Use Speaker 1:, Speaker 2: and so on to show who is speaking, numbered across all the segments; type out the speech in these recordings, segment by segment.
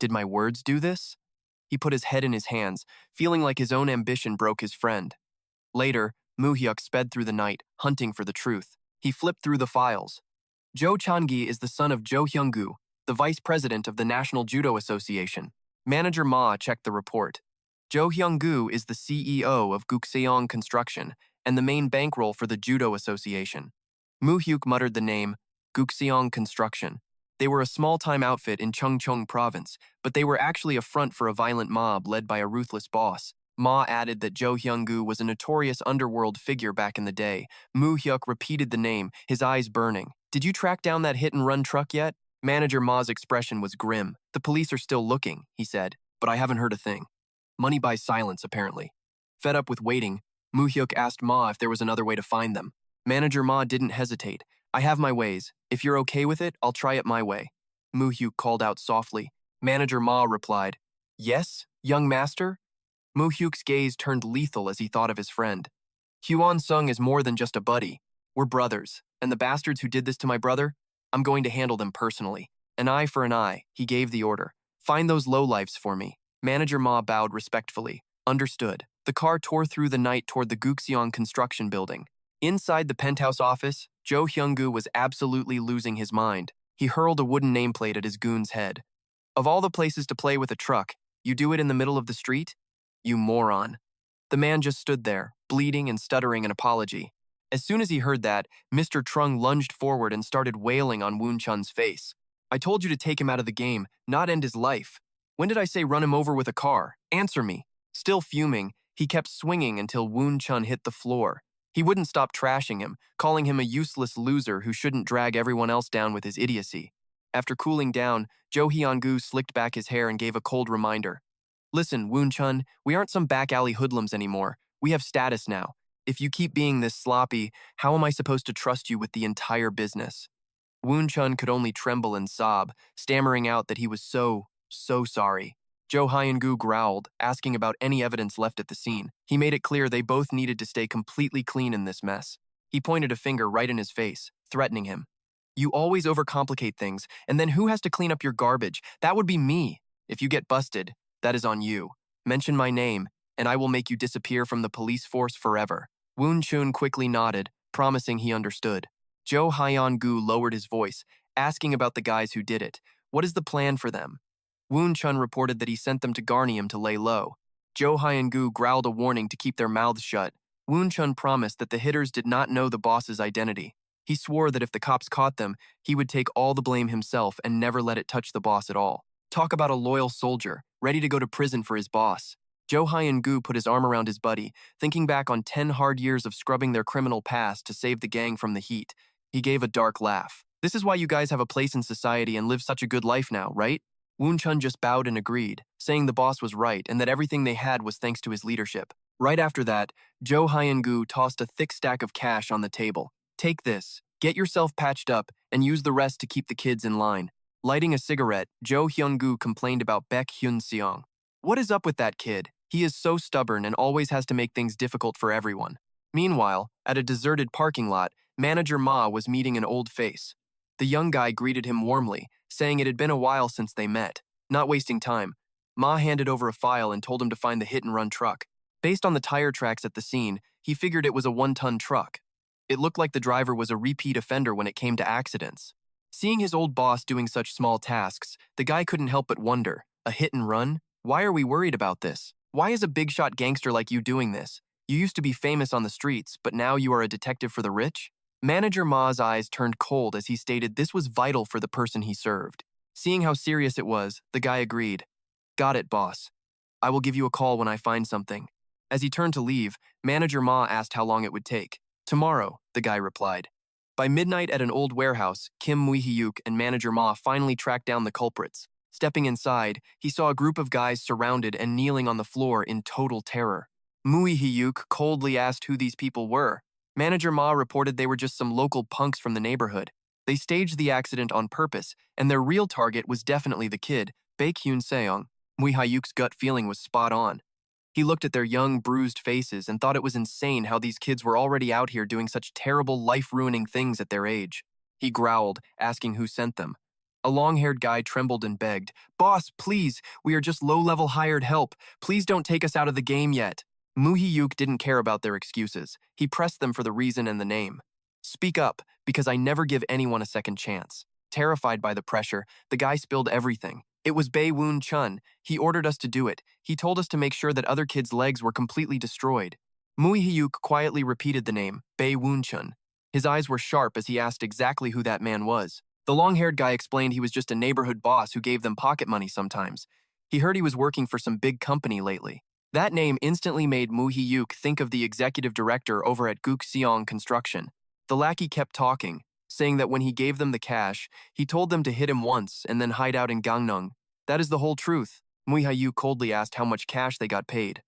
Speaker 1: Did my words do this? He put his head in his hands, feeling like his own ambition broke his friend. Later, Mu Hyuk sped through the night, hunting for the truth. He flipped through the files. Jo Chang-gi is the son of Jo Hyung-gu, the vice president of the National Judo Association. Manager Ma checked the report. Jo Hyung-gu is the CEO of Gukseong Construction and the main bankroll for the Judo Association. Mu Hyuk muttered the name, Gukseong Construction. They were a small-time outfit in Chungcheong province, but they were actually a front for a violent mob led by a ruthless boss. Ma added that Jo Hyung-gu was a notorious underworld figure back in the day. Mu Hyuk repeated the name, his eyes burning. Did you track down that hit-and-run truck yet? Manager Ma's expression was grim. The police are still looking, he said, but I haven't heard a thing. Money buys silence, apparently. Fed up with waiting, Mu Hyuk asked Ma if there was another way to find them. Manager Ma didn't hesitate. I have my ways. If you're okay with it, I'll try it my way. Mu Hyuk called out softly. Manager Ma replied, Yes, young master? Mu Hyuk's gaze turned lethal as he thought of his friend. Hyun Sung is more than just a buddy. We're brothers, and the bastards who did this to my brother, I'm going to handle them personally. An eye for an eye, he gave the order. Find those lowlifes for me. Manager Ma bowed respectfully. Understood. The car tore through the night toward the Gukseong construction building. Inside the penthouse office, Jo Hyung-gu was absolutely losing his mind. He hurled a wooden nameplate at his goon's head. Of all the places to play with a truck, you do it in the middle of the street? You moron. The man just stood there, bleeding and stuttering an apology. As soon as he heard that, Mr. Trung lunged forward and started wailing on Woon Chun's face. I told you to take him out of the game, not end his life. When did I say run him over with a car? Answer me. Still fuming, he kept swinging until Woon Chun hit the floor. He wouldn't stop trashing him, calling him a useless loser who shouldn't drag everyone else down with his idiocy. After cooling down, Jo Hyung-gu slicked back his hair and gave a cold reminder. Listen, Woon Chun, we aren't some back alley hoodlums anymore. We have status now. If you keep being this sloppy, how am I supposed to trust you with the entire business? Woon Chun could only tremble and sob, stammering out that he was so sorry. Jo Hyun-gu growled, asking about any evidence left at the scene. He made it clear they both needed to stay completely clean in this mess. He pointed a finger right in his face, threatening him. You always overcomplicate things, and then who has to clean up your garbage? That would be me. If you get busted, that is on you. Mention my name, and I will make you disappear from the police force forever. Woon Chun quickly nodded, promising he understood. Jo Hyun-gu lowered his voice, asking about the guys who did it. What is the plan for them? Woon Chun reported that he sent them to Garnium to lay low. Jo Hyun-gu growled a warning to keep their mouths shut. Woon Chun promised that the hitters did not know the boss's identity. He swore that if the cops caught them, he would take all the blame himself and never let it touch the boss at all. Talk about a loyal soldier, ready to go to prison for his boss. Jo Hyun-gu put his arm around his buddy, thinking back on 10 hard years of scrubbing their criminal past to save the gang from the heat. He gave a dark laugh. This is why you guys have a place in society and live such a good life now, right? Woon Chun just bowed and agreed, saying the boss was right and that everything they had was thanks to his leadership. Right after that, Jo Hyun-gu tossed a thick stack of cash on the table. Take this, get yourself patched up, and use the rest to keep the kids in line. Lighting a cigarette, Jo Hyung-gu complained about Baek Hyun-seong. What is up with that kid? He is so stubborn and always has to make things difficult for everyone. Meanwhile, at a deserted parking lot, Manager Ma was meeting an old face. The young guy greeted him warmly, saying it had been a while since they met. Not wasting time, Ma handed over a file and told him to find the hit-and-run truck. Based on the tire tracks at the scene, he figured it was a 1-ton truck. It looked like the driver was a repeat offender when it came to accidents. Seeing his old boss doing such small tasks, the guy couldn't help but wonder, a hit-and-run? Why are we worried about this? Why is a big-shot gangster like you doing this? You used to be famous on the streets, but now you are a detective for the rich? Manager Ma's eyes turned cold as he stated this was vital for the person he served. Seeing how serious it was, the guy agreed. Got it, boss. I will give you a call when I find something. As he turned to leave, Manager Ma asked how long it would take. Tomorrow, the guy replied. By midnight at an old warehouse, Mu Hyuk and Manager Ma finally tracked down the culprits. Stepping inside, he saw a group of guys surrounded and kneeling on the floor in total terror. Mu Hyuk coldly asked who these people were. Manager Ma reported they were just some local punks from the neighborhood. They staged the accident on purpose, and their real target was definitely the kid, Baek Hyun-seong. Mu Hyuk's gut feeling was spot on. He looked at their young, bruised faces and thought it was insane how these kids were already out here doing such terrible, life-ruining things at their age. He growled, asking who sent them. A long-haired guy trembled and begged, "Boss, please, we are just low-level hired help. Please don't take us out of the game yet." Mu Hyuk didn't care about their excuses. He pressed them for the reason and the name. "Speak up, because I never give anyone a second chance." Terrified by the pressure, the guy spilled everything. It was Bae Woon Chun. He ordered us to do it. He told us to make sure that other kids' legs were completely destroyed. Mu Hyuk quietly repeated the name, Bae Woon Chun. His eyes were sharp as he asked exactly who that man was. The long-haired guy explained he was just a neighborhood boss who gave them pocket money sometimes. He heard he was working for some big company lately. That name instantly made Mu Hyuk think of the executive director over at Gukseong Construction. The lackey kept talking, saying that when he gave them the cash, he told them to hit him once and then hide out in Gangneung. That is the whole truth. Mu Hyuk coldly asked how much cash they got paid.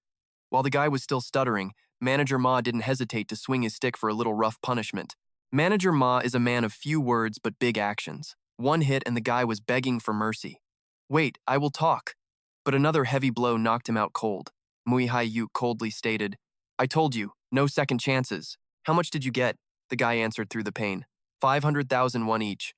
Speaker 1: While the guy was still stuttering, Manager Ma didn't hesitate to swing his stick for a little rough punishment. Manager Ma is a man of few words but big actions. One hit and the guy was begging for mercy. "Wait, I will talk." But another heavy blow knocked him out cold. Mu Hyuk coldly stated, "I told you, no second chances. How much did you get?" The guy answered through the pain. 500,000 won each.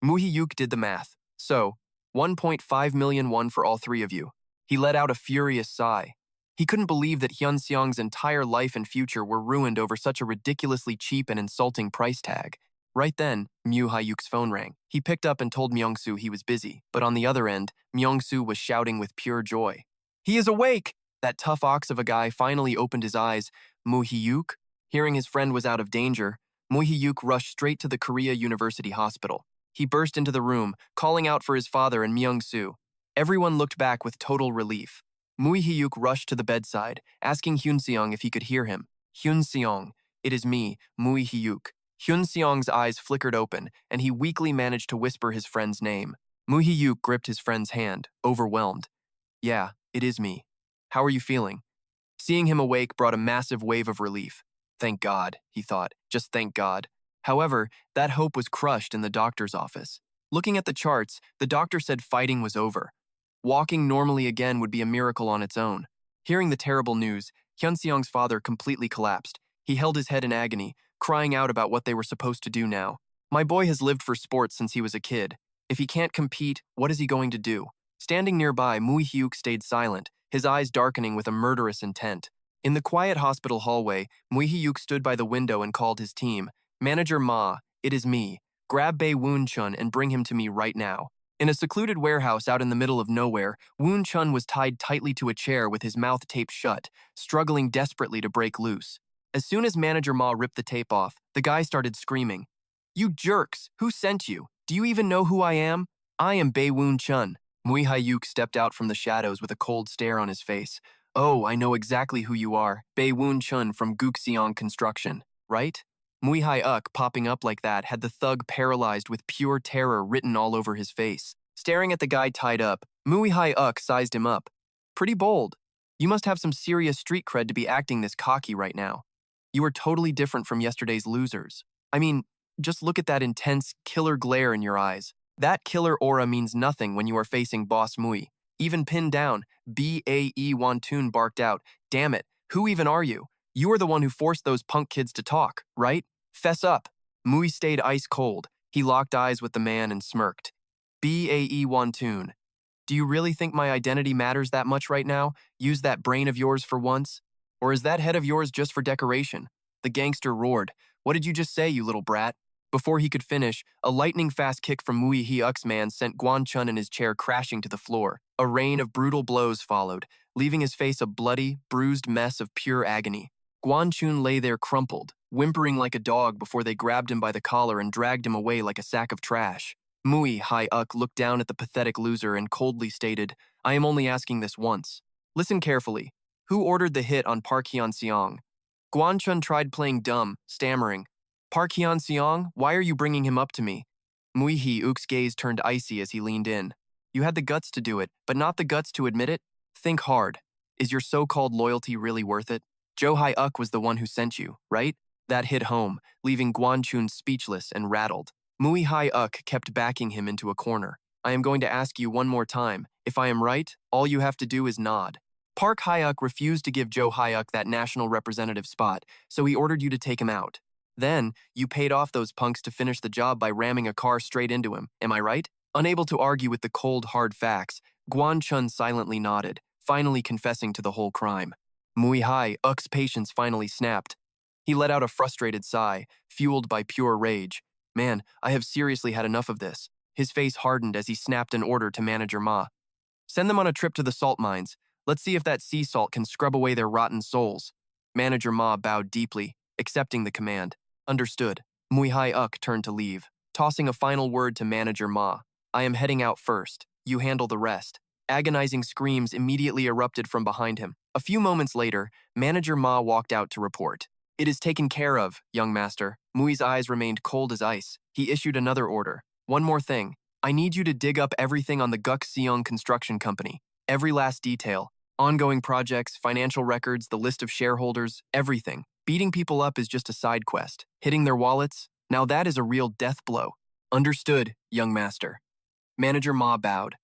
Speaker 1: Mu Hyuk did the math. So, 1.5 million won for all three of you. He let out a furious sigh. He couldn't believe that Hyun-seong's entire life and future were ruined over such a ridiculously cheap and insulting price tag. Right then, Mu Hyuk's phone rang. He picked up and told Myung-soo he was busy, but on the other end, Myung-soo was shouting with pure joy. "He is awake!" That tough ox of a guy finally opened his eyes. Mu Hyuk? Hearing his friend was out of danger, Mu Hyuk rushed straight to the Korea University Hospital. He burst into the room, calling out for his father and Myung-soo. Everyone looked back with total relief. Mu Hyuk rushed to the bedside, asking Hyun-seong if he could hear him. "Hyun-seong, it is me, Mu Hyuk." Hyun-seong's eyes flickered open, and he weakly managed to whisper his friend's name. Mu Hyuk gripped his friend's hand, overwhelmed. "Yeah, it is me. How are you feeling?" Seeing him awake brought a massive wave of relief. Thank God, he thought, just thank God. However, that hope was crushed in the doctor's office. Looking at the charts, the doctor said fighting was over. Walking normally again would be a miracle on its own. Hearing the terrible news, Hyun-seong's father completely collapsed. He held his head in agony, crying out about what they were supposed to do now. "My boy has lived for sports since he was a kid. If he can't compete, what is he going to do?" Standing nearby, Mu Hyuk stayed silent, his eyes darkening with a murderous intent. In the quiet hospital hallway, Mu Hyuk stood by the window and called his team. "Manager Ma, it is me. Grab Bae Woon Chun and bring him to me right now." In a secluded warehouse out in the middle of nowhere, Woon Chun was tied tightly to a chair with his mouth taped shut, struggling desperately to break loose. As soon as Manager Ma ripped the tape off, the guy started screaming. "You jerks! Who sent you? Do you even know who I am? I am Bae Woon Chun." Mu Hyuk stepped out from the shadows with a cold stare on his face. "Oh, I know exactly who you are. Bae Woon Chun from Gukseong Construction, right?" Mu Hyuk popping up like that had the thug paralyzed with pure terror written all over his face. Staring at the guy tied up, Mu Hyuk sized him up. "Pretty bold. You must have some serious street cred to be acting this cocky right now. You are totally different from yesterday's losers. I mean, just look at that intense, killer glare in your eyes. That killer aura means nothing when you are facing Boss Mui. Even pinned down, Bae Won-tun barked out, "Damn it, who even are you? You are the one who forced those punk kids to talk, right? Fess up." Mui stayed ice cold. He locked eyes with the man and smirked. "Bae Won-tun, do you really think my identity matters that much right now? Use that brain of yours for once? Or is that head of yours just for decoration?" The gangster roared. "What did you just say, you little brat?" Before he could finish, a lightning-fast kick from Mu Hyuk's man sent Gwon Chun in his chair crashing to the floor. A rain of brutal blows followed, leaving his face a bloody, bruised mess of pure agony. Gwon Chun lay there crumpled, whimpering like a dog before they grabbed him by the collar and dragged him away like a sack of trash. Mu Hyuk looked down at the pathetic loser and coldly stated, "I am only asking this once. Listen carefully. Who ordered the hit on Park Hyun-seong?" Gwon Chun tried playing dumb, stammering, "Park Hyun-seong, why are you bringing him up to me?" Mu Hyuk's gaze turned icy as he leaned in. "You had the guts to do it, but not the guts to admit it? Think hard. Is your so-called loyalty really worth it? Jo Hyuk was the one who sent you, right?" That hit home, leaving Gwon Chun speechless and rattled. Mu Hyuk kept backing him into a corner. "I am going to ask you one more time. If I am right, all you have to do is nod." Park Hyuk refused to give Jo Hyuk that national representative spot, so he ordered you to take him out. Then, you paid off those punks to finish the job by ramming a car straight into him, am I right? Unable to argue with the cold, hard facts, Guan Chun silently nodded, finally confessing to the whole crime. Mu Hyuk's patience finally snapped. He let out a frustrated sigh, fueled by pure rage. Man, I have seriously had enough of this. His face hardened as he snapped an order to Manager Ma. Send them on a trip to the salt mines. Let's see if that sea salt can scrub away their rotten souls. Manager Ma bowed deeply, accepting the command. Understood. Mu Hyuk turned to leave, tossing a final word to Manager Ma. I am heading out first. You handle the rest. Agonizing screams immediately erupted from behind him. A few moments later, Manager Ma walked out to report. It is taken care of, young master. Mui's eyes remained cold as ice. He issued another order. One more thing. I need you to dig up everything on the Gukseong Construction Company. Every last detail. Ongoing projects, financial records, the list of shareholders, everything. Beating people up is just a side quest. Hitting their wallets? Now that is a real death blow. Understood, young master. Manager Ma bowed.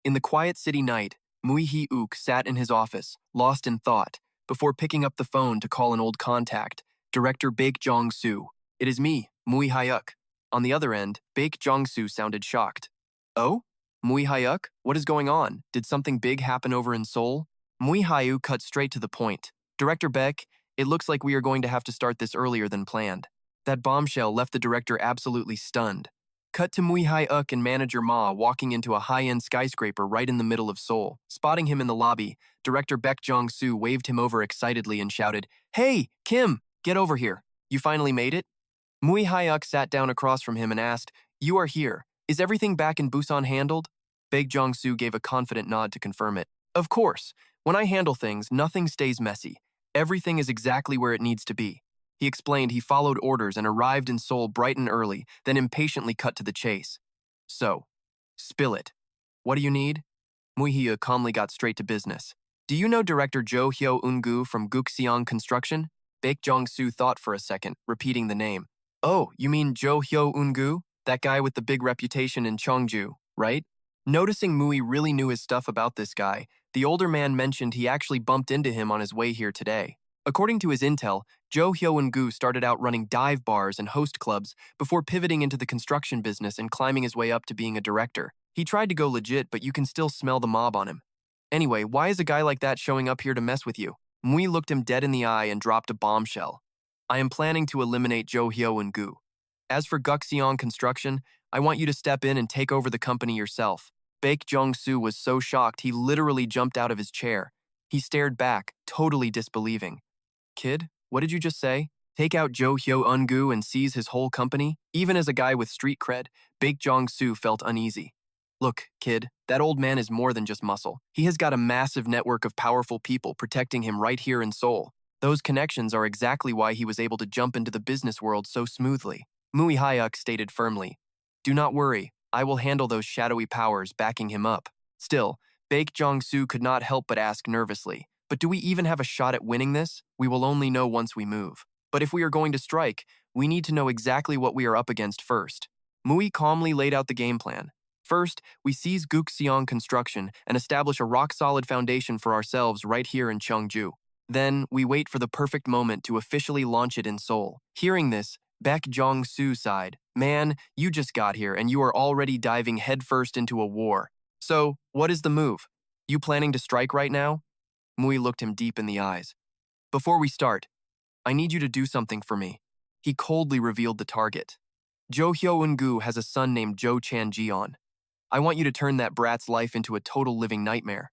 Speaker 1: In the quiet city night, Mu Hyuk sat in his office, lost in thought, before picking up the phone to call an old contact, Director Baek Jong-soo. It is me, Mu Hyuk. On the other end, Baek Jong-soo sounded shocked. Oh? Mu Hyuk? What is going on? Did something big happen over in Seoul? Mu Hyuk cut straight to the point. Director Baek, it looks like we are going to have to start this earlier than planned. That bombshell left the director absolutely stunned. Cut to Mu Hyuk and Manager Ma walking into a high-end skyscraper right in the middle of Seoul. Spotting him in the lobby, Director Baek Jong-soo waved him over excitedly and shouted, "Hey, Kim, get over here. You finally made it?" Mu Hyuk sat down across from him and asked, "You are here. Is everything back in Busan handled?" Baek Jong-soo gave a confident nod to confirm it. "Of course. When I handle things, nothing stays messy. Everything is exactly where it needs to be." He explained he followed orders and arrived in Seoul bright and early, then impatiently cut to the chase. "So, spill it. What do you need?" Mu Hyuk calmly got straight to business. "Do you know Director Jo Hyo Eun-gu from Gukseong Construction?" Baek Jong-soo thought for a second, repeating the name. "Oh, you mean Jo Hyo Eun-gu? That guy with the big reputation in Cheongju, right?" Noticing Mui really knew his stuff about this guy, the older man mentioned he actually bumped into him on his way here today. According to his intel, Jo Hyo-eun-gu started out running dive bars and host clubs before pivoting into the construction business and climbing his way up to being a director. He tried to go legit, but you can still smell the mob on him. Anyway, why is a guy like that showing up here to mess with you? Mui looked him dead in the eye and dropped a bombshell. "I am planning to eliminate Jo Hyo-eun-gu. As for Gukseong Construction, I want you to step in and take over the company yourself." Baek Jong-soo was so shocked he literally jumped out of his chair. He stared back, totally disbelieving. "Kid, what did you just say? Take out Jo Hyo-eun-gu and seize his whole company?" Even as a guy with street cred, Baek Jong-soo felt uneasy. "Look, kid, that old man is more than just muscle. He has got a massive network of powerful people protecting him right here in Seoul. Those connections are exactly why he was able to jump into the business world so smoothly." Mu Hyuk stated firmly, "Do not worry, I will handle those shadowy powers backing him up." Still, Baek Jong-soo could not help but ask nervously, "But do we even have a shot at winning this? We will only know once we move. But if we are going to strike, we need to know exactly what we are up against first." Mui calmly laid out the game plan. "First, we seize Gukseong Construction and establish a rock-solid foundation for ourselves right here in Cheongju. Then, we wait for the perfect moment to officially launch it in Seoul." Hearing this, Baek Jong-soo sighed. "Man, you just got here and you are already diving headfirst into a war. So, what is the move? You planning to strike right now?" Mui looked him deep in the eyes. "Before we start, I need you to do something for me." He coldly revealed the target. "Jo Hyo-eun-gu has a son named Jo Chan-jeon. I want you to turn that brat's life into a total living nightmare."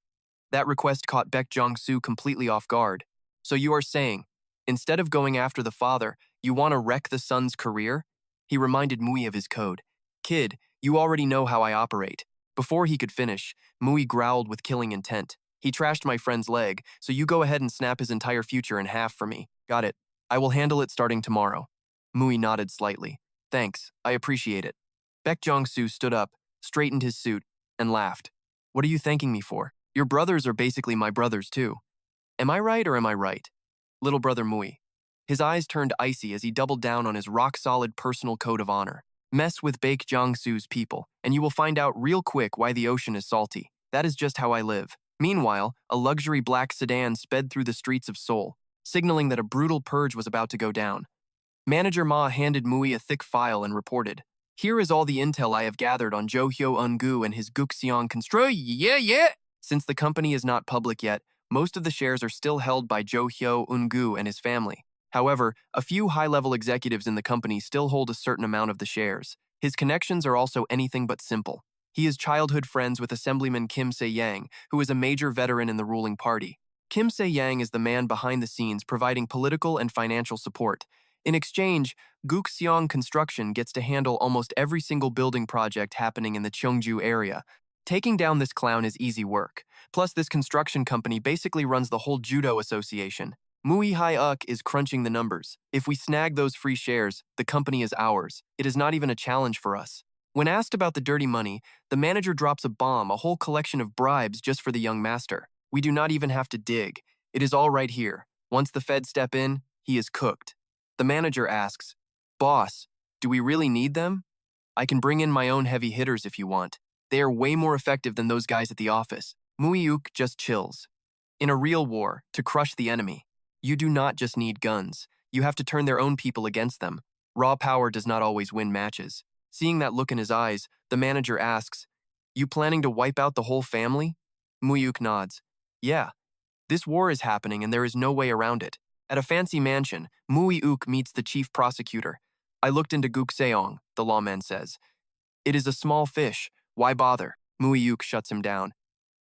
Speaker 1: That request caught Baek Jong-soo completely off guard. "So you are saying, instead of going after the father, you want to wreck the son's career?" He reminded Mui of his code. "Kid, you already know how I operate." Before he could finish, Mui growled with killing intent. "He trashed my friend's leg, so you go ahead and snap his entire future in half for me. Got it. I will handle it starting tomorrow." Mui nodded slightly. "Thanks, I appreciate it." Baek Jong-soo stood up, straightened his suit, and laughed. "What are you thanking me for? Your brothers are basically my brothers too. Am I right or am I right? Little brother Mui." His eyes turned icy as he doubled down on his rock-solid personal code of honor. "Mess with Baek Jong-soo's people, and you will find out real quick why the ocean is salty. That is just how I live." Meanwhile, a luxury black sedan sped through the streets of Seoul, signaling that a brutal purge was about to go down. Manager Ma handed Mui a thick file and reported, Here is all the intel I have gathered on Jo Hyo Eun-gu and his Gukseong construct. Yeah. Since the company is not public yet, most of the shares are still held by Jo Hyo Eun-gu and his family. However, a few high-level executives in the company still hold a certain amount of the shares. His connections are also anything but simple. He is childhood friends with Assemblyman Kim Se-yang, who is a major veteran in the ruling party. Kim Se-yang is the man behind the scenes providing political and financial support. In exchange, Gukseong Construction gets to handle almost every single building project happening in the Cheongju area. Taking down this clown is easy work. Plus, this construction company basically runs the whole judo association. Mu Hyuk is crunching the numbers. If we snag those free shares, the company is ours. It is not even a challenge for us. When asked about the dirty money, the manager drops a bomb, a whole collection of bribes just for the young master. We do not even have to dig. It is all right here. Once the feds step in, he is cooked. The manager asks, "Boss, do we really need them? I can bring in my own heavy hitters if you want. They are way more effective than those guys at the office." Mu Hyuk just chills. In a real war, to crush the enemy, you do not just need guns. You have to turn their own people against them. Raw power does not always win matches. Seeing that look in his eyes, the manager asks, "You planning to wipe out the whole family?" Mu Hyuk nods. "Yeah. This war is happening and there is no way around it." At a fancy mansion, Mu Hyuk meets the chief prosecutor. "I looked into Gukseong," the lawman says. "It is a small fish. Why bother?" Mu Hyuk shuts him down.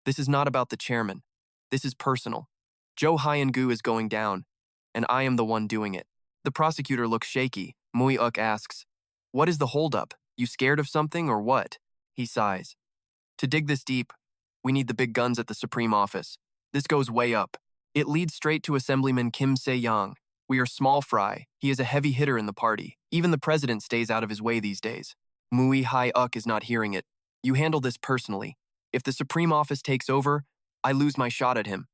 Speaker 1: "This is not about the chairman. This is personal. Jo Hyun-gu is going down, and I am the one doing it." The prosecutor looks shaky. Mu Hyuk asks, "What is the holdup? You scared of something or what?" He sighs. "To dig this deep, we need the big guns at the Supreme Office. This goes way up. It leads straight to Assemblyman Kim Se-yang. We are small fry. He is a heavy hitter in the party. Even the president stays out of his way these days." Mu Hyuk is not hearing it. "You handle this personally. If the Supreme Office takes over, I lose my shot at him.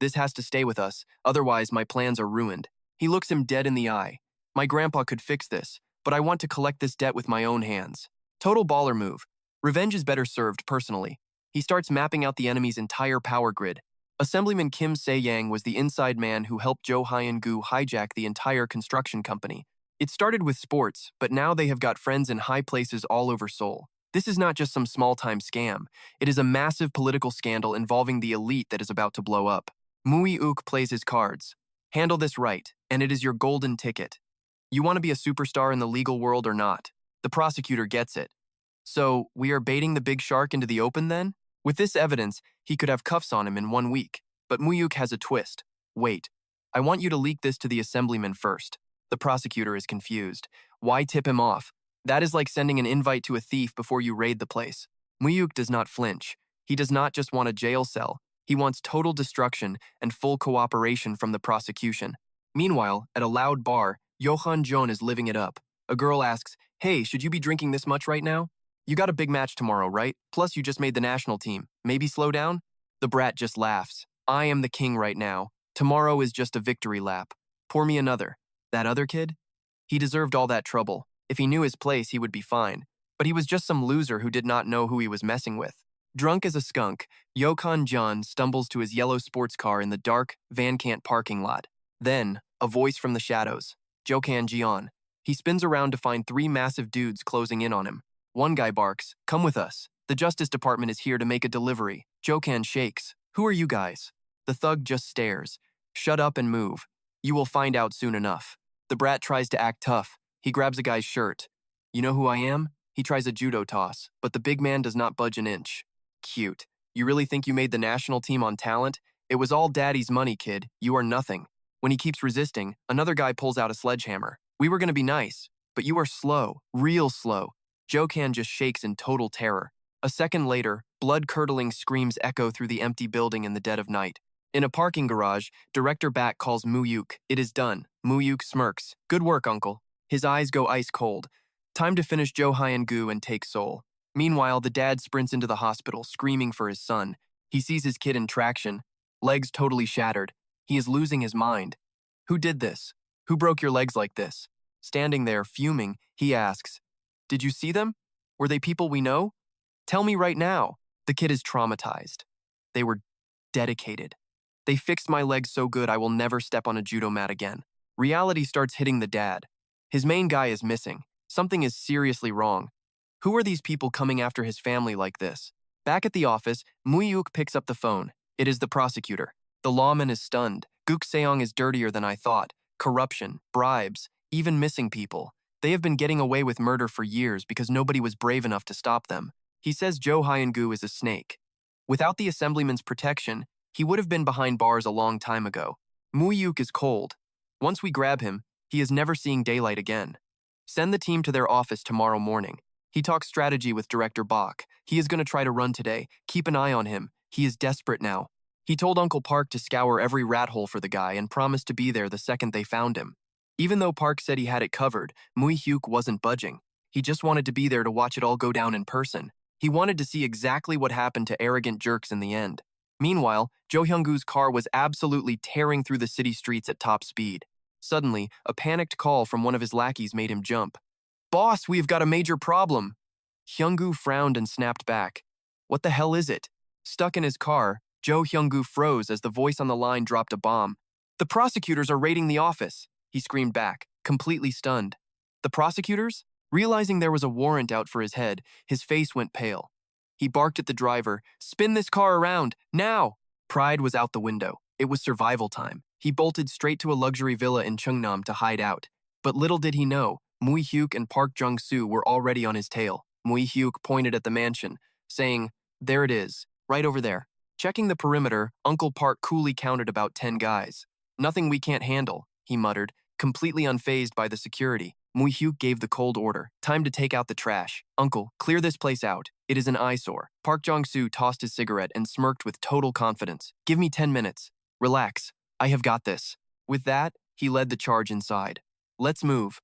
Speaker 1: This has to stay with us, otherwise my plans are ruined." He looks him dead in the eye. "My grandpa could fix this, but I want to collect this debt with my own hands." Total baller move. Revenge is better served personally. He starts mapping out the enemy's entire power grid. Assemblyman Kim Se-yang was the inside man who helped Jo Hyun-gu hijack the entire construction company. It started with sports, but now they have got friends in high places all over Seoul. This is not just some small-time scam. It is a massive political scandal involving the elite that is about to blow up. Mu Hyuk plays his cards. Handle this right, and it is your golden ticket. You want to be a superstar in the legal world or not? The prosecutor gets it. "So, we are baiting the big shark into the open then?" With this evidence, he could have cuffs on him in 1 week. But Mu Hyuk has a twist. "Wait, I want you to leak this to the assemblyman first." The prosecutor is confused. Why tip him off? That is like sending an invite to a thief before you raid the place. Mu Hyuk does not flinch. He does not just want a jail cell. He wants total destruction and full cooperation from the prosecution. Meanwhile, at a loud bar, Yohan Jeon is living it up. A girl asks, "Hey, should you be drinking this much right now? You got a big match tomorrow, right? Plus you just made the national team. Maybe slow down?" The brat just laughs. "I am the king right now. Tomorrow is just a victory lap. Pour me another." That other kid? He deserved all that trouble. If he knew his place, he would be fine. But he was just some loser who did not know who he was messing with. Drunk as a skunk, Yokan Jeon stumbles to his yellow sports car in the dark Van Kant parking lot. Then, a voice from the shadows. "Jokan Jeon." He spins around to find 3 massive dudes closing in on him. One guy barks, "Come with us. The Justice Department is here to make a delivery." Jokan shakes. "Who are you guys?" The thug just stares. "Shut up and move. You will find out soon enough." The brat tries to act tough. He grabs a guy's shirt. "You know who I am?" He tries a judo toss, but the big man does not budge an inch. "Cute. You really think you made the national team on talent? It was all daddy's money, kid. You are nothing." When he keeps resisting, another guy pulls out a sledgehammer. "We were going to be nice, but you are slow, real slow." Jokan just shakes in total terror. A second later, blood-curdling screams echo through the empty building in the dead of night. In a parking garage, Director Back calls Mu Hyuk. It is done. Mu Hyuk smirks. "Good work, uncle." His eyes go ice cold. Time to finish Jo Hyun-gu and take Seoul. Meanwhile, the dad sprints into the hospital, screaming for his son. He sees his kid in traction, legs totally shattered. He is losing his mind. "Who did this? Who broke your legs like this?" Standing there, fuming, he asks, "Did you see them? Were they people we know? Tell me right now." The kid is traumatized. "They were dedicated. They fixed my legs so good I will never step on a judo mat again." Reality starts hitting the dad. His main guy is missing. Something is seriously wrong. Who are these people coming after his family like this? Back at the office, Mu Hyuk picks up the phone. It is the prosecutor. The lawman is stunned. Guk Seong is dirtier than I thought. Corruption, bribes, even missing people. They have been getting away with murder for years because nobody was brave enough to stop them. He says Jo Hyun-gu is a snake. Without the assemblyman's protection, he would have been behind bars a long time ago. Mu Hyuk is cold. Once we grab him, he is never seeing daylight again. Send the team to their office tomorrow morning. He talks strategy with Director Bach. He is going to try to run today. Keep an eye on him. He is desperate now. He told Uncle Park to scour every rat hole for the guy and promised to be there the second they found him. Even though Park said he had it covered, Mu Hyuk wasn't budging. He just wanted to be there to watch it all go down in person. He wanted to see exactly what happened to arrogant jerks in the end. Meanwhile, Jo Hyung-gu's car was absolutely tearing through the city streets at top speed. Suddenly, a panicked call from one of his lackeys made him jump. "Boss, we've got a major problem." Hyung-gu frowned and snapped back. "What the hell is it?" Stuck in his car, Jo Hyung-gu froze as the voice on the line dropped a bomb. "The prosecutors are raiding the office," he screamed back, completely stunned. "The prosecutors?" Realizing there was a warrant out for his head, his face went pale. He barked at the driver, "Spin this car around, now!" Pride was out the window. It was survival time. He bolted straight to a luxury villa in Cheongnam to hide out. But little did he know, Mu Hyuk and Park Jung-soo were already on his tail. Mu Hyuk pointed at the mansion, saying, "There it is, right over there." Checking the perimeter, Uncle Park coolly counted about 10 guys. "Nothing we can't handle," he muttered, completely unfazed by the security. Mu Hyuk gave the cold order. "Time to take out the trash. Uncle, clear this place out. It is an eyesore." Park Jong-soo tossed his cigarette and smirked with total confidence. "Give me 10 minutes. Relax. I have got this." With that, he led the charge inside. "Let's move."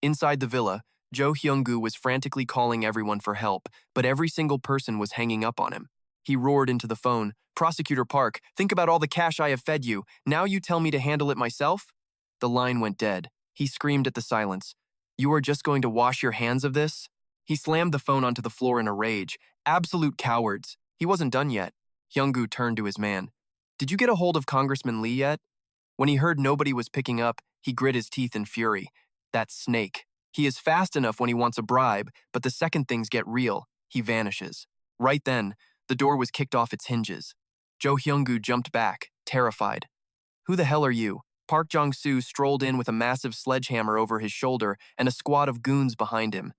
Speaker 1: Inside the villa, Jo Hyung-gu was frantically calling everyone for help, but every single person was hanging up on him. He roared into the phone, "Prosecutor Park, think about all the cash I have fed you. Now you tell me to handle it myself?" The line went dead. He screamed at the silence, "You are just going to wash your hands of this?" He slammed the phone onto the floor in a rage. Absolute cowards. He wasn't done yet. Hyung-gu turned to his man. "Did you get a hold of Congressman Lee yet?" When he heard nobody was picking up, he grit his teeth in fury. That snake. He is fast enough when he wants a bribe, but the second things get real, he vanishes. Right then, the door was kicked off its hinges. Jo Hyung-gu jumped back, terrified. "Who the hell are you?" Park Jong-soo strolled in with a massive sledgehammer over his shoulder and a squad of goons behind him.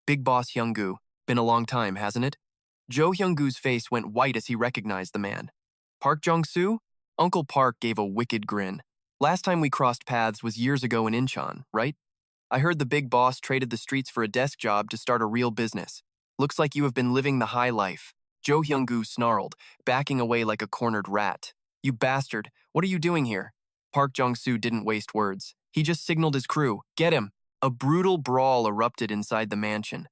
Speaker 1: "Big boss Hyung-gu. Been a long time, hasn't it?" Jo Hyung-gu's face went white as he recognized the man. "Park Jong-soo?" Uncle Park gave a wicked grin. "Last time we crossed paths was years ago in Incheon, right? I heard the big boss traded the streets for a desk job to start a real business. Looks like you have been living the high life." Jo Hyung-gu snarled, backing away like a cornered rat. "You bastard, what are you doing here?" Park Jong-soo didn't waste words. He just signaled his crew, "Get him!" A brutal brawl erupted inside the mansion.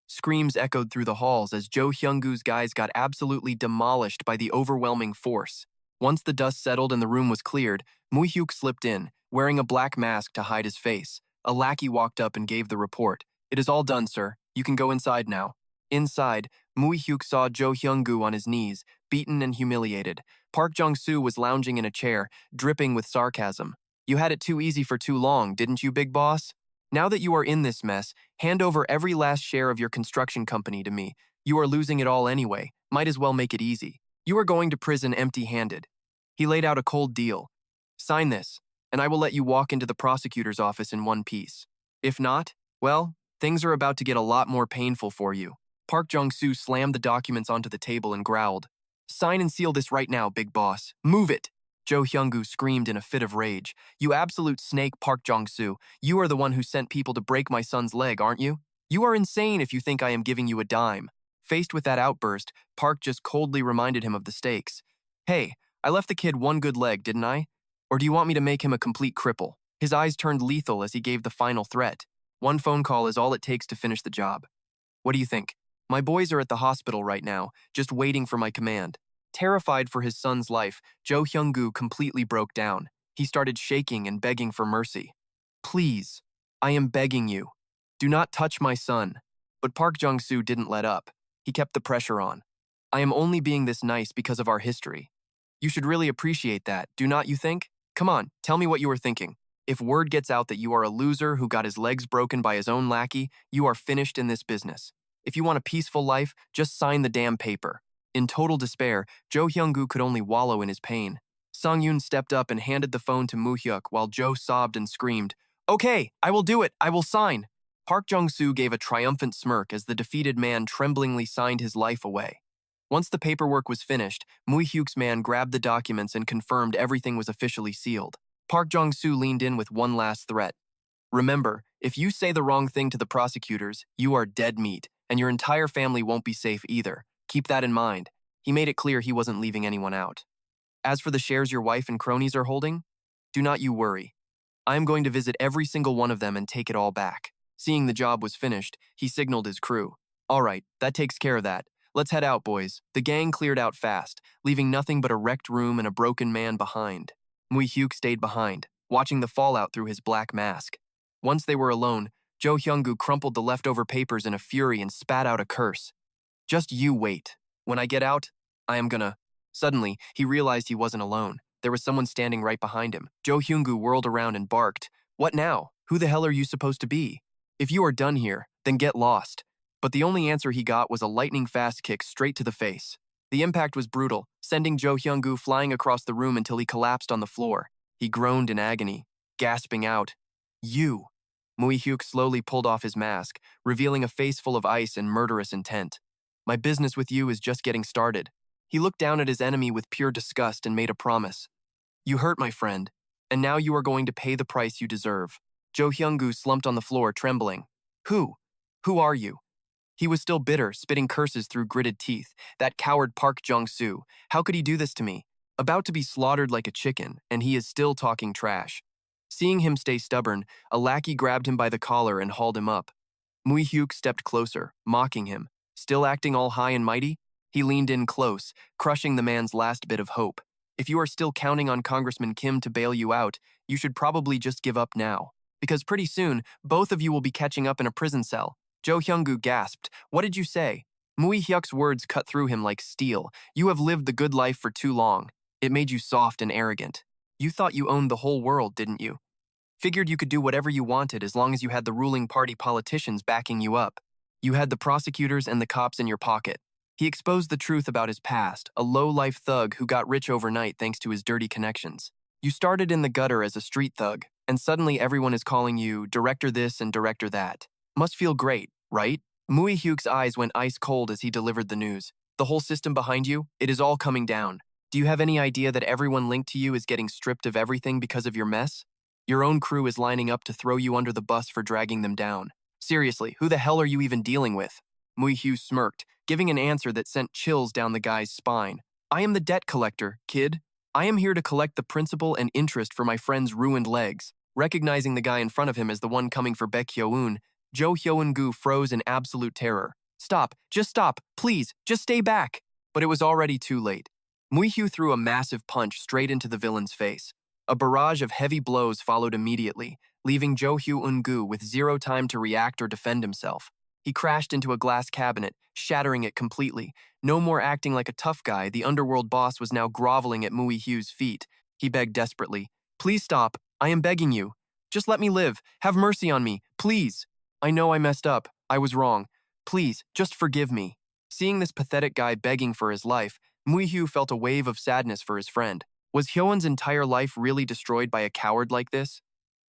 Speaker 1: Screams echoed through the halls as Jo Hyung-gu's guys got absolutely demolished by the overwhelming force. Once the dust settled and the room was cleared, Mu Hyuk slipped in, wearing a black mask to hide his face. A lackey walked up and gave the report. "It is all done, sir. You can go inside now." Inside, Mu Hyuk saw Jo Hyung-gu on his knees, beaten and humiliated. Park Jong-soo was lounging in a chair, dripping with sarcasm. "You had it too easy for too long, didn't you, big boss? Now that you are in this mess, hand over every last share of your construction company to me. You are losing it all anyway. Might as well make it easy. You are going to prison empty-handed." He laid out a cold deal. "Sign this, and I will let you walk into the prosecutor's office in one piece. If not, well, things are about to get a lot more painful for you." Park Jong-soo slammed the documents onto the table and growled, "Sign and seal this right now, big boss. Move it!" Jo Hyung-gu screamed in a fit of rage. "You absolute snake, Park Jong-soo. You are the one who sent people to break my son's leg, aren't you? You are insane if you think I am giving you a dime." Faced with that outburst, Park just coldly reminded him of the stakes. "Hey, I left the kid one good leg, didn't I? Or do you want me to make him a complete cripple?" His eyes turned lethal as he gave the final threat. "One phone call is all it takes to finish the job. What do you think? My boys are at the hospital right now, just waiting for my command." Terrified for his son's life, Jo Hyung-gu completely broke down. He started shaking and begging for mercy. "Please, I am begging you. Do not touch my son." But Park Jong-soo didn't let up. He kept the pressure on. "I am only being this nice because of our history. You should really appreciate that, do not you think? Come on, tell me what you are thinking. If word gets out that you are a loser who got his legs broken by his own lackey, you are finished in this business. If you want a peaceful life, just sign the damn paper. In total despair, Jo Hyung-gu could only wallow in his pain. Sung-yoon stepped up and handed the phone to Mu Hyuk while Jo sobbed and screamed, "Okay, I will do it, I will sign." Park Jong-soo gave a triumphant smirk as the defeated man tremblingly signed his life away. Once the paperwork was finished, Mu Hyuk's man grabbed the documents and confirmed everything was officially sealed. Park Jong-soo leaned in with one last threat. "Remember, if you say the wrong thing to the prosecutors, you are dead meat, and your entire family won't be safe either. Keep that in mind." He made it clear he wasn't leaving anyone out. "As for the shares your wife and cronies are holding, do not you worry. I am going to visit every single one of them and take it all back." Seeing the job was finished, he signaled his crew. "All right, that takes care of that. Let's head out, boys." The gang cleared out fast, leaving nothing but a wrecked room and a broken man behind. Mu Hyuk stayed behind, watching the fallout through his black mask. Once they were alone, Jo Hyung-gu crumpled the leftover papers in a fury and spat out a curse. "Just you wait. When I get out, I am gonna..." Suddenly, he realized he wasn't alone. There was someone standing right behind him. Jo Hyung-gu whirled around and barked, "What now? Who the hell are you supposed to be? If you are done here, then get lost." But the only answer he got was a lightning-fast kick straight to the face. The impact was brutal, sending Jo Hyung-gu flying across the room until he collapsed on the floor. He groaned in agony, gasping out, "You." Mu Hyuk slowly pulled off his mask, revealing a face full of ice and murderous intent. "My business with you is just getting started." He looked down at his enemy with pure disgust and made a promise. "You hurt my friend, and now you are going to pay the price you deserve." Jo Hyung-gu slumped on the floor, trembling. "Who? Who are you?" He was still bitter, spitting curses through gritted teeth. That coward Park Jong-soo. How could he do this to me? About to be slaughtered like a chicken, and he is still talking trash. Seeing him stay stubborn, a lackey grabbed him by the collar and hauled him up. Mu Hyuk stepped closer, mocking him. Still acting all high and mighty? He leaned in close, crushing the man's last bit of hope. "If you are still counting on Congressman Kim to bail you out, you should probably just give up now. Because pretty soon, both of you will be catching up in a prison cell." Jo Hyung-gu gasped, "What did you say?" Mu Hyuk's words cut through him like steel. "You have lived the good life for too long. It made you soft and arrogant. You thought you owned the whole world, didn't you? Figured you could do whatever you wanted as long as you had the ruling party politicians backing you up. You had the prosecutors and the cops in your pocket." He exposed the truth about his past, a low-life thug who got rich overnight thanks to his dirty connections. "You started in the gutter as a street thug, and suddenly everyone is calling you director this and director that. Must feel great, right?" Mu Hyuk's eyes went ice cold as he delivered the news. "The whole system behind you, it is all coming down. Do you have any idea that everyone linked to you is getting stripped of everything because of your mess? Your own crew is lining up to throw you under the bus for dragging them down. Seriously, who the hell are you even dealing with?" Mu Hyuk smirked, giving an answer that sent chills down the guy's spine. "I am the debt collector, kid. I am here to collect the principal and interest for my friend's ruined legs." Recognizing the guy in front of him as the one coming for Baek Hyo-eun, Jo Hyung-gu froze in absolute terror. "Stop, just stop, please, just stay back." But it was already too late. Mu Hyuk threw a massive punch straight into the villain's face. A barrage of heavy blows followed immediately, leaving Jo Hyung-gu with zero time to react or defend himself. He crashed into a glass cabinet, shattering it completely. No more acting like a tough guy, the Underworld boss was now groveling at Mu Hyuk's feet. He begged desperately, "Please stop, I am begging you. Just let me live, have mercy on me, please. I know I messed up, I was wrong. Please, just forgive me." Seeing this pathetic guy begging for his life, Mu Hyuk felt a wave of sadness for his friend. Was Hyoen's entire life really destroyed by a coward like this?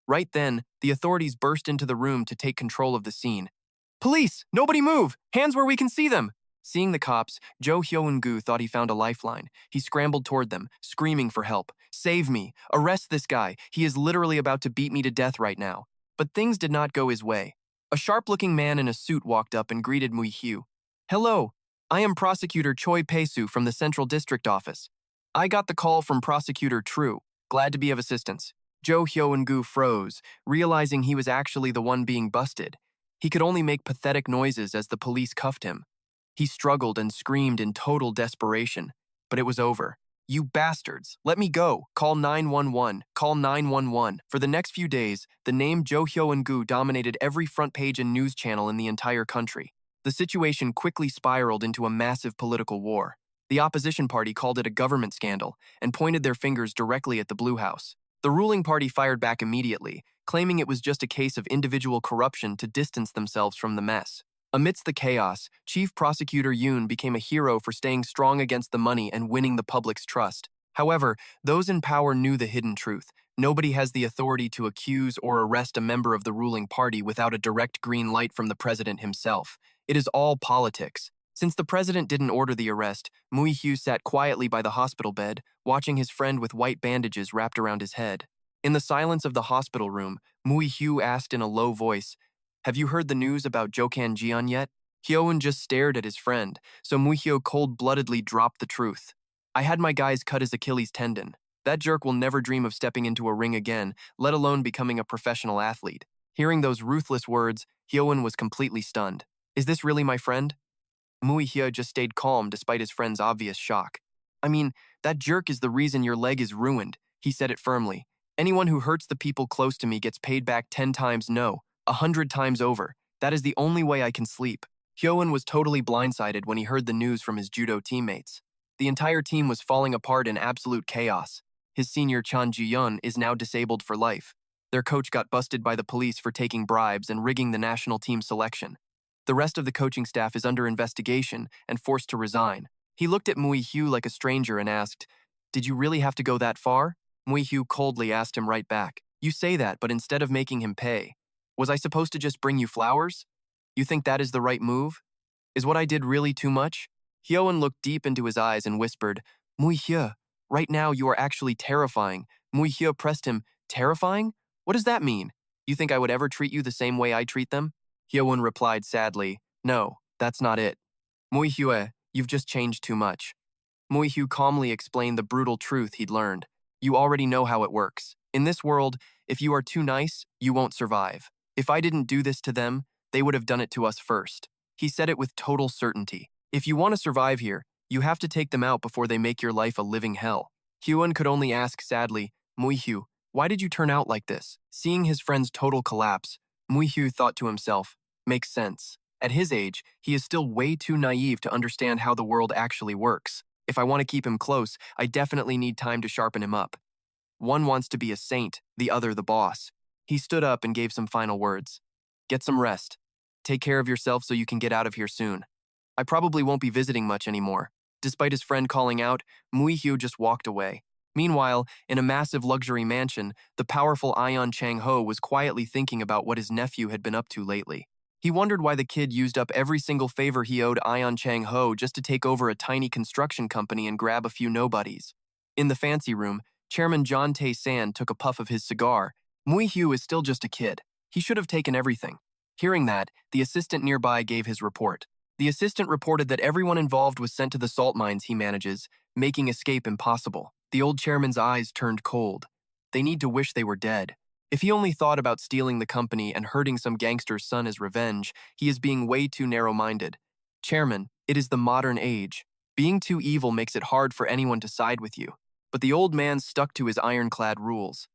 Speaker 1: Right then, the authorities burst into the room to take control of the scene. "Police! Nobody move! Hands where we can see them!" Seeing the cops, Jo Hyung-gu thought he found a lifeline. He scrambled toward them, screaming for help. "Save me! Arrest this guy! He is literally about to beat me to death right now." But things did not go his way. A sharp-looking man in a suit walked up and greeted Mu Hyuk. "Hello, I am Prosecutor Choi Pae-soo from the Central District Office. I got the call from Prosecutor True. Glad to be of assistance." Jo Hyung-gu froze, realizing he was actually the one being busted. He could only make pathetic noises as the police cuffed him. He struggled and screamed in total desperation, but it was over. "You bastards, let me go. Call 911, call 911. For the next few days, the name Jo Hyung-gu dominated every front page and news channel in the entire country. The situation quickly spiraled into a massive political war. The opposition party called it a government scandal and pointed their fingers directly at the Blue House. The ruling party fired back immediately, claiming it was just a case of individual corruption to distance themselves from the mess. Amidst the chaos, Chief Prosecutor Yoon became a hero for staying strong against the money and winning the public's trust. However, those in power knew the hidden truth. Nobody has the authority to accuse or arrest a member of the ruling party without a direct green light from the president himself. It is all politics. Since the president didn't order the arrest, Mu Hyuk sat quietly by the hospital bed, watching his friend with white bandages wrapped around his head. In the silence of the hospital room, Mu Hyuk asked in a low voice, "Have you heard the news about Jokan Jian yet?" Hyoen just stared at his friend, so Mu Hyuk cold-bloodedly dropped the truth. "I had my guys cut his Achilles tendon. That jerk will never dream of stepping into a ring again, let alone becoming a professional athlete." Hearing those ruthless words, Hyoen was completely stunned. "Is this really my friend?" Mu Hyuk just stayed calm despite his friend's obvious shock. "I mean, that jerk is the reason your leg is ruined," he said it firmly. "Anyone who hurts the people close to me gets paid back 10 times no, 100 times over. That is the only way I can sleep." Hyoen was totally blindsided when he heard the news from his judo teammates. The entire team was falling apart in absolute chaos. His senior Chan Ji-yeon is now disabled for life. Their coach got busted by the police for taking bribes and rigging the national team selection. The rest of the coaching staff is under investigation and forced to resign. He looked at Mu Hyuk like a stranger and asked, "Did you really have to go that far?" Mu Hyuk coldly asked him right back, "You say that, but instead of making him pay, was I supposed to just bring you flowers? You think that is the right move? Is what I did really too much?" Hyoen looked deep into his eyes and whispered, "Mu Hyuk, right now you are actually terrifying." Mu Hyuk pressed him, "Terrifying? What does that mean? You think I would ever treat you the same way I treat them?" Hyoen replied sadly, "No, that's not it. Mu Hyuk, you've just changed too much." Mu Hyuk calmly explained the brutal truth he'd learned. "You already know how it works. In this world, if you are too nice, you won't survive. If I didn't do this to them, they would have done it to us first." He said it with total certainty. "If you want to survive here, you have to take them out before they make your life a living hell." Hyoen could only ask sadly, "Mu Hyuk, why did you turn out like this?" Seeing his friend's total collapse, Mu Hyuk thought to himself, "Makes sense. At his age, he is still way too naive to understand how the world actually works. If I want to keep him close, I definitely need time to sharpen him up. One wants to be a saint, the other the boss." He stood up and gave some final words. "Get some rest. Take care of yourself so you can get out of here soon. I probably won't be visiting much anymore." Despite his friend calling out, Mu Hyuk just walked away. Meanwhile, in a massive luxury mansion, the powerful Ion Chang-ho was quietly thinking about what his nephew had been up to lately. He wondered why the kid used up every single favor he owed Ion Chang-ho just to take over a tiny construction company and grab a few nobodies. In the fancy room, Chairman John Tae-san took a puff of his cigar. Mu Hyuk is still just a kid. He should have taken everything. Hearing that, the assistant nearby gave his report. The assistant reported that everyone involved was sent to the salt mines he manages, making escape impossible. The old chairman's eyes turned cold. They need to wish they were dead. If he only thought about stealing the company and hurting some gangster's son as revenge, he is being way too narrow-minded. "Chairman, it is the modern age. Being too evil makes it hard for anyone to side with you." But the old man stuck to his ironclad rules.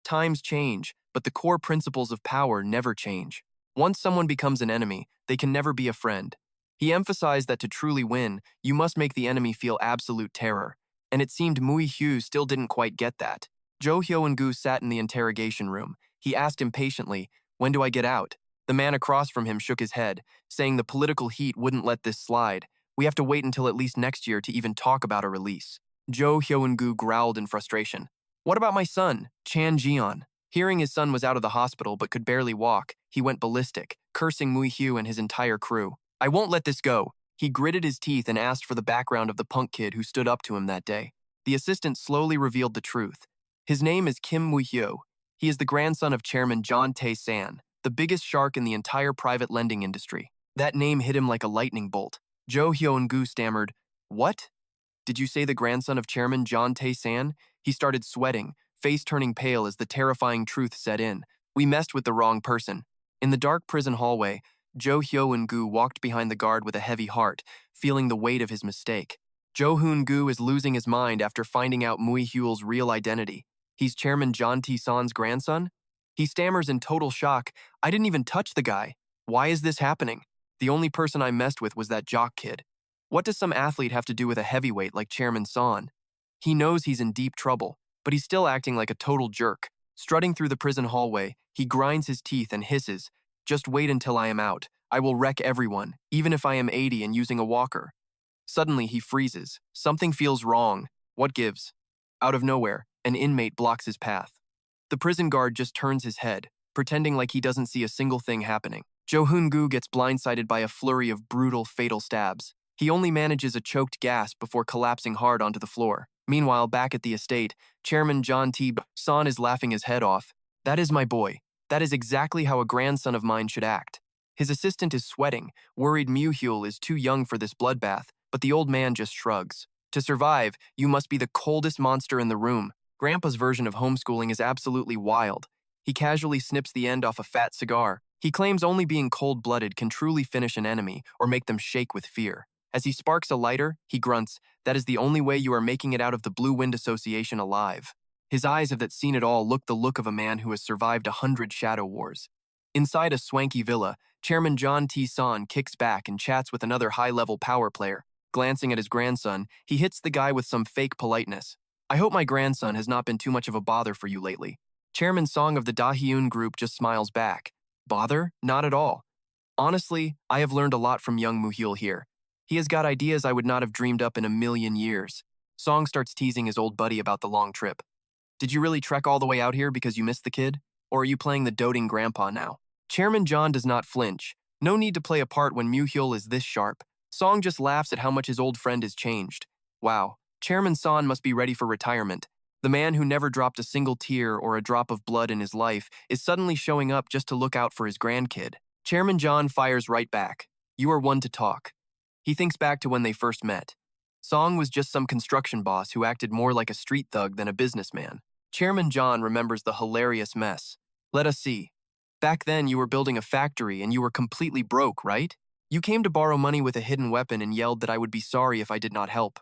Speaker 1: Times change, but the core principles of power never change. Once someone becomes an enemy, they can never be a friend. He emphasized that to truly win, you must make the enemy feel absolute terror. And it seemed Mu Hyuk still didn't quite get that. Jo Hyo-gu sat in the interrogation room. He asked impatiently, "When do I get out?" The man across from him shook his head, saying the political heat wouldn't let this slide. "We have to wait until at least next year to even talk about a release." Jo Hyo-gu growled in frustration. "What about my son, Chan Jian?" Hearing his son was out of the hospital but could barely walk, he went ballistic, cursing Mu Hyuk and his entire crew. "I won't let this go." He gritted his teeth and asked for the background of the punk kid who stood up to him that day. The assistant slowly revealed the truth. His name is Kim Mu Hyuk. He is the grandson of Chairman John Tae-san, the biggest shark in the entire private lending industry. That name hit him like a lightning bolt. Jo Hyun-gu stammered, "What? Did you say the grandson of Chairman John Tae-san?" He started sweating, face turning pale as the terrifying truth set in. "We messed with the wrong person." In the dark prison hallway, Jo Hyun-gu walked behind the guard with a heavy heart, feeling the weight of his mistake. Jo Hyun-gu is losing his mind after finding out Mu Hyuk's real identity. He's Chairman John Tae-san's grandson? He stammers in total shock, "I didn't even touch the guy. Why is this happening? The only person I messed with was that jock kid." What does some athlete have to do with a heavyweight like Chairman Son? He knows he's in deep trouble, but he's still acting like a total jerk. Strutting through the prison hallway, he grinds his teeth and hisses, "Just wait until I am out. I will wreck everyone, even if I am 80 and using a walker. Suddenly, he freezes. Something feels wrong. What gives? Out of nowhere, an inmate blocks his path. The prison guard just turns his head, pretending like he doesn't see a single thing happening. Jo Hoon-gu gets blindsided by a flurry of brutal, fatal stabs. He only manages a choked gasp before collapsing hard onto the floor. Meanwhile, back at the estate, Chairman John T. Son is laughing his head off. That is my boy. That is exactly how a grandson of mine should act. His assistant is sweating, worried Mu Hyuk is too young for this bloodbath, but the old man just shrugs. To survive, you must be the coldest monster in the room. Grandpa's version of homeschooling is absolutely wild. He casually snips the end off a fat cigar. He claims only being cold-blooded can truly finish an enemy or make them shake with fear. As he sparks a lighter, he grunts, "That is the only way you are making it out of the Blue Wind Association alive." His eyes have that seen it all look the look of a man who has survived 100 shadow wars. Inside a swanky villa, Chairman John T. Son kicks back and chats with another high-level power player. Glancing at his grandson, he hits the guy with some fake politeness. "I hope my grandson has not been too much of a bother for you lately." Chairman Song of the Dahyun group just smiles back. "Bother? Not at all. Honestly, I have learned a lot from young Mu Hyuk here. He has got ideas I would not have dreamed up in a million years." Song starts teasing his old buddy about the long trip. "Did you really trek all the way out here because you missed the kid? Or are you playing the doting grandpa now?" Chairman John does not flinch. No need to play a part when Mu Hyuk is this sharp. Song just laughs at how much his old friend has changed. Wow, Chairman Son must be ready for retirement. The man who never dropped a single tear or a drop of blood in his life is suddenly showing up just to look out for his grandkid. Chairman John fires right back. "You are one to talk." He thinks back to when they first met. Song was just some construction boss who acted more like a street thug than a businessman. Chairman John remembers the hilarious mess. "Let us see. Back then you were building a factory and you were completely broke, right? You came to borrow money with a hidden weapon and yelled that I would be sorry if I did not help."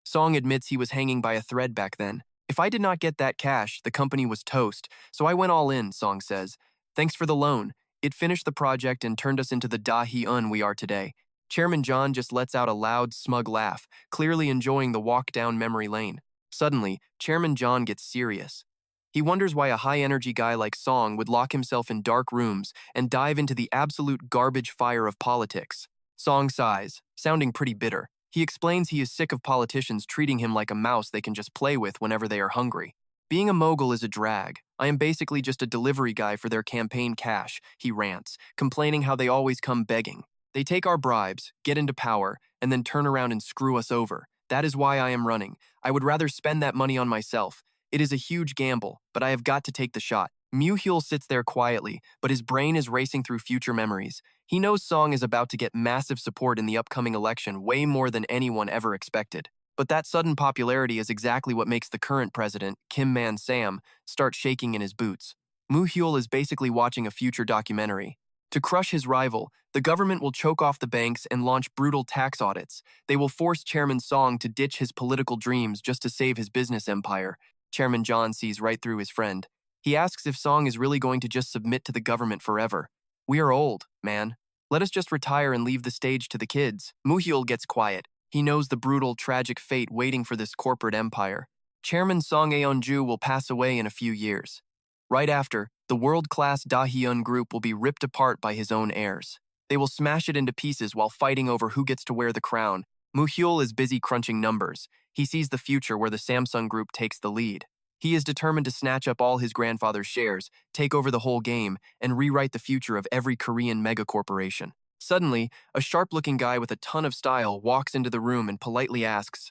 Speaker 1: Song admits he was hanging by a thread back then. "If I did not get that cash, the company was toast, so I went all in," Song says. "Thanks for the loan. It finished the project and turned us into the Da-hee-un we are today." Chairman John just lets out a loud, smug laugh, clearly enjoying the walk down memory lane. Suddenly, Chairman John gets serious. He wonders why a high-energy guy like Song would lock himself in dark rooms and dive into the absolute garbage fire of politics. Song sighs, sounding pretty bitter. He explains he is sick of politicians treating him like a mouse they can just play with whenever they are hungry. "Being a mogul is a drag. I am basically just a delivery guy for their campaign cash," he rants, complaining how they always come begging. "They take our bribes, get into power, and then turn around and screw us over. That is why I am running. I would rather spend that money on myself. It is a huge gamble, but I have got to take the shot." Mu Hyuk sits there quietly, but his brain is racing through future memories. He knows Song is about to get massive support in the upcoming election, way more than anyone ever expected. But that sudden popularity is exactly what makes the current president, Kim Man-sam, start shaking in his boots. Mu Hyuk is basically watching a future documentary. To crush his rival, the government will choke off the banks and launch brutal tax audits. They will force Chairman Song to ditch his political dreams just to save his business empire. Chairman John sees right through his friend. He asks if Song is really going to just submit to the government forever. "We are old, man. Let us just retire and leave the stage to the kids." Mu Hyuk gets quiet. He knows the brutal, tragic fate waiting for this corporate empire. Chairman Song Aeon-ju will pass away in a few years. Right after, the world-class Da-hee-un group will be ripped apart by his own heirs. They will smash it into pieces while fighting over who gets to wear the crown. Mu Hyuk is busy crunching numbers. He sees the future where the Samsung group takes the lead. He is determined to snatch up all his grandfather's shares, take over the whole game, and rewrite the future of every Korean megacorporation. Suddenly, a sharp-looking guy with a ton of style walks into the room and politely asks,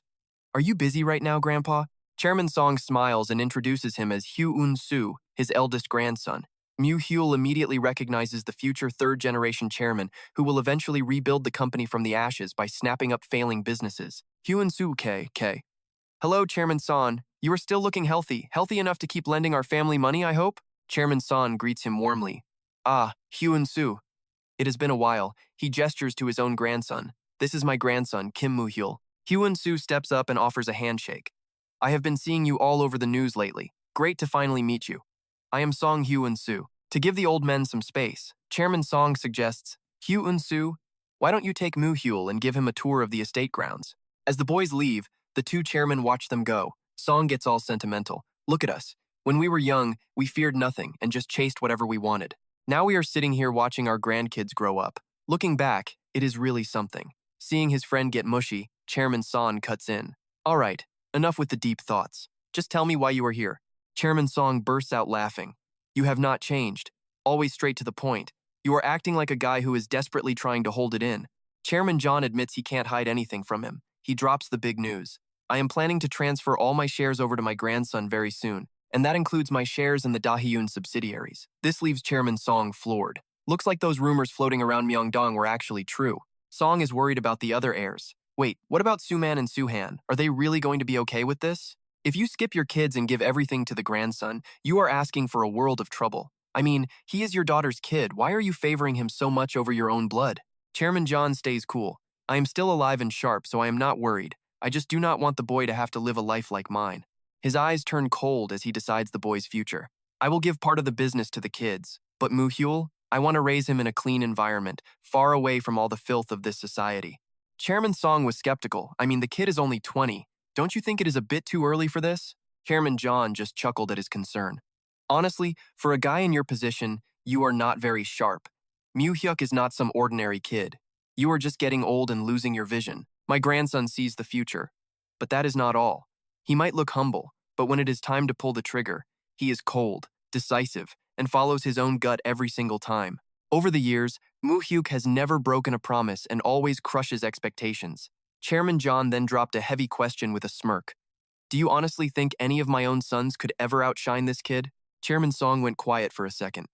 Speaker 1: "Are you busy right now, Grandpa?" Chairman Song smiles and introduces him as Hyun-soo, his eldest grandson. Mu Hyuk immediately recognizes the future third-generation chairman who will eventually rebuild the company from the ashes by snapping up failing businesses. Hyun-soo K. "Hello, Chairman Son. You are still looking healthy enough to keep lending our family money, I hope?" Chairman Son greets him warmly. "Ah, Hyun-soo. It has been a while." He gestures to his own grandson. "This is my grandson, Kim Mu Hyuk." Hyun-soo steps up and offers a handshake. "I have been seeing you all over the news lately. Great to finally meet you. I am Song Hyun-soo." To give the old men some space, Chairman Song suggests, "Hyun-soo, why don't you take Mu Hyuk and give him a tour of the estate grounds?" As the boys leave, the two chairmen watch them go. Song gets all sentimental. "Look at us. When we were young, we feared nothing and just chased whatever we wanted. Now we are sitting here watching our grandkids grow up. Looking back, it is really something. Seeing his friend get mushy, Chairman Song cuts in. All right, enough with the deep thoughts. Just tell me why you are here. Chairman Song bursts out laughing. You have not changed. Always straight to the point. You are acting like a guy who is desperately trying to hold it in. Chairman John admits he can't hide anything from him. He drops the big news. I am planning to transfer all my shares over to my grandson very soon, and that includes my shares in the Dahyun subsidiaries. This leaves Chairman Song floored. Looks like those rumors floating around Myeongdong were actually true. Song is worried about the other heirs. Wait, what about Suman and Suhan? Are they really going to be okay with this? If you skip your kids and give everything to the grandson, you are asking for a world of trouble. I mean, he is your daughter's kid. Why are you favoring him so much over your own blood? Chairman John stays cool. I am still alive and sharp, so I am not worried. I just do not want the boy to have to live a life like mine. His eyes turn cold as he decides the boy's future. I will give part of the business to the kids, but Mu Hyuk, I want to raise him in a clean environment, far away from all the filth of this society. Chairman Song was skeptical. I mean, the kid is only 20. Don't you think it is a bit too early for this? Chairman John just chuckled at his concern. Honestly, for a guy in your position, you are not very sharp. Mu Hyuk is not some ordinary kid. You are just getting old and losing your vision. My grandson sees the future. But that is not all. He might look humble, but when it is time to pull the trigger, he is cold, decisive, and follows his own gut every single time. Over the years, Mu Hyuk has never broken a promise and always crushes expectations. Chairman John then dropped a heavy question with a smirk. Do you honestly think any of my own sons could ever outshine this kid? Chairman Song went quiet for a second.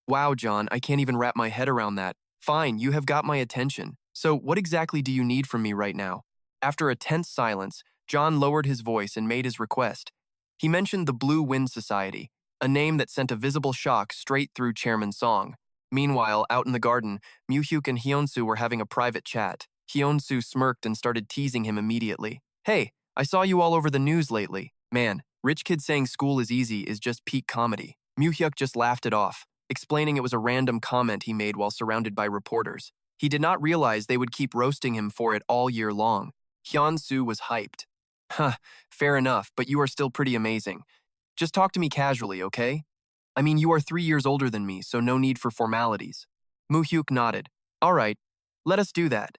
Speaker 1: Wow, John, I can't even wrap my head around that. Fine, you have got my attention. So what exactly do you need from me right now? After a tense silence, John lowered his voice and made his request. He mentioned the Blue Wind Society, a name that sent a visible shock straight through Chairman Song. Meanwhile, out in the garden, Mu Hyuk and Hyunsu were having a private chat. Hyunsu smirked and started teasing him immediately. Hey, I saw you all over the news lately. Man, rich kid saying school is easy is just peak comedy. Mu Hyuk just laughed it off, explaining it was a random comment he made while surrounded by reporters. He did not realize they would keep roasting him for it all year long. Hyunsu was hyped. Huh, fair enough, but you are still pretty amazing. Just talk to me casually, okay? I mean, you are 3 years older than me, so no need for formalities. Mu Hyuk nodded. All right, let us do that.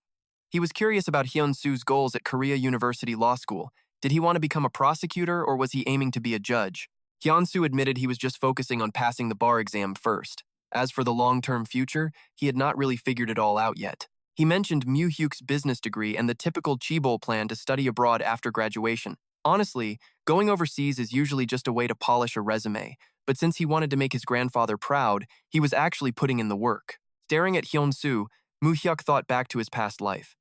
Speaker 1: He was curious about Hyunsu's goals at Korea University Law School. Did he want to become a prosecutor or was he aiming to be a judge? Hyunsu admitted he was just focusing on passing the bar exam first. As for the long-term future, he had not really figured it all out yet. He mentioned Mu Hyuk's business degree and the typical Chibol plan to study abroad after graduation. Honestly, going overseas is usually just a way to polish a resume, but since he wanted to make his grandfather proud, he was actually putting in the work. Staring at Hyunsu, Mu Hyuk thought back to his past life.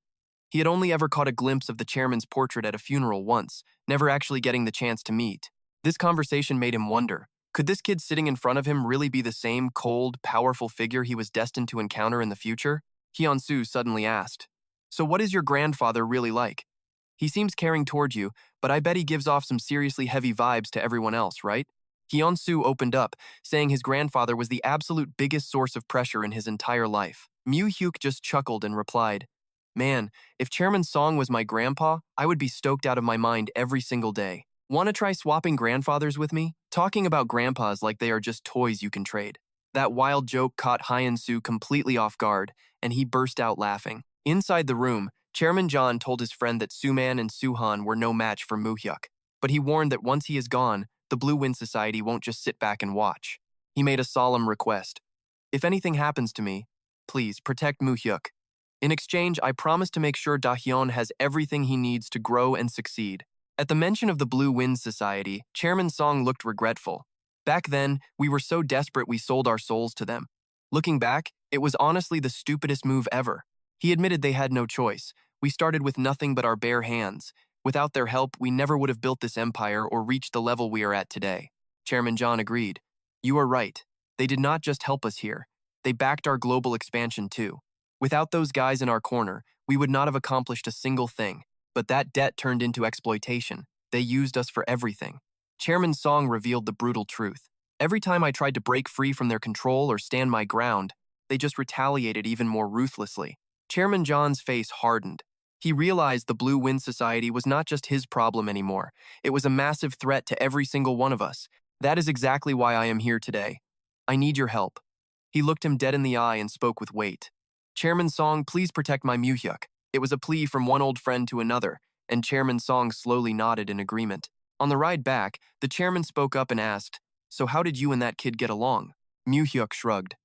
Speaker 1: He had only ever caught a glimpse of the chairman's portrait at a funeral once, never actually getting the chance to meet. This conversation made him wonder, could this kid sitting in front of him really be the same cold, powerful figure he was destined to encounter in the future? Hyunsu suddenly asked, So what is your grandfather really like? He seems caring toward you, but I bet he gives off some seriously heavy vibes to everyone else, right? Hyunsu opened up, saying his grandfather was the absolute biggest source of pressure in his entire life. Mu Hyuk just chuckled and replied, Man, if Chairman Song was my grandpa, I would be stoked out of my mind every single day. Want to try swapping grandfathers with me? Talking about grandpas like they are just toys you can trade. That wild joke caught Hyunsu completely off guard, and he burst out laughing. Inside the room, Chairman John told his friend that Suman and Suhan were no match for Mu Hyuk, but he warned that once he is gone, the Blue Wind Society won't just sit back and watch. He made a solemn request. If anything happens to me, please protect Mu Hyuk. In exchange, I promise to make sure Dahyun has everything he needs to grow and succeed. At the mention of the Blue Wind Society, Chairman Song looked regretful. Back then, we were so desperate we sold our souls to them. Looking back, it was honestly the stupidest move ever. He admitted they had no choice. We started with nothing but our bare hands. Without their help, we never would have built this empire or reached the level we are at today. Chairman John agreed. You are right. They did not just help us here. They backed our global expansion too. Without those guys in our corner, we would not have accomplished a single thing. But that debt turned into exploitation. They used us for everything. Chairman Song revealed the brutal truth. Every time I tried to break free from their control or stand my ground, they just retaliated even more ruthlessly. Chairman John's face hardened. He realized the Blue Wind Society was not just his problem anymore. It was a massive threat to every single one of us. That is exactly why I am here today. I need your help. He looked him dead in the eye and spoke with weight. Chairman Song, please protect my Mu Hyuk. It was a plea from one old friend to another, and Chairman Song slowly nodded in agreement. On the ride back, the chairman spoke up and asked, "So how did you and that kid get along?" Mu Hyuk shrugged.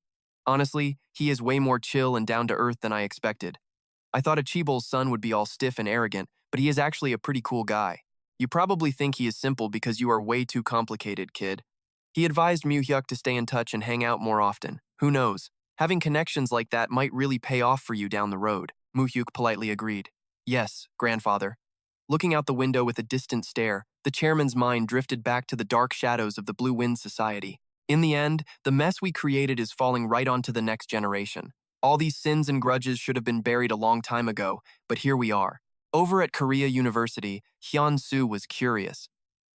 Speaker 1: "Honestly, he is way more chill and down to earth than I expected. I thought a Chibol's son would be all stiff and arrogant, but he is actually a pretty cool guy. You probably think he is simple because you are way too complicated, kid." He advised Mu Hyuk to stay in touch and hang out more often. Who knows? Having connections like that might really pay off for you down the road. Mu Hyuk politely agreed. "Yes, grandfather." Looking out the window with a distant stare, the chairman's mind drifted back to the dark shadows of the Blue Wind Society. In the end, the mess we created is falling right onto the next generation. All these sins and grudges should have been buried a long time ago, but here we are. Over at Korea University, Hyun-soo was curious.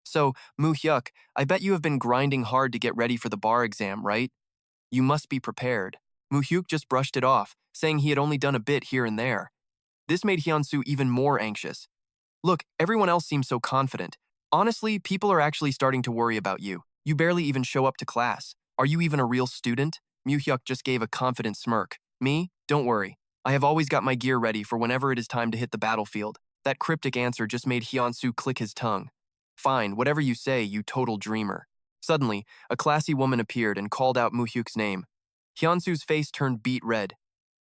Speaker 1: "So, Mu Hyuk, I bet you have been grinding hard to get ready for the bar exam, right? You must be prepared." Mu Hyuk just brushed it off, saying he had only done a bit here and there. This made Hyun-soo even more anxious. "Look, everyone else seems so confident. Honestly, people are actually starting to worry about you. You barely even show up to class. Are you even a real student?" Mu Hyuk just gave a confident smirk. "Me? Don't worry. I have always got my gear ready for whenever it is time to hit the battlefield." That cryptic answer just made Hyun-soo click his tongue. "Fine, whatever you say, you total dreamer." Suddenly, a classy woman appeared and called out Mu Hyuk's name. Hyun-soo's face turned beet red.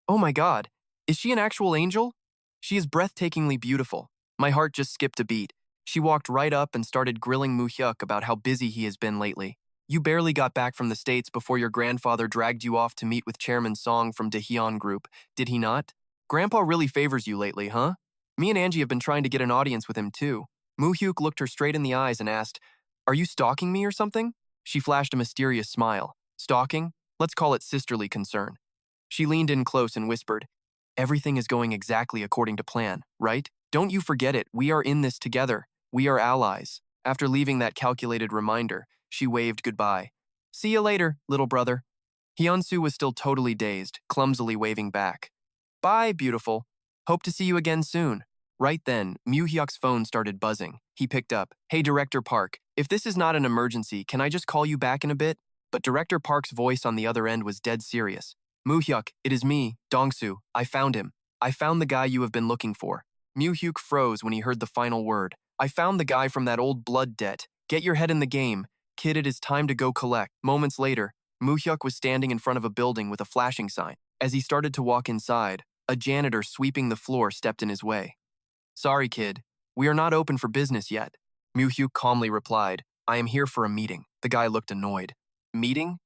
Speaker 1: "Oh my god, is she an actual angel? She is breathtakingly beautiful." My heart just skipped a beat. She walked right up and started grilling Mu Hyuk about how busy he has been lately. "You barely got back from the States before your grandfather dragged you off to meet with Chairman Song from Daehyun Group, did he not? Grandpa really favors you lately, huh? Me and Angie have been trying to get an audience with him too." Mu Hyuk looked her straight in the eyes and asked, "Are you stalking me or something?" She flashed a mysterious smile. "Stalking? Let's call it sisterly concern." She leaned in close and whispered, "Everything is going exactly according to plan, right? Don't you forget it, we are in this together. We are allies." After leaving that calculated reminder, she waved goodbye. "See you later, little brother." Hyun-soo was still totally dazed, clumsily waving back. "Bye, beautiful. Hope to see you again soon." Right then, Mu Hyuk's phone started buzzing. He picked up. "Hey, Director Park, if this is not an emergency, can I just call you back in a bit?" But Director Park's voice on the other end was dead serious. "Mu Hyuk, it is me, Dong-soo. I found him. I found the guy you have been looking for." Mu Hyuk froze when he heard the final word. "I found the guy from that old blood debt. Get your head in the game. Kid, it is time to go collect." Moments later, Mu Hyuk was standing in front of a building with a flashing sign. As he started to walk inside, a janitor sweeping the floor stepped in his way. "Sorry, kid. We are not open for business yet." Mu Hyuk calmly replied, "I am here for a meeting." The guy looked annoyed. "Meeting?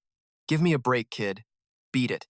Speaker 1: Give me a break, kid. Beat it.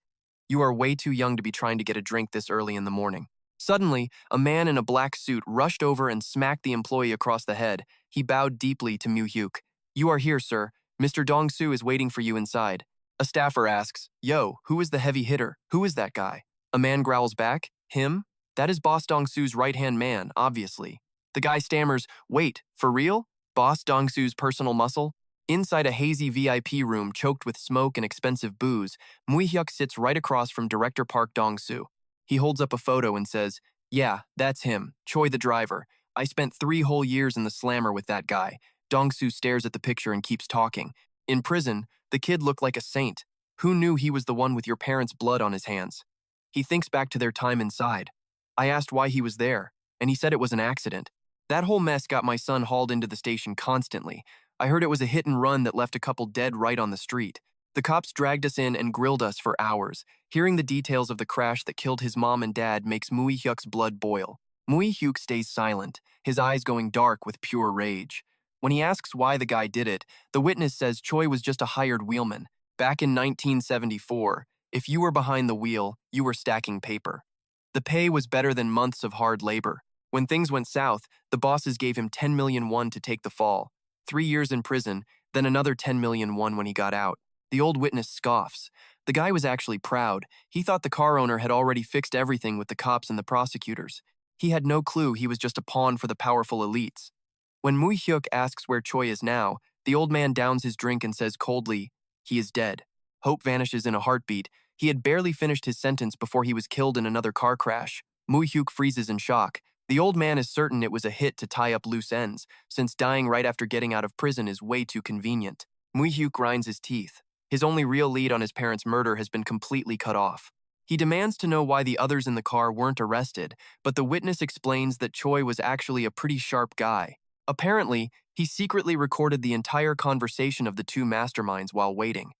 Speaker 1: You are way too young to be trying to get a drink this early in the morning." Suddenly, a man in a black suit rushed over and smacked the employee across the head. He bowed deeply to Mu Hyuk. "You are here, sir. Mr. Dong-soo is waiting for you inside." A staffer asks, "Yo, who is the heavy hitter? Who is that guy?" A man growls back, "Him? That is Boss Dong-soo's right-hand man, obviously." The guy stammers, "Wait, for real? Boss Dong-soo's personal muscle?" Inside a hazy VIP room choked with smoke and expensive booze, Mu Hyuk sits right across from Director Park Dong-soo. He holds up a photo and says, "Yeah, that's him, Choi the driver. I spent 3 whole years in the slammer with that guy." Dong-soo stares at the picture and keeps talking. "In prison, the kid looked like a saint. Who knew he was the one with your parents' blood on his hands?" He thinks back to their time inside. "I asked why he was there, and he said it was an accident. That whole mess got my son hauled into the station constantly. I heard it was a hit and run that left a couple dead right on the street. The cops dragged us in and grilled us for hours. Hearing the details of the crash that killed his mom and dad makes Mu Hyuk's blood boil. Mu Hyuk stays silent, his eyes going dark with pure rage. When he asks why the guy did it, the witness says Choi was just a hired wheelman. Back in 1974, if you were behind the wheel, you were stacking paper. The pay was better than months of hard labor. When things went south, the bosses gave him 10 million won to take the fall. 3 years in prison, then another 10 million won when he got out. The old witness scoffs. The guy was actually proud. He thought the car owner had already fixed everything with the cops and the prosecutors. He had no clue he was just a pawn for the powerful elites. When Mu Hyuk asks where Choi is now, the old man downs his drink and says coldly, "He is dead." Hope vanishes in a heartbeat. He had barely finished his sentence before he was killed in another car crash. Mu Hyuk freezes in shock. The old man is certain it was a hit to tie up loose ends, since dying right after getting out of prison is way too convenient. Mu Hyuk grinds his teeth. His only real lead on his parents' murder has been completely cut off. He demands to know why the others in the car weren't arrested, but the witness explains that Choi was actually a pretty sharp guy. Apparently, he secretly recorded the entire conversation of the two masterminds while waiting.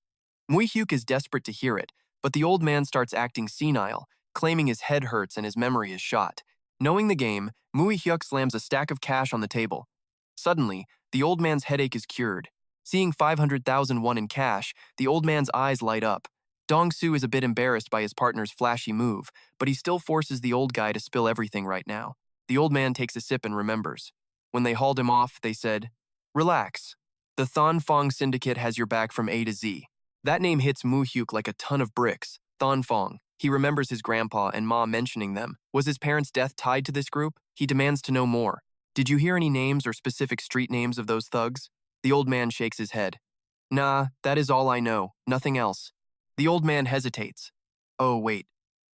Speaker 1: Mu Hyuk is desperate to hear it, but the old man starts acting senile, claiming his head hurts and his memory is shot. Knowing the game, Mu Hyuk slams a stack of cash on the table. Suddenly, the old man's headache is cured. Seeing 500,000 won in cash, the old man's eyes light up. Dong-soo is a bit embarrassed by his partner's flashy move, but he still forces the old guy to spill everything right now. The old man takes a sip and remembers. When they hauled him off, they said, "Relax. The Thon Fong Syndicate has your back from A to Z." That name hits Mu Hyuk like a ton of bricks. Thon Fong. He remembers his grandpa and ma mentioning them. Was his parents' death tied to this group? He demands to know more. Did you hear any names or specific street names of those thugs? The old man shakes his head. Nah, that is all I know. Nothing else. The old man hesitates. Oh, wait.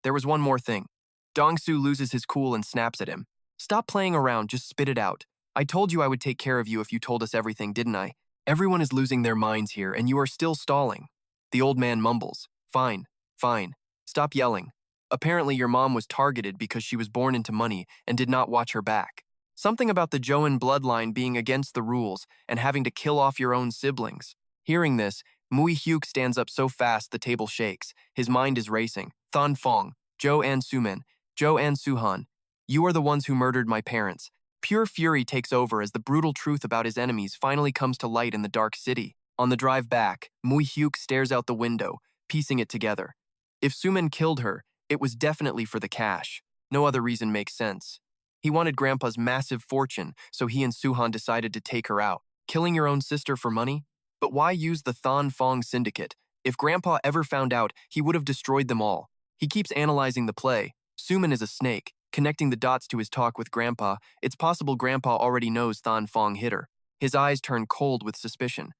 Speaker 1: There was one more thing. Dong-soo loses his cool and snaps at him. Stop playing around, just spit it out. I told you I would take care of you if you told us everything, didn't I? Everyone is losing their minds here, and you are still stalling. The old man mumbles. Fine, fine. Stop yelling. Apparently your mom was targeted because she was born into money and did not watch her back. Something about the Joan bloodline being against the rules and having to kill off your own siblings. Hearing this, Mu Hyuk stands up so fast the table shakes. His mind is racing. Thon Fong, Jo and Sumin, Jo and Suhan, you are the ones who murdered my parents. Pure fury takes over as the brutal truth about his enemies finally comes to light in the dark city. On the drive back, Mu Hyuk stares out the window, piecing it together. If Sumin killed her, it was definitely for the cash. No other reason makes sense. He wanted Grandpa's massive fortune, so he and Suhan decided to take her out. Killing your own sister for money? But why use the Thon Fong Syndicate? If Grandpa ever found out, he would have destroyed them all. He keeps analyzing the play. Sumin is a snake. Connecting the dots to his talk with Grandpa, it's possible Grandpa already knows Thon Fong hit her. His eyes turn cold with suspicion.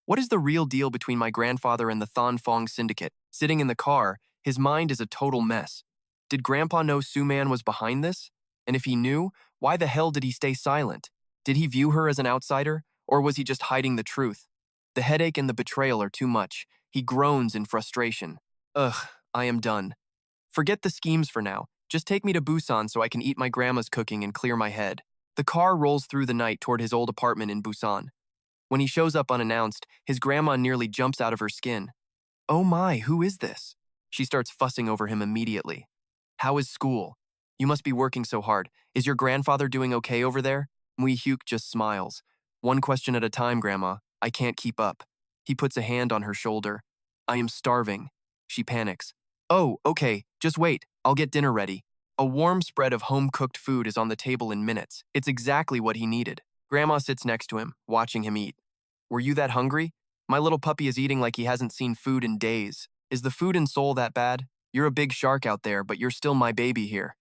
Speaker 1: What is the real deal between my grandfather and the Thon Fong Syndicate? Sitting in the car, his mind is a total mess. Did Grandpa know Suman was behind this? And if he knew, why the hell did he stay silent? Did he view her as an outsider, or was he just hiding the truth? The headache and the betrayal are too much. He groans in frustration. Ugh, I am done. Forget the schemes for now. Just take me to Busan so I can eat my grandma's cooking and clear my head. The car rolls through the night toward his old apartment in Busan. When he shows up unannounced, his grandma nearly jumps out of her skin. Oh my, who is this? She starts fussing over him immediately. How is school? You must be working so hard. Is your grandfather doing okay over there? Mu Hyuk just smiles. One question at a time, Grandma. I can't keep up. He puts a hand on her shoulder. I am starving. She panics. Oh, okay, just wait. I'll get dinner ready. A warm spread of home-cooked food is on the table in minutes. It's exactly what he needed. Grandma sits next to him, watching him eat. Were you that hungry? My little puppy is eating like he hasn't seen food in days. Is the food in Seoul that bad? You're a big shark out there, but you're still my baby here.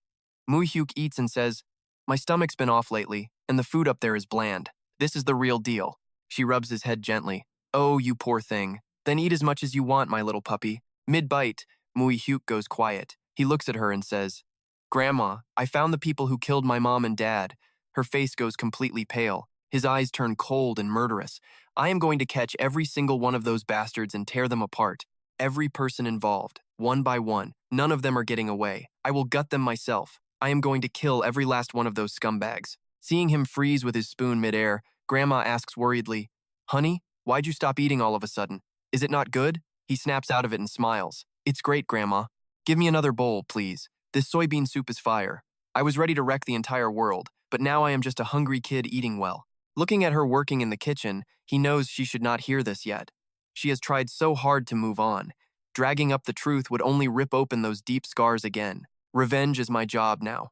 Speaker 1: Mu Hyuk eats and says, my stomach's been off lately, and the food up there is bland. This is the real deal. She rubs his head gently. Oh, you poor thing. Then eat as much as you want, my little puppy. Mid-bite, Mu Hyuk goes quiet. He looks at her and says, Grandma, I found the people who killed my mom and dad. Her face goes completely pale. His eyes turn cold and murderous. I am going to catch every single one of those bastards and tear them apart. Every person involved, one by one. None of them are getting away. I will gut them myself. I am going to kill every last one of those scumbags. Seeing him freeze with his spoon midair, Grandma asks worriedly, Honey, why'd you stop eating all of a sudden? Is it not good? He snaps out of it and smiles. It's great, Grandma. Give me another bowl, please. This soybean soup is fire. I was ready to wreck the entire world, but now I am just a hungry kid eating well. Looking at her working in the kitchen, he knows she should not hear this yet. She has tried so hard to move on. Dragging up the truth would only rip open those deep scars again. Revenge is my job now.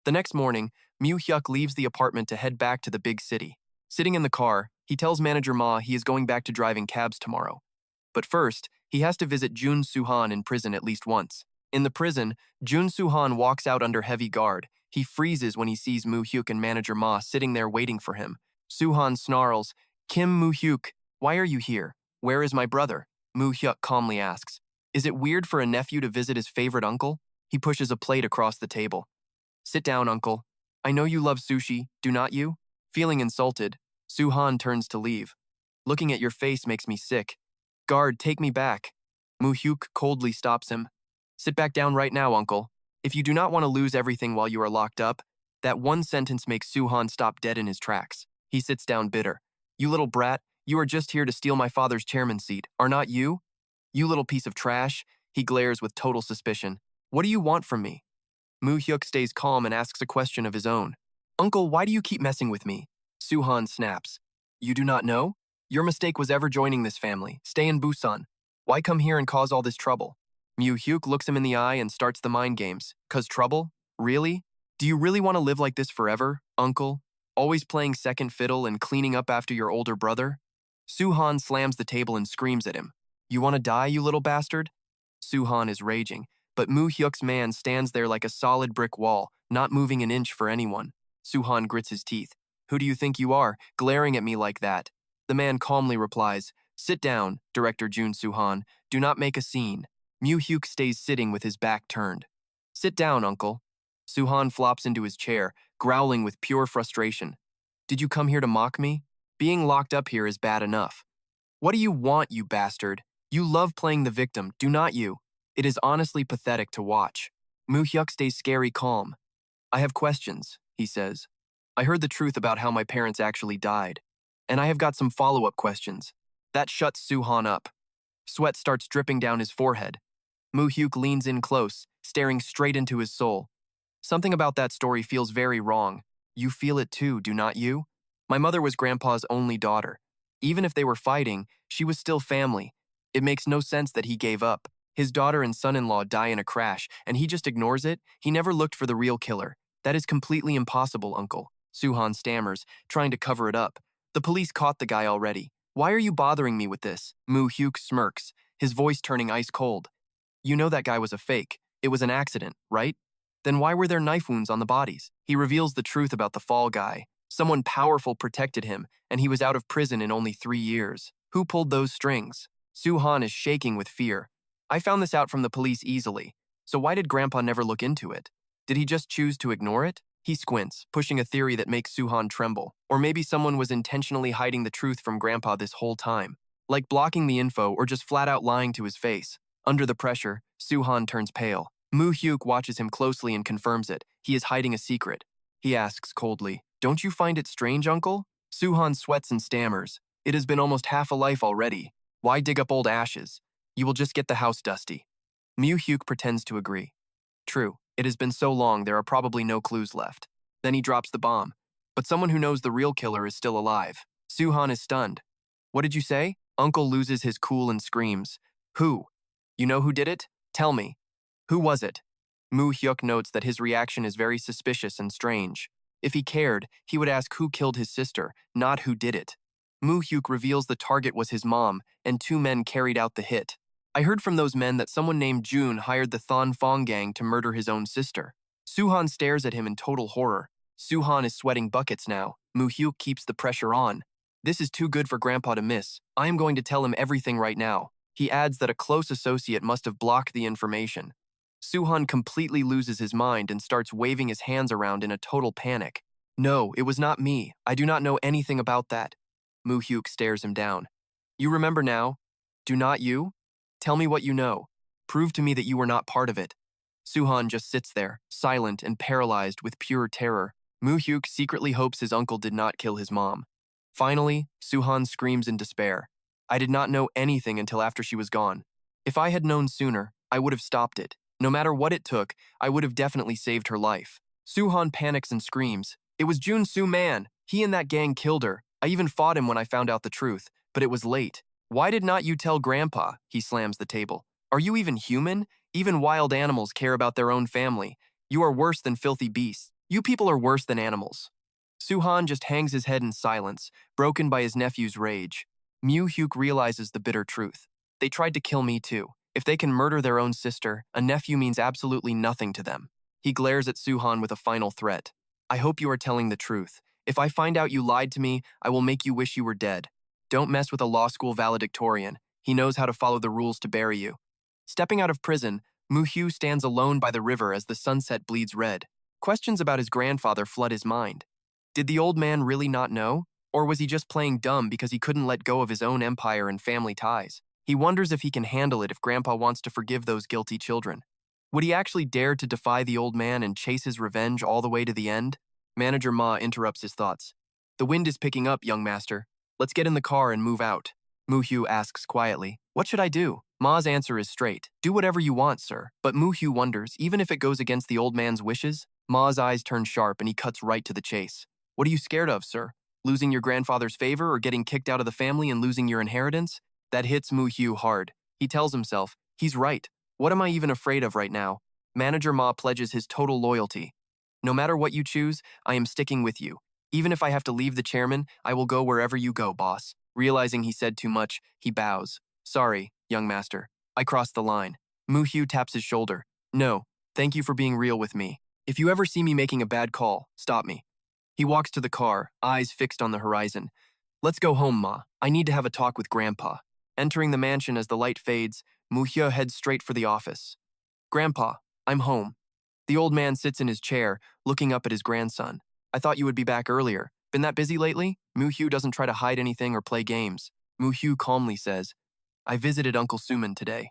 Speaker 1: The next morning, Mu Hyuk leaves the apartment to head back to the big city. Sitting in the car, he tells manager Ma he is going back to driving cabs tomorrow. But first, he has to visit Jun Suhan in prison at least once. In the prison, Jun Suhan walks out under heavy guard. He freezes when he sees Mu Hyuk and manager Ma sitting there waiting for him. Suhan snarls, Kim Mu Hyuk, why are you here? Where is my brother? Mu Hyuk calmly asks. Is it weird for a nephew to visit his favorite uncle? He pushes a plate across the table. Sit down, uncle. I know you love sushi, do not you? Feeling insulted, Suhan turns to leave. Looking at your face makes me sick. Guard, take me back. Mu Hyuk coldly stops him. Sit back down right now, uncle. If you do not want to lose everything while you are locked up, that one sentence makes Suhan stop dead in his tracks. He sits down bitter. You little brat, you are just here to steal my father's chairman's seat, are not you? You little piece of trash. He glares with total suspicion. What do you want from me? Mu Hyuk stays calm and asks a question of his own. Uncle, why do you keep messing with me? Suhan snaps. You do not know? Your mistake was ever joining this family. Stay in Busan. Why come here and cause all this trouble? Mu Hyuk looks him in the eye and starts the mind games. 'Cause trouble? Really? Do you really want to live like this forever, uncle? Always playing second fiddle and cleaning up after your older brother? Suhan slams the table and screams at him. You want to die, you little bastard? Suhan is raging, but Mu Hyuk's man stands there like a solid brick wall, not moving an inch for anyone. Suhan grits his teeth. Who do you think you are, glaring at me like that? The man calmly replies, Sit down, Director Jun Suhan. Do not make a scene. Mu Hyuk stays sitting with his back turned. Sit down, uncle. Suhan flops into his chair, growling with pure frustration. Did you come here to mock me? Being locked up here is bad enough. What do you want, you bastard? You love playing the victim, do not you? It is honestly pathetic to watch. Mu Hyuk stays scary calm. I have questions, he says. I heard the truth about how my parents actually died. And I have got some follow-up questions. That shuts Suhan up. Sweat starts dripping down his forehead. Mu Hyuk leans in close, staring straight into his soul. Something about that story feels very wrong. You feel it too, do not you? My mother was Grandpa's only daughter. Even if they were fighting, she was still family. It makes no sense that he gave up. His daughter and son-in-law die in a crash, and he just ignores it? He never looked for the real killer. That is completely impossible, uncle. Suhan stammers, trying to cover it up. The police caught the guy already. Why are you bothering me with this? Mu Hyuk smirks, his voice turning ice cold. You know that guy was a fake. It was an accident, right? Then why were there knife wounds on the bodies? He reveals the truth about the fall guy. Someone powerful protected him, and he was out of prison in only 3 years. Who pulled those strings? Suhan is shaking with fear. I found this out from the police easily. So why did Grandpa never look into it? Did he just choose to ignore it? He squints, pushing a theory that makes Suhan tremble. Or maybe someone was intentionally hiding the truth from Grandpa this whole time. Like blocking the info or just flat out lying to his face. Under the pressure, Suhan turns pale. Mu Hyuk watches him closely and confirms it. He is hiding a secret. He asks coldly, Don't you find it strange, uncle? Suhan sweats and stammers. It has been almost half a life already. Why dig up old ashes? You will just get the house dusty. Mu Hyuk pretends to agree. True, it has been so long there are probably no clues left. Then he drops the bomb. But someone who knows the real killer is still alive. Suhan is stunned. What did you say? Uncle loses his cool and screams. Who? You know who did it? Tell me. Who was it? Mu Hyuk notes that his reaction is very suspicious and strange. If he cared, he would ask who killed his sister, not who did it. Mu Hyuk reveals the target was his mom, and 2 men carried out the hit. I heard from those men that someone named June hired the Thon Fong gang to murder his own sister. Suhan stares at him in total horror. Suhan is sweating buckets now. Mu Hyuk keeps the pressure on. This is too good for Grandpa to miss. I am going to tell him everything right now. He adds that a close associate must have blocked the information. Suhan completely loses his mind and starts waving his hands around in a total panic. No, it was not me. I do not know anything about that. Mu Hyuk stares him down. You remember now? Do not you? Tell me what you know. Prove to me that you were not part of it. Suhan just sits there, silent and paralyzed with pure terror. Mu Hyuk secretly hopes his uncle did not kill his mom. Finally, Suhan screams in despair. I did not know anything until after she was gone. If I had known sooner, I would have stopped it. No matter what it took, I would have definitely saved her life. Suhan panics and screams. It was Jun Soo Man. He and that gang killed her. I even fought him when I found out the truth, but it was late. Why did not you tell Grandpa? He slams the table. Are you even human? Even wild animals care about their own family. You are worse than filthy beasts. You people are worse than animals. Suhan just hangs his head in silence, broken by his nephew's rage. Mu Hyuk realizes the bitter truth. They tried to kill me too. If they can murder their own sister, a nephew means absolutely nothing to them. He glares at Suhan with a final threat. I hope you are telling the truth. If I find out you lied to me, I will make you wish you were dead. Don't mess with a law school valedictorian. He knows how to follow the rules to bury you. Stepping out of prison, Mu Hyuk stands alone by the river as the sunset bleeds red. Questions about his grandfather flood his mind. Did the old man really not know? Or was he just playing dumb because he couldn't let go of his own empire and family ties? He wonders if he can handle it if Grandpa wants to forgive those guilty children. Would he actually dare to defy the old man and chase his revenge all the way to the end? Manager Ma interrupts his thoughts. The wind is picking up, young master. Let's get in the car and move out. Mu Hyuk asks quietly, what should I do? Ma's answer is straight. Do whatever you want, sir. But Mu Hyuk wonders, even if it goes against the old man's wishes? Ma's eyes turn sharp and he cuts right to the chase. What are you scared of, sir? Losing your grandfather's favor or getting kicked out of the family and losing your inheritance? That hits Mu Hyuk hard. He tells himself, he's right. What am I even afraid of right now? Manager Ma pledges his total loyalty. No matter what you choose, I am sticking with you. Even if I have to leave the chairman, I will go wherever you go, boss. Realizing he said too much, he bows. Sorry, young master. I crossed the line. Mu Hyuk taps his shoulder. No, thank you for being real with me. If you ever see me making a bad call, stop me. He walks to the car, eyes fixed on the horizon. Let's go home, Ma. I need to have a talk with Grandpa. Entering the mansion as the light fades, Mu Hyuk heads straight for the office. Grandpa, I'm home. The old man sits in his chair, looking up at his grandson. I thought you would be back earlier. Been that busy lately? Mu Hyuk doesn't try to hide anything or play games. Mu Hyuk calmly says, I visited Uncle Suman today.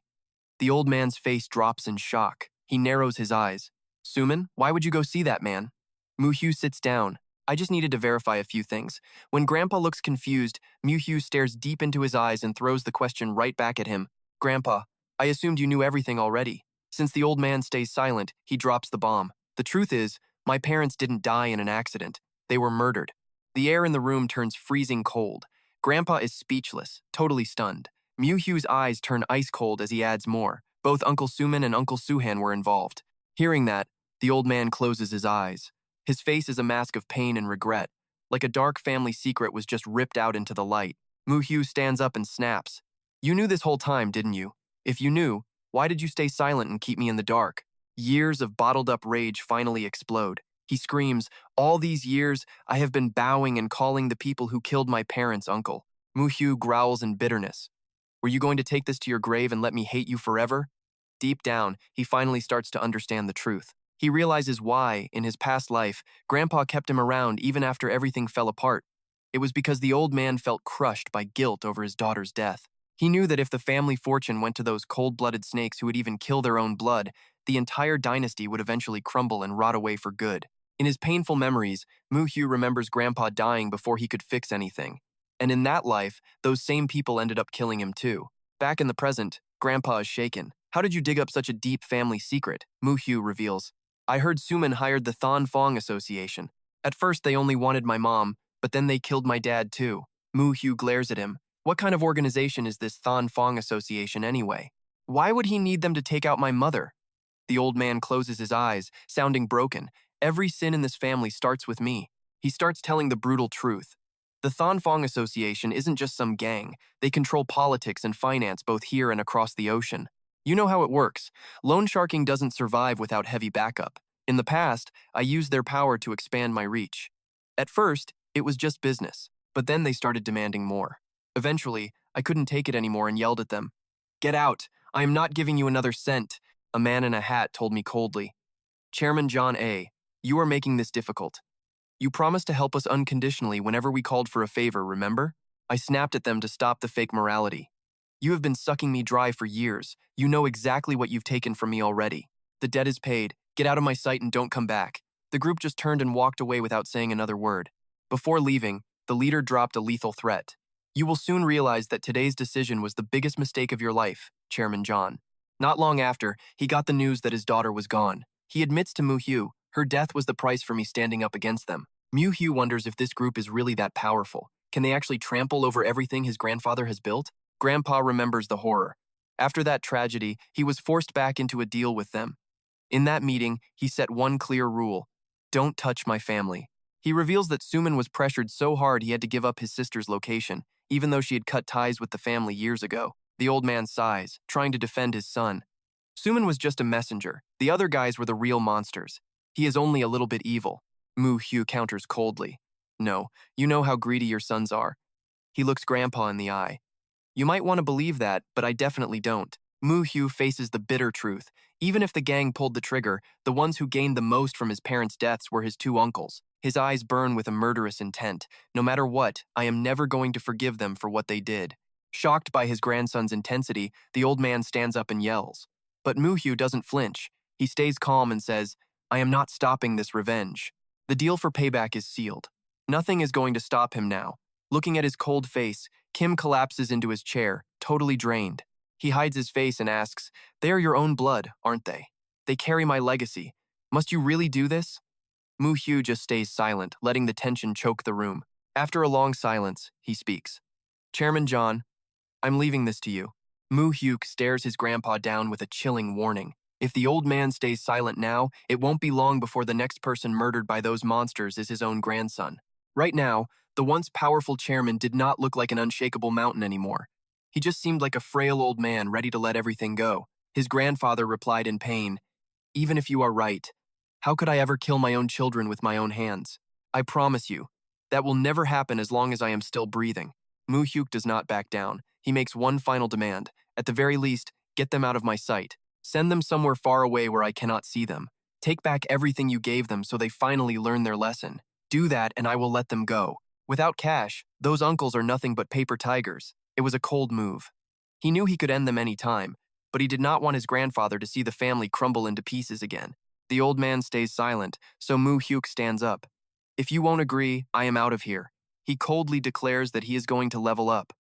Speaker 1: The old man's face drops in shock. He narrows his eyes. Suman, why would you go see that man? Mu Hyuk sits down. I just needed to verify a few things. When Grandpa looks confused, Mu Hyuk stares deep into his eyes and throws the question right back at him. Grandpa, I assumed you knew everything already. Since the old man stays silent, he drops the bomb. The truth is, my parents didn't die in an accident. They were murdered. The air in the room turns freezing cold. Grandpa is speechless, totally stunned. Mu Hyuk's eyes turn ice cold as he adds more. Both Uncle Suman and Uncle Suhan were involved. Hearing that, the old man closes his eyes. His face is a mask of pain and regret, like a dark family secret was just ripped out into the light. Mu Hyuk stands up and snaps. You knew this whole time, didn't you? If you knew, why did you stay silent and keep me in the dark? Years of bottled-up rage finally explode. He screams, all these years, I have been bowing and calling the people who killed my parents uncle. Mu Hyuk growls in bitterness. Were you going to take this to your grave and let me hate you forever? Deep down, he finally starts to understand the truth. He realizes why, in his past life, Grandpa kept him around even after everything fell apart. It was because the old man felt crushed by guilt over his daughter's death. He knew that if the family fortune went to those cold-blooded snakes who would even kill their own blood, the entire dynasty would eventually crumble and rot away for good. In his painful memories, Mu Hyuk remembers Grandpa dying before he could fix anything. And in that life, those same people ended up killing him too. Back in the present, Grandpa is shaken. How did you dig up such a deep family secret? Mu Hyuk reveals. I heard Suman hired the Thon Fong Association. At first, they only wanted my mom, but then they killed my dad too. Mu Hyuk glares at him. What kind of organization is this Thon Fong Association anyway? Why would he need them to take out my mother? The old man closes his eyes, sounding broken. Every sin in this family starts with me. He starts telling the brutal truth. The Thon Fong Association isn't just some gang. They control politics and finance both here and across the ocean. You know how it works. Loan sharking doesn't survive without heavy backup. In the past, I used their power to expand my reach. At first, it was just business, but then they started demanding more. Eventually, I couldn't take it anymore and yelled at them. Get out! I am not giving you another cent, a man in a hat told me coldly. Chairman John A., you are making this difficult. You promised to help us unconditionally whenever we called for a favor, remember? I snapped at them to stop the fake morality. You have been sucking me dry for years. You know exactly what you've taken from me already. The debt is paid. Get out of my sight and don't come back. The group just turned and walked away without saying another word. Before leaving, the leader dropped a lethal threat. You will soon realize that today's decision was the biggest mistake of your life, Chairman John. Not long after, he got the news that his daughter was gone. He admits to Mu Hyuk, her death was the price for me standing up against them. Mu Hyuk wonders if this group is really that powerful. Can they actually trample over everything his grandfather has built? Grandpa remembers the horror. After that tragedy, he was forced back into a deal with them. In that meeting, he set one clear rule. Don't touch my family. He reveals that Suman was pressured so hard he had to give up his sister's location, even though she had cut ties with the family years ago. The old man sighs, trying to defend his son. Suman was just a messenger. The other guys were the real monsters. He is only a little bit evil. Mu Hyuk counters coldly. No, you know how greedy your sons are. He looks Grandpa in the eye. You might want to believe that, but I definitely don't. Mu Hyuk faces the bitter truth. Even if the gang pulled the trigger, the ones who gained the most from his parents' deaths were his two uncles. His eyes burn with a murderous intent. No matter what, I am never going to forgive them for what they did. Shocked by his grandson's intensity, the old man stands up and yells. But Mu Hyuk doesn't flinch. He stays calm and says, I am not stopping this revenge. The deal for payback is sealed. Nothing is going to stop him now. Looking at his cold face, Kim collapses into his chair, totally drained. He hides his face and asks, They are your own blood, aren't they? They carry my legacy. Must you really do this? Mu Hyuk just stays silent, letting the tension choke the room. After a long silence, he speaks. Chairman John, I'm leaving this to you. Mu Hyuk stares his grandpa down with a chilling warning. If the old man stays silent now, it won't be long before the next person murdered by those monsters is his own grandson. Right now, the once powerful chairman did not look like an unshakable mountain anymore. He just seemed like a frail old man ready to let everything go. His grandfather replied in pain, Even if you are right, how could I ever kill my own children with my own hands? I promise you, that will never happen as long as I am still breathing. Mu Hyuk does not back down. He makes one final demand. At the very least, get them out of my sight. Send them somewhere far away where I cannot see them. Take back everything you gave them so they finally learn their lesson. Do that and I will let them go. Without cash, those uncles are nothing but paper tigers. It was a cold move. He knew he could end them any time, but he did not want his grandfather to see the family crumble into pieces again. The old man stays silent, so Mu Hyuk stands up. If you won't agree, I am out of here. He coldly declares that he is going to level up.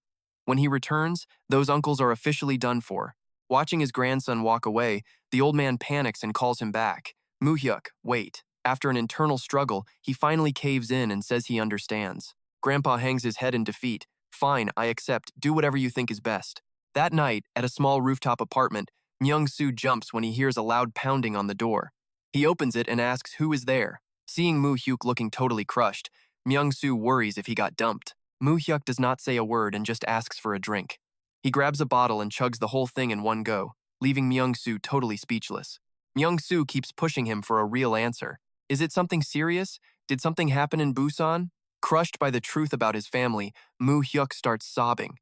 Speaker 1: When he returns, those uncles are officially done for. Watching his grandson walk away, the old man panics and calls him back. Mu Hyuk, wait. After an internal struggle, he finally caves in and says he understands. Grandpa hangs his head in defeat. Fine, I accept. Do whatever you think is best. That night, at a small rooftop apartment, Myung-soo jumps when he hears a loud pounding on the door. He opens it and asks who is there. Seeing Mu Hyuk looking totally crushed, Myung-soo worries if he got dumped. Mu Hyuk does not say a word and just asks for a drink. He grabs a bottle and chugs the whole thing in one go, leaving Myung-soo totally speechless. Myung-soo keeps pushing him for a real answer. Is it something serious? Did something happen in Busan? Crushed by the truth about his family, Mu Hyuk starts sobbing.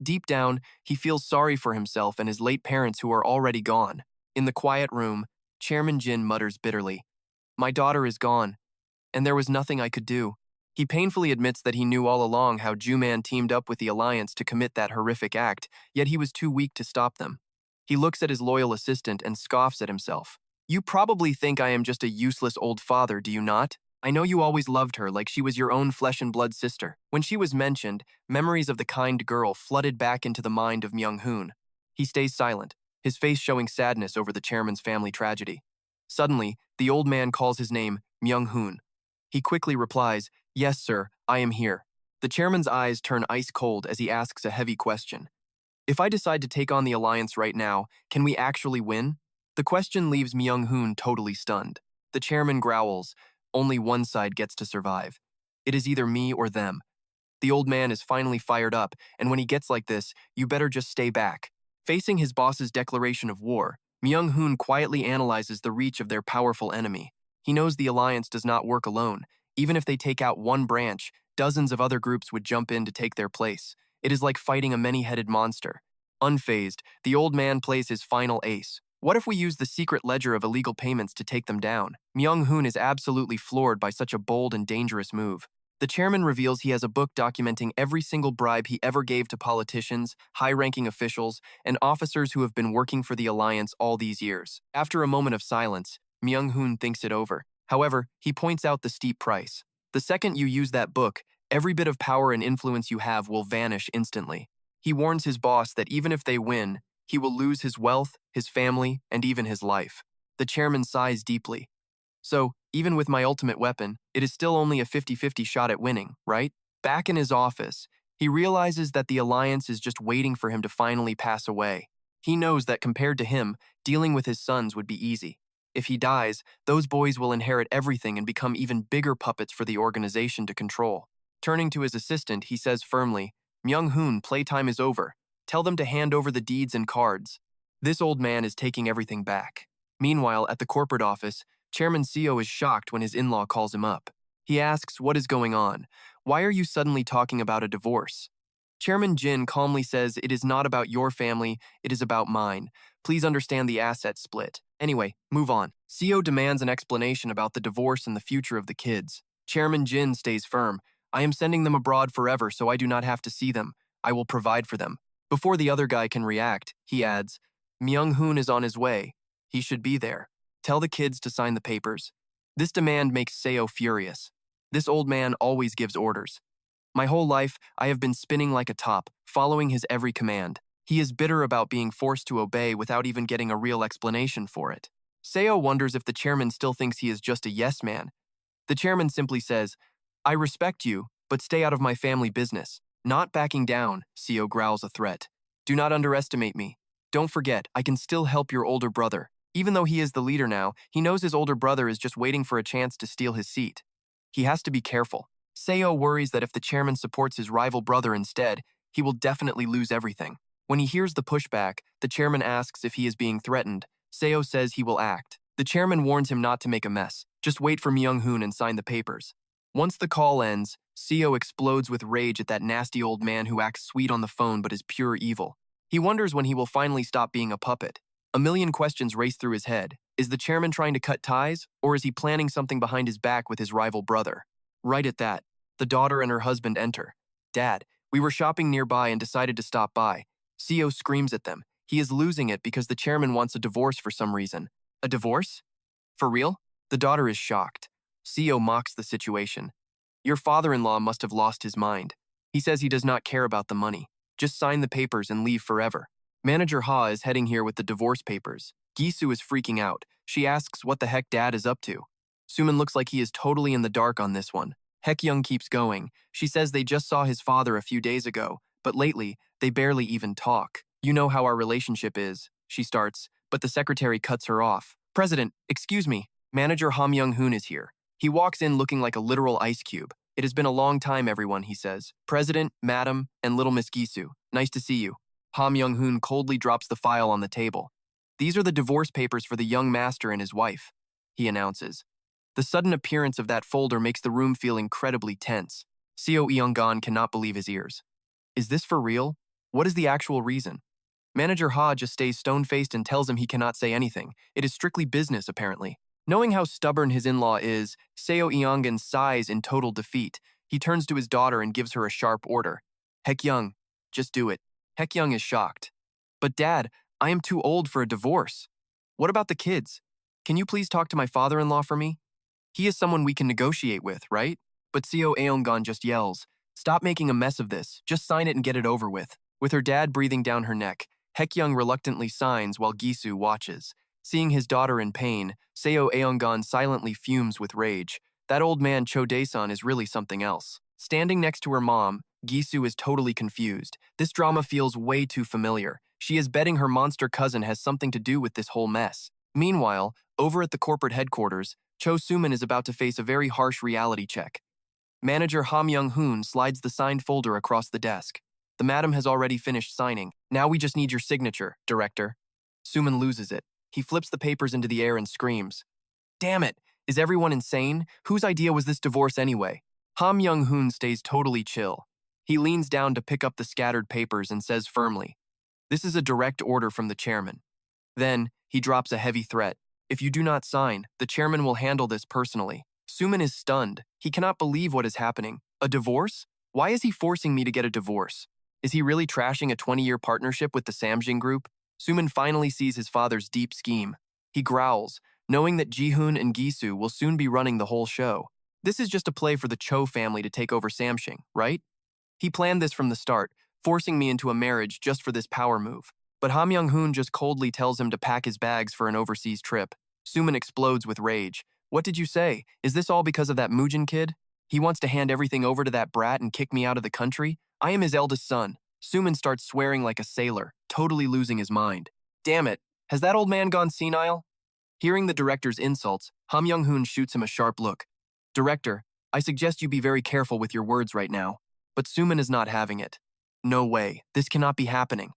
Speaker 1: Deep down, he feels sorry for himself and his late parents who are already gone. In the quiet room, Chairman Jin mutters bitterly, My daughter is gone, and there was nothing I could do. He painfully admits that he knew all along how Ju-man teamed up with the Alliance to commit that horrific act, yet he was too weak to stop them. He looks at his loyal assistant and scoffs at himself. You probably think I am just a useless old father, do you not? I know you always loved her like she was your own flesh and blood sister. When she was mentioned, memories of the kind girl flooded back into the mind of Myung-hoon. He stays silent, his face showing sadness over the chairman's family tragedy. Suddenly, the old man calls his name Myung-hoon. He quickly replies, Yes, sir, I am here. The chairman's eyes turn ice cold as he asks a heavy question. If I decide to take on the Alliance right now, can we actually win? The question leaves Myung-hoon totally stunned. The chairman growls, Only one side gets to survive. It is either me or them. The old man is finally fired up, and when he gets like this, you better just stay back. Facing his boss's declaration of war, Myung-hoon quietly analyzes the reach of their powerful enemy. He knows the Alliance does not work alone. Even if they take out one branch, dozens of other groups would jump in to take their place. It is like fighting a many-headed monster. Unfazed, the old man plays his final ace. What if we use the secret ledger of illegal payments to take them down? Myung-hoon is absolutely floored by such a bold and dangerous move. The chairman reveals he has a book documenting every single bribe he ever gave to politicians, high-ranking officials, and officers who have been working for the Alliance all these years. After a moment of silence, Myung-hoon thinks it over. However, he points out the steep price. The second you use that book, every bit of power and influence you have will vanish instantly. He warns his boss that even if they win, he will lose his wealth, his family, and even his life. The chairman sighs deeply. So, even with my ultimate weapon, it is still only a 50-50 shot at winning, right? Back in his office, he realizes that the Alliance is just waiting for him to finally pass away. He knows that compared to him, dealing with his sons would be easy. If he dies, those boys will inherit everything and become even bigger puppets for the organization to control. Turning to his assistant, he says firmly, Myung-hoon, playtime is over. Tell them to hand over the deeds and cards. This old man is taking everything back. Meanwhile, at the corporate office, Chairman Seo is shocked when his in-law calls him up. He asks what is going on. Why are you suddenly talking about a divorce? Chairman Jin calmly says it is not about your family, it is about mine. Please understand the asset split. Anyway, move on. Seo demands an explanation about the divorce and the future of the kids. Chairman Jin stays firm. I am sending them abroad forever so I do not have to see them. I will provide for them. Before the other guy can react, he adds, Myung-hoon is on his way. He should be there. Tell the kids to sign the papers. This demand makes Seo furious. This old man always gives orders. My whole life, I have been spinning like a top, following his every command. He is bitter about being forced to obey without even getting a real explanation for it. Seo wonders if the chairman still thinks he is just a yes man. The chairman simply says, I respect you, but stay out of my family business. Not backing down, Seo growls a threat. Do not underestimate me. Don't forget, I can still help your older brother. Even though he is the leader now, he knows his older brother is just waiting for a chance to steal his seat. He has to be careful. Seo worries that if the chairman supports his rival brother instead, he will definitely lose everything. When he hears the pushback, the chairman asks if he is being threatened. Seo says he will act. The chairman warns him not to make a mess. Just wait for Myung-hoon and sign the papers. Once the call ends, Seo explodes with rage at that nasty old man who acts sweet on the phone but is pure evil. He wonders when he will finally stop being a puppet. A million questions race through his head. Is the chairman trying to cut ties, or is he planning something behind his back with his rival brother? Right at that, the daughter and her husband enter. Dad, we were shopping nearby and decided to stop by. Seo screams at them. He is losing it because the chairman wants a divorce for some reason. A divorce? For real? The daughter is shocked. Seo mocks the situation. Your father-in-law must have lost his mind. He says he does not care about the money. Just sign the papers and leave forever. Manager Ha is heading here with the divorce papers. Gisu is freaking out. She asks what the heck Dad is up to. Suman looks like he is totally in the dark on this one. Haek-young keeps going. She says they just saw his father a few days ago, but lately, they barely even talk. You know how our relationship is, she starts, but the secretary cuts her off. President, excuse me, Manager Ha Myung-hoon is here. He walks in looking like a literal ice cube. It has been a long time, everyone, he says. President, Madam, and little Miss Gisu, nice to see you. Ha Myung-hoon coldly drops the file on the table. These are the divorce papers for the young master and his wife, he announces. The sudden appearance of that folder makes the room feel incredibly tense. Seo Eong-gon cannot believe his ears. Is this for real? What is the actual reason? Manager Ha just stays stone-faced and tells him he cannot say anything. It is strictly business, apparently. Knowing how stubborn his in-law is, Seo Eong-gon sighs in total defeat. He turns to his daughter and gives her a sharp order. Haek-young, just do it. Haek-young is shocked. But Dad, I am too old for a divorce. What about the kids? Can you please talk to my father-in-law for me? He is someone we can negotiate with, right? But Seo Eong-gon just yells, stop making a mess of this, just sign it and get it over with. With her dad breathing down her neck, Haek-young reluctantly signs while Gisu watches. Seeing his daughter in pain, Seo Eong-gon silently fumes with rage. That old man Cho Dae-sun is really something else. Standing next to her mom, Gisu is totally confused. This drama feels way too familiar. She is betting her monster cousin has something to do with this whole mess. Meanwhile, over at the corporate headquarters, Cho Suman is about to face a very harsh reality check. Manager Ha Myung-hoon slides the signed folder across the desk. The madam has already finished signing. Now we just need your signature, director. Suman loses it. He flips the papers into the air and screams. Damn it! Is everyone insane? Whose idea was this divorce anyway? Ha Myung-hoon stays totally chill. He leans down to pick up the scattered papers and says firmly, this is a direct order from the chairman. Then, he drops a heavy threat. If you do not sign, the chairman will handle this personally. Suman is stunned. He cannot believe what is happening. A divorce? Why is he forcing me to get a divorce? Is he really trashing a 20-year partnership with the Samjin group? Suman finally sees his father's deep scheme. He growls, knowing that Ji-hoon and Gisu will soon be running the whole show. This is just a play for the Cho family to take over Samjin, right? He planned this from the start, forcing me into a marriage just for this power move. But Ha Myung-hoon just coldly tells him to pack his bags for an overseas trip. Suman explodes with rage. What did you say? Is this all because of that Mujin kid? He wants to hand everything over to that brat and kick me out of the country? I am his eldest son. Suman starts swearing like a sailor, totally losing his mind. Damn it, has that old man gone senile? Hearing the director's insults, Ha Myung-hoon shoots him a sharp look. Director, I suggest you be very careful with your words right now. But Suman is not having it. No way, this cannot be happening.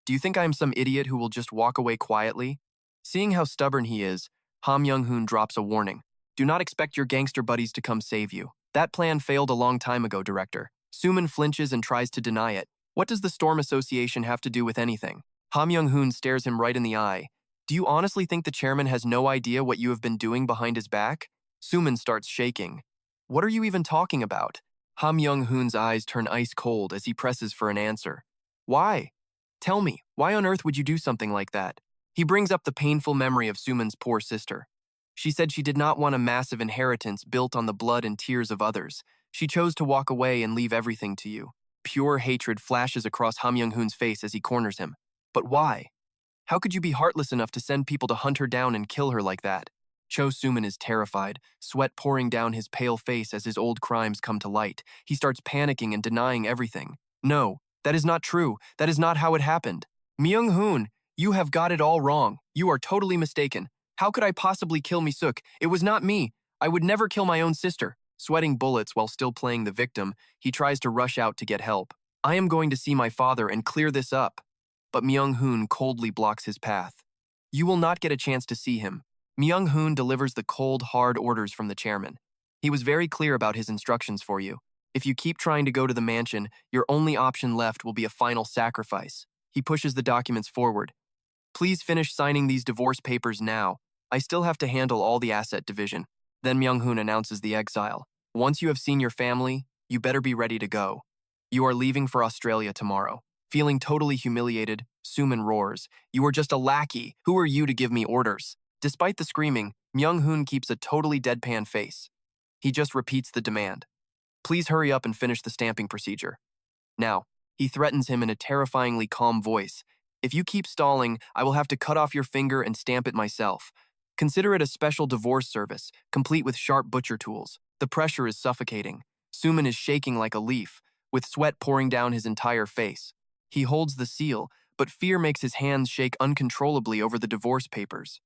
Speaker 1: Do you think I am some idiot who will just walk away quietly? Seeing how stubborn he is, Ha Myung-hoon drops a warning. Do not expect your gangster buddies to come save you. That plan failed a long time ago, director. Suman flinches and tries to deny it. What does the Storm Association have to do with anything? Ha Myung-hoon stares him right in the eye. Do you honestly think the chairman has no idea what you have been doing behind his back? Suman starts shaking. What are you even talking about? Ha Myung-hoon's eyes turn ice cold as he presses for an answer. Why? Tell me, why on earth would you do something like that? He brings up the painful memory of Suman's poor sister. She said she did not want a massive inheritance built on the blood and tears of others. She chose to walk away and leave everything to you. Pure hatred flashes across Ham Young-hoon's face as he corners him. But why? How could you be heartless enough to send people to hunt her down and kill her like that? Cho Suman is terrified, sweat pouring down his pale face as his old crimes come to light. He starts panicking and denying everything. No, that is not true. That is not how it happened. Myung-hoon, you have got it all wrong. You are totally mistaken. How could I possibly kill Mi-suk? It was not me. I would never kill my own sister. Sweating bullets while still playing the victim, he tries to rush out to get help. I am going to see my father and clear this up. But Myung-hoon coldly blocks his path. You will not get a chance to see him. Myung-hoon delivers the cold, hard orders from the chairman. He was very clear about his instructions for you. If you keep trying to go to the mansion, your only option left will be a final sacrifice. He pushes the documents forward. Please finish signing these divorce papers now. I still have to handle all the asset division. Then Myung-hoon announces the exile. Once you have seen your family, you better be ready to go. You are leaving for Australia tomorrow. Feeling totally humiliated, Suman roars. You are just a lackey. Who are you to give me orders? Despite the screaming, Myung-hoon keeps a totally deadpan face. He just repeats the demand. Please hurry up and finish the stamping procedure. Now, he threatens him in a terrifyingly calm voice. If you keep stalling, I will have to cut off your finger and stamp it myself. Consider it a special divorce service, complete with sharp butcher tools. The pressure is suffocating. Suman is shaking like a leaf, with sweat pouring down his entire face. He holds the seal, but fear makes his hands shake uncontrollably over the divorce papers.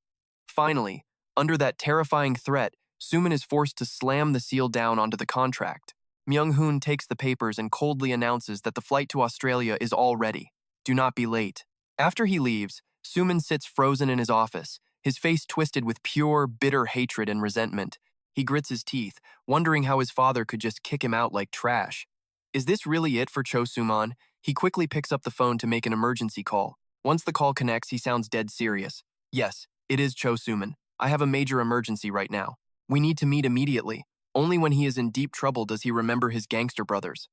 Speaker 1: Finally, under that terrifying threat, Suman is forced to slam the seal down onto the contract. Myung-hoon takes the papers and coldly announces that the flight to Australia is all ready. Do not be late. After he leaves, Suman sits frozen in his office, his face twisted with pure, bitter hatred and resentment. He grits his teeth, wondering how his father could just kick him out like trash. Is this really it for Cho Suman? He quickly picks up the phone to make an emergency call. Once the call connects, he sounds dead serious. Yes, it is Cho Suman. I have a major emergency right now. We need to meet immediately. Only when he is in deep trouble does he remember his gangster brothers.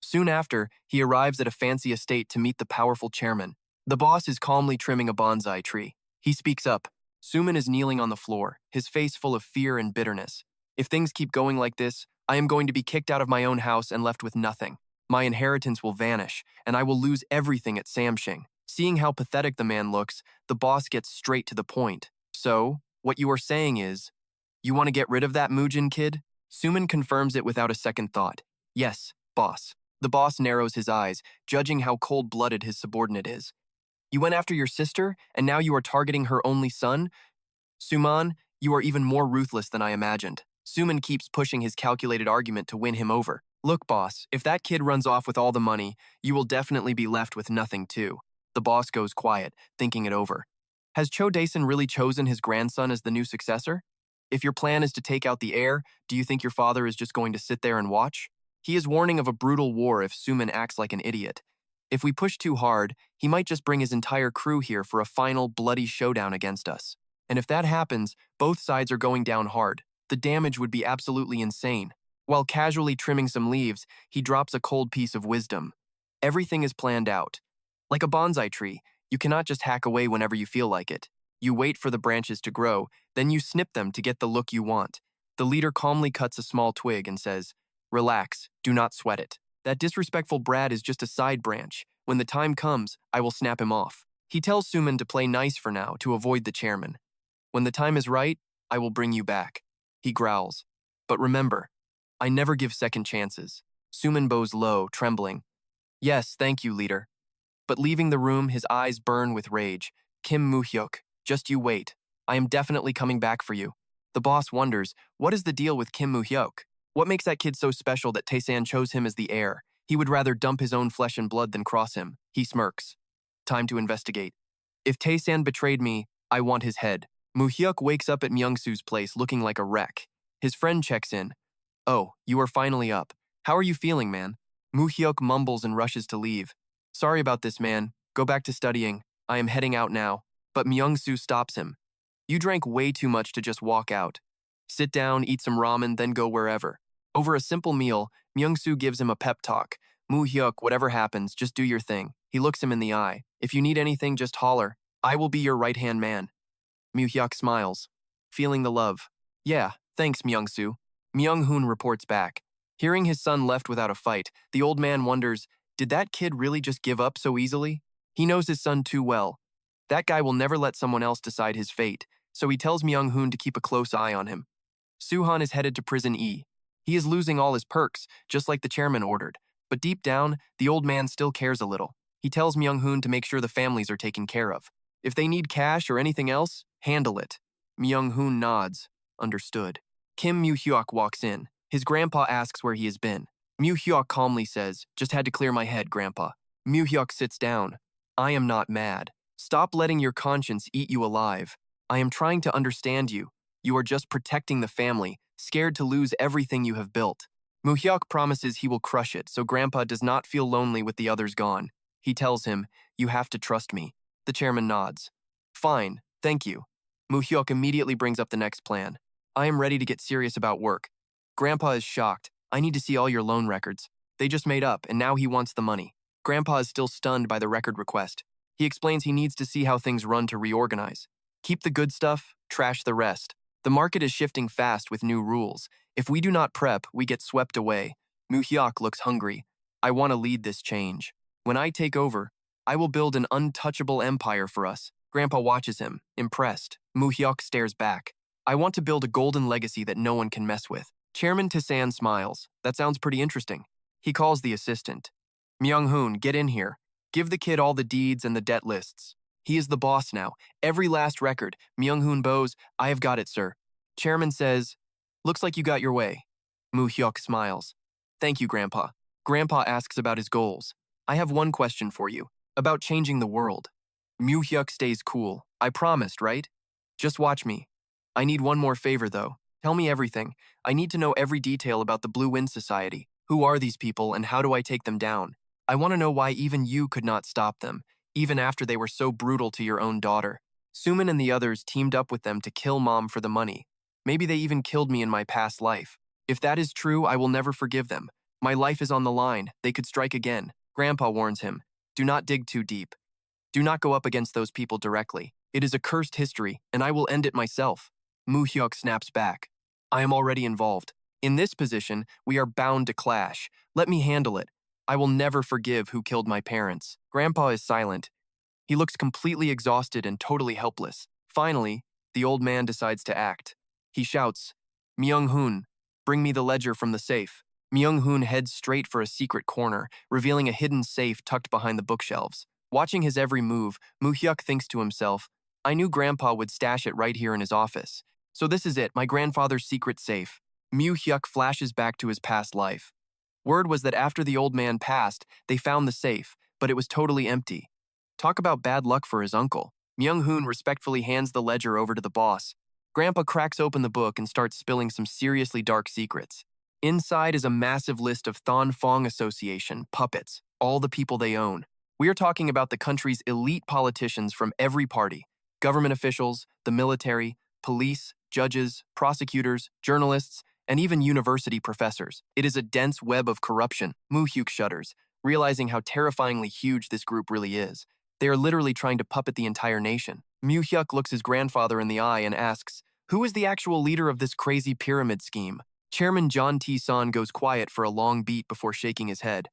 Speaker 1: Soon after, he arrives at a fancy estate to meet the powerful chairman. The boss is calmly trimming a bonsai tree. He speaks up. Suman is kneeling on the floor, his face full of fear and bitterness. If things keep going like this, I am going to be kicked out of my own house and left with nothing. My inheritance will vanish, and I will lose everything at Samshing. Seeing how pathetic the man looks, the boss gets straight to the point. So, what you are saying is, you want to get rid of that Mujin kid? Suman confirms it without a second thought. Yes, boss. The boss narrows his eyes, judging how cold-blooded his subordinate is. You went after your sister, and now you are targeting her only son? Suman, you are even more ruthless than I imagined. Suman keeps pushing his calculated argument to win him over. Look, boss, if that kid runs off with all the money, you will definitely be left with nothing too. The boss goes quiet, thinking it over. Has Cho Daesun really chosen his grandson as the new successor? If your plan is to take out the heir, do you think your father is just going to sit there and watch? He is warning of a brutal war if Suman acts like an idiot. If we push too hard, he might just bring his entire crew here for a final bloody showdown against us. And if that happens, both sides are going down hard. The damage would be absolutely insane. While casually trimming some leaves, he drops a cold piece of wisdom. Everything is planned out. Like a bonsai tree, you cannot just hack away whenever you feel like it. You wait for the branches to grow, then you snip them to get the look you want. The leader calmly cuts a small twig and says, "Relax, do not sweat it. That disrespectful brat is just a side branch. When the time comes, I will snap him off." He tells Suman to play nice for now to avoid the chairman. "When the time is right, I will bring you back." He growls. "But remember, I never give second chances." Suman bows low, trembling. "Yes, thank you, leader." But leaving the room, his eyes burn with rage. "Kim Mu Hyuk, just you wait. I am definitely coming back for you." The boss wonders, what is the deal with Kim Mu Hyuk? What makes that kid so special that Taesan chose him as the heir? He would rather dump his own flesh and blood than cross him. He smirks. Time to investigate. If Taesan betrayed me, I want his head. Mu Hyuk wakes up at Myung-soo's place looking like a wreck. His friend checks in. "Oh, you are finally up. How are you feeling, man?" Mu Hyuk mumbles and rushes to leave. "Sorry about this, man. Go back to studying. I am heading out now." But Myung-soo stops him. "You drank way too much to just walk out. Sit down, eat some ramen, then go wherever." Over a simple meal, Myung-soo gives him a pep talk. "Mu Hyuk, whatever happens, just do your thing." He looks him in the eye. "If you need anything, just holler. I will be your right-hand man." Mu Hyuk smiles. feeling the love. Yeah, thanks, Myung-soo. Myung-hoon reports back. Hearing his son left without a fight, the old man wonders, did that kid really just give up so easily? He knows his son too well. That guy will never let someone else decide his fate, so he tells Myung-hoon to keep a close eye on him. Suhan is headed to prison E. He is losing all his perks, just like the chairman ordered. But deep down, the old man still cares a little. He tells Myung-hoon to make sure the families are taken care of. If they need cash or anything else, handle it. Myung-hoon nods. Understood. Kim Mu Hyuk walks in. His grandpa asks where he has been. Mu Hyuk calmly says, just had to clear my head, Grandpa. Mu Hyuk sits down. I am not mad. Stop letting your conscience eat you alive. I am trying to understand you. You are just protecting the family, scared to lose everything you have built. Mu Hyuk promises he will crush it, so Grandpa does not feel lonely with the others gone. He tells him, you have to trust me. The chairman nods. Fine, thank you. Mu Hyuk immediately brings up the next plan. I am ready to get serious about work. Grandpa is shocked. I need to see all your loan records. They just made up, and now he wants the money. Grandpa is still stunned by the record request. He explains he needs to see how things run to reorganize. Keep the good stuff, trash the rest. The market is shifting fast with new rules. If we do not prep, we get swept away. Mu Hyuk looks hungry. I want to lead this change. When I take over, I will build an untouchable empire for us. Grandpa watches him, impressed. Mu Hyuk stares back. I want to build a golden legacy that no one can mess with. Chairman Tasan smiles. That sounds pretty interesting. He calls the assistant. Myung-hoon, get in here. Give the kid all the deeds and the debt lists. He is the boss now. Every last record. Myung-hoon bows, I have got it, sir. Chairman says, looks like you got your way. Mu Hyuk smiles. Thank you, Grandpa. Grandpa asks about his goals. I have one question for you. About changing the world. Mu Hyuk stays cool. I promised, right? Just watch me. I need one more favor, though. Tell me everything. I need to know every detail about the Blue Wind Society. Who are these people and how do I take them down? I want to know why even you could not stop them, even after they were so brutal to your own daughter. Suman and the others teamed up with them to kill Mom for the money. Maybe they even killed me in my past life. If that is true, I will never forgive them. My life is on the line. They could strike again. Grandpa warns him. Do not dig too deep. Do not go up against those people directly. It is a cursed history, and I will end it myself. Mu Hyuk snaps back. I am already involved. In this position, we are bound to clash. Let me handle it. I will never forgive who killed my parents. Grandpa is silent. He looks completely exhausted and totally helpless. Finally, the old man decides to act. He shouts, Myung-hoon, bring me the ledger from the safe. Myung-hoon heads straight for a secret corner, revealing a hidden safe tucked behind the bookshelves. Watching his every move, Mu Hyuk thinks to himself, I knew Grandpa would stash it right here in his office. So this is it, my grandfather's secret safe. Mu Hyuk flashes back to his past life. Word was that after the old man passed, they found the safe, but it was totally empty. Talk about bad luck for his uncle. Myung-hoon respectfully hands the ledger over to the boss. Grandpa cracks open the book and starts spilling some seriously dark secrets. Inside is a massive list of Thon Fong Association puppets, all the people they own. We are talking about the country's elite politicians from every party, government officials, the military, police, judges, prosecutors, journalists, and even university professors. It is a dense web of corruption. Mu Hyuk shudders, realizing how terrifyingly huge this group really is. They are literally trying to puppet the entire nation. Mu Hyuk looks his grandfather in the eye and asks, who is the actual leader of this crazy pyramid scheme? Chairman John T-san goes quiet for a long beat before shaking his head.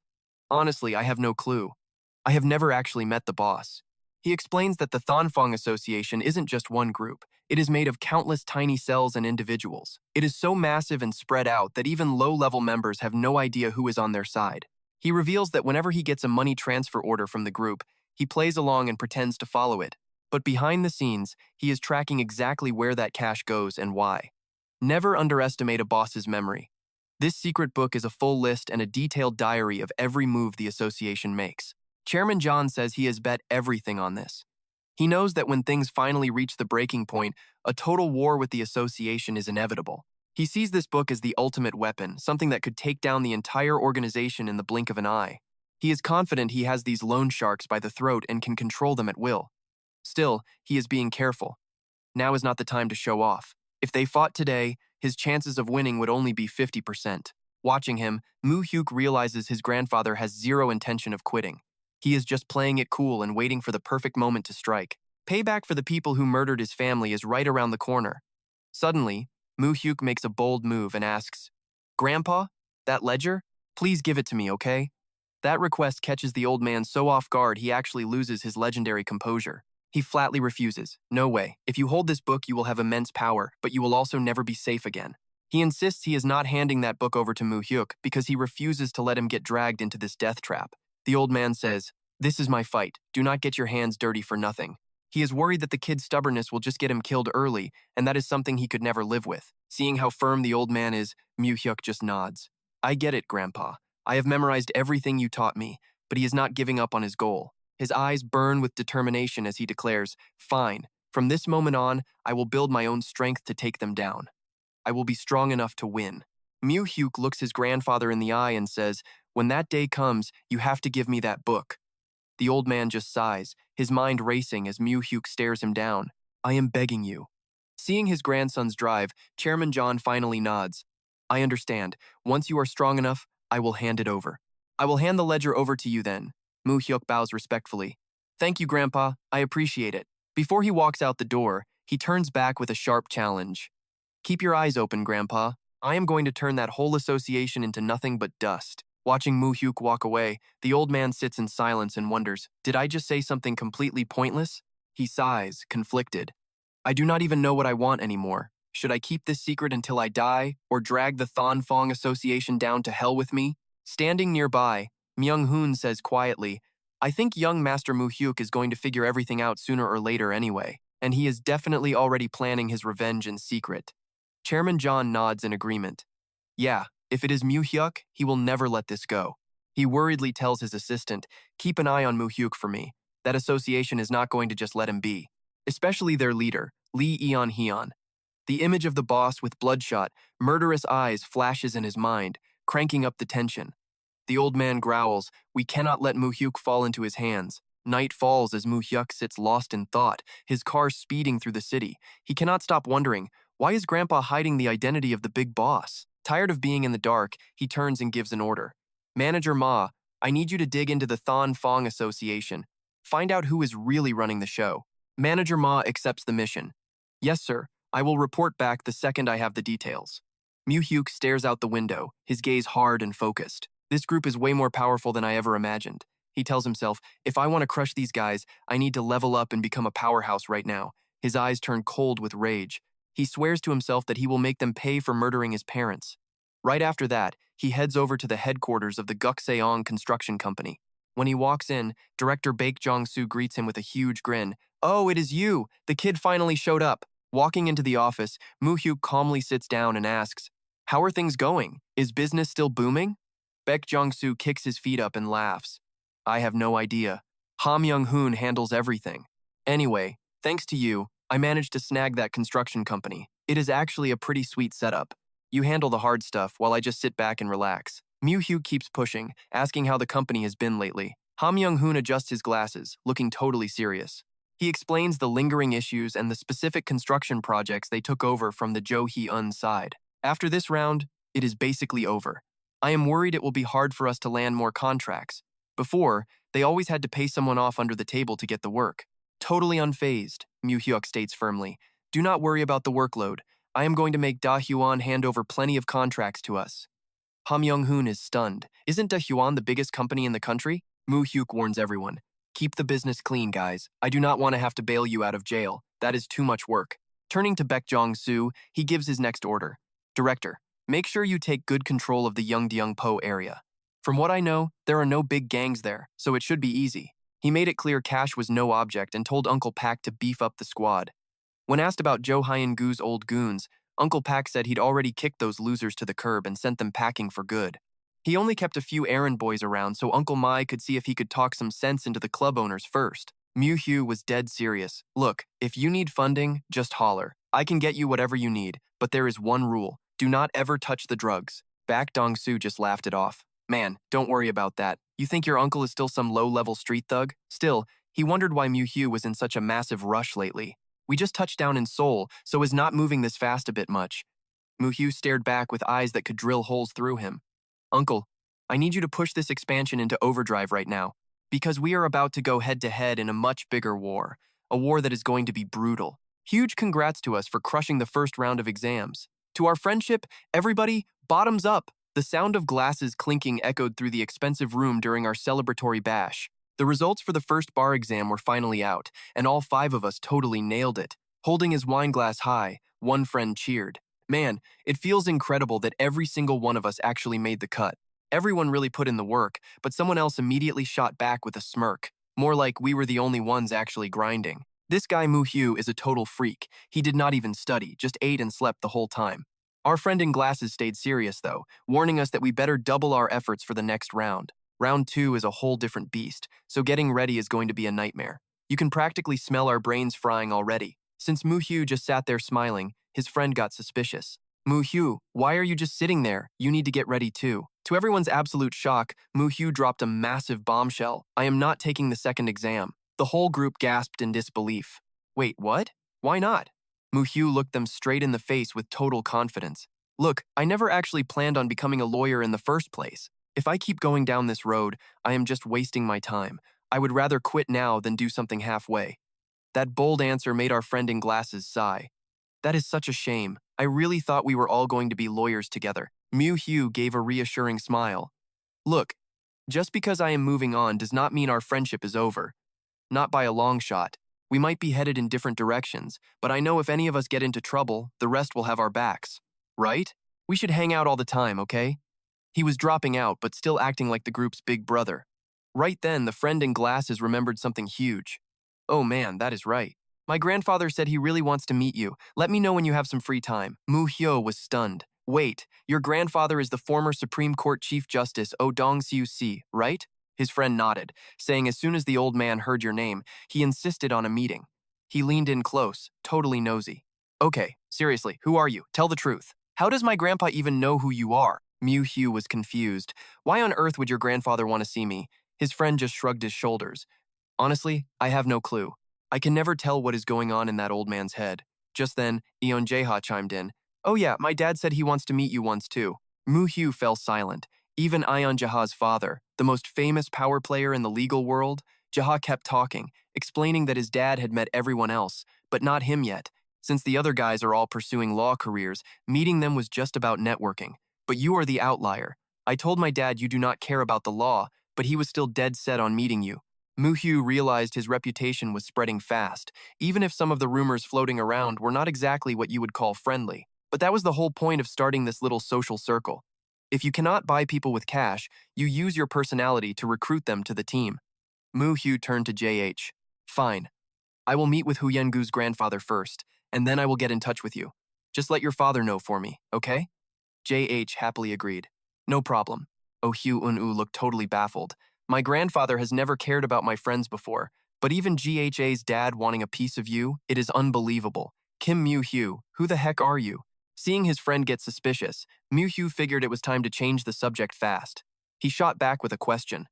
Speaker 1: Honestly, I have no clue. I have never actually met the boss. He explains that the Thonfong Association isn't just one group. It is made of countless tiny cells and individuals. It is so massive and spread out that even low-level members have no idea who is on their side. He reveals that whenever he gets a money transfer order from the group, he plays along and pretends to follow it. But behind the scenes, he is tracking exactly where that cash goes and why. Never underestimate a boss's memory. This secret book is a full list and a detailed diary of every move the association makes. Chairman John says he has bet everything on this. He knows that when things finally reach the breaking point, a total war with the association is inevitable. He sees this book as the ultimate weapon, something that could take down the entire organization in the blink of an eye. He is confident he has these loan sharks by the throat and can control them at will. Still, he is being careful. Now is not the time to show off. If they fought today, his chances of winning would only be 50%. Watching him, Mu Hyuk realizes his grandfather has zero intention of quitting. He is just playing it cool and waiting for the perfect moment to strike. Payback for the people who murdered his family is right around the corner. Suddenly, Mu Hyuk makes a bold move and asks, Grandpa, that ledger? Please give it to me, okay? That request catches the old man so off guard he actually loses his legendary composure. He flatly refuses. No way. If you hold this book, you will have immense power, but you will also never be safe again. He insists he is not handing that book over to Mu Hyuk because he refuses to let him get dragged into this death trap. The old man says, This is my fight. Do not get your hands dirty for nothing. He is worried that the kid's stubbornness will just get him killed early, and that is something he could never live with. Seeing how firm the old man is, Mu Hyuk just nods. I get it, Grandpa. I have memorized everything you taught me, but he is not giving up on his goal. His eyes burn with determination as he declares, Fine, from this moment on, I will build my own strength to take them down. I will be strong enough to win. Mu Hyuk looks his grandfather in the eye and says, When that day comes, you have to give me that book. The old man just sighs, his mind racing as Mu Hyuk stares him down. I am begging you. Seeing his grandson's drive, Chairman John finally nods. I understand. Once you are strong enough, I will hand it over. I will hand the ledger over to you then. Mu Hyuk bows respectfully. Thank you, Grandpa. I appreciate it. Before he walks out the door, he turns back with a sharp challenge. Keep your eyes open, Grandpa. I am going to turn that whole association into nothing but dust. Watching Mu Hyuk walk away, the old man sits in silence and wonders, did I just say something completely pointless? He sighs, conflicted. I do not even know what I want anymore. Should I keep this secret until I die, or drag the Thon Fong Association down to hell with me? Standing nearby, Myung-hoon says quietly, I think young Master Mu Hyuk is going to figure everything out sooner or later anyway, and he is definitely already planning his revenge in secret. Chairman John nods in agreement. Yeah, if it is Mu Hyuk, he will never let this go. He worriedly tells his assistant, keep an eye on Mu Hyuk for me. That association is not going to just let him be. Especially their leader, Lee Eon-hyun. The image of the boss with bloodshot, murderous eyes flashes in his mind, cranking up the tension. The old man growls, we cannot let Mu Hyuk fall into his hands. Night falls as Mu Hyuk sits lost in thought, his car speeding through the city. He cannot stop wondering, why is Grandpa hiding the identity of the big boss? Tired of being in the dark, he turns and gives an order. Manager Ma, I need you to dig into the Thon Fong Association. Find out who is really running the show. Manager Ma accepts the mission. Yes, sir. I will report back the second I have the details. Mu Hyuk stares out the window, his gaze hard and focused. This group is way more powerful than I ever imagined. He tells himself, if I want to crush these guys, I need to level up and become a powerhouse right now. His eyes turn cold with rage. He swears to himself that he will make them pay for murdering his parents. Right after that, he heads over to the headquarters of the Gukseong Construction Company. When he walks in, Director Baek Jong-soo greets him with a huge grin. Oh, it is you! The kid finally showed up. Walking into the office, Mu Hyuk calmly sits down and asks, How are things going? Is business still booming? Baek Jong-soo kicks his feet up and laughs. I have no idea. Ha Myung-hoon handles everything. Anyway, thanks to you, I managed to snag that construction company. It is actually a pretty sweet setup. You handle the hard stuff while I just sit back and relax. Mu Hyuk keeps pushing, asking how the company has been lately. Ha Myung-hoon adjusts his glasses, looking totally serious. He explains the lingering issues and the specific construction projects they took over from the Jo Hee-eun side. After this round, it is basically over. I am worried it will be hard for us to land more contracts. Before, they always had to pay someone off under the table to get the work. Totally unfazed, Mu Hyuk states firmly. Do not worry about the workload. I am going to make Da Hyun hand over plenty of contracts to us. Ha Myung-hoon is stunned. Isn't Da Hyun the biggest company in the country? Mu Hyuk warns everyone. Keep the business clean, guys. I do not want to have to bail you out of jail. That is too much work. Turning to Baek Jong-soo, he gives his next order. Director, make sure you take good control of the Yeongdeung-po area. From what I know, there are no big gangs there, so it should be easy. He made it clear cash was no object and told Uncle Pak to beef up the squad. When asked about Jo Hyun-goo's old goons, Uncle Pak said he'd already kicked those losers to the curb and sent them packing for good. He only kept a few errand boys around so Uncle Mai could see if he could talk some sense into the club owners first. Mu Hyuk was dead serious. Look, if you need funding, just holler. I can get you whatever you need, but there is one rule. Do not ever touch the drugs. Baek Dong-soo just laughed it off. Man, don't worry about that. You think your uncle is still some low-level street thug? Still, he wondered why Mu Hyuk was in such a massive rush lately. We just touched down in Seoul, so is not moving this fast a bit much. Mu Hyuk stared back with eyes that could drill holes through him. Uncle, I need you to push this expansion into overdrive right now, because we are about to go head-to-head in a much bigger war, a war that is going to be brutal. Huge congrats to us for crushing the first round of exams. To our friendship, everybody, bottoms up. The sound of glasses clinking echoed through the expensive room during our celebratory bash. The results for the first bar exam were finally out, and all five of us totally nailed it. Holding his wine glass high, one friend cheered. Man, it feels incredible that every single one of us actually made the cut. Everyone really put in the work, but someone else immediately shot back with a smirk. More like we were the only ones actually grinding. This guy Mu Hyuk is a total freak. He did not even study, just ate and slept the whole time. Our friend in glasses stayed serious though, warning us that we better double our efforts for the next round. Round 2 is a whole different beast, so getting ready is going to be a nightmare. You can practically smell our brains frying already. Since Mu Hyuk just sat there smiling, his friend got suspicious. Mu Hyuk, why are you just sitting there? You need to get ready too. To everyone's absolute shock, Mu Hyuk dropped a massive bombshell. I am not taking the second exam. The whole group gasped in disbelief. Wait, what? Why not? Mu Hyuk looked them straight in the face with total confidence. Look, I never actually planned on becoming a lawyer in the first place. If I keep going down this road, I am just wasting my time. I would rather quit now than do something halfway. That bold answer made our friend in glasses sigh. That is such a shame. I really thought we were all going to be lawyers together. Mu Hyuk gave a reassuring smile. Look, just because I am moving on does not mean our friendship is over. Not by a long shot. We might be headed in different directions, but I know if any of us get into trouble, the rest will have our backs. Right? We should hang out all the time, okay? He was dropping out, but still acting like the group's big brother. Right then, the friend in glasses remembered something huge. Oh man, that is right. My grandfather said he really wants to meet you. Let me know when you have some free time. Mu Hyuk was stunned. Wait, your grandfather is the former Supreme Court Chief Justice Oh Dong-Siu-si, right? His friend nodded, saying as soon as the old man heard your name, he insisted on a meeting. He leaned in close, totally nosy. Okay, seriously, who are you? Tell the truth. How does my grandpa even know who you are? Mu Hyuk was confused. Why on earth would your grandfather want to see me? His friend just shrugged his shoulders. Honestly, I have no clue. I can never tell what is going on in that old man's head. Just then, Eon Jae-ha chimed in. Oh yeah, my dad said he wants to meet you once too. Mu Hyuk fell silent. Even Eon Jae-ha's father, the most famous power player in the legal world, Jae-ha kept talking, explaining that his dad had met everyone else, but not him yet. Since the other guys are all pursuing law careers, meeting them was just about networking. But you are the outlier. I told my dad you do not care about the law, but he was still dead set on meeting you. Mu Hyuk realized his reputation was spreading fast, even if some of the rumors floating around were not exactly what you would call friendly. But that was the whole point of starting this little social circle. If you cannot buy people with cash, you use your personality to recruit them to the team. Mu Hyuk turned to JH. Fine. I will meet with Hu Yengu's grandfather first, and then I will get in touch with you. Just let your father know for me, okay? JH happily agreed. No problem. Oh Hyuk Un-u looked totally baffled. My grandfather has never cared about my friends before, but even GHA's dad wanting a piece of you, it is unbelievable. Kim Mu Hyuk, who the heck are you? Seeing his friend get suspicious, Mu Hyuk figured it was time to change the subject fast. He shot back with a question.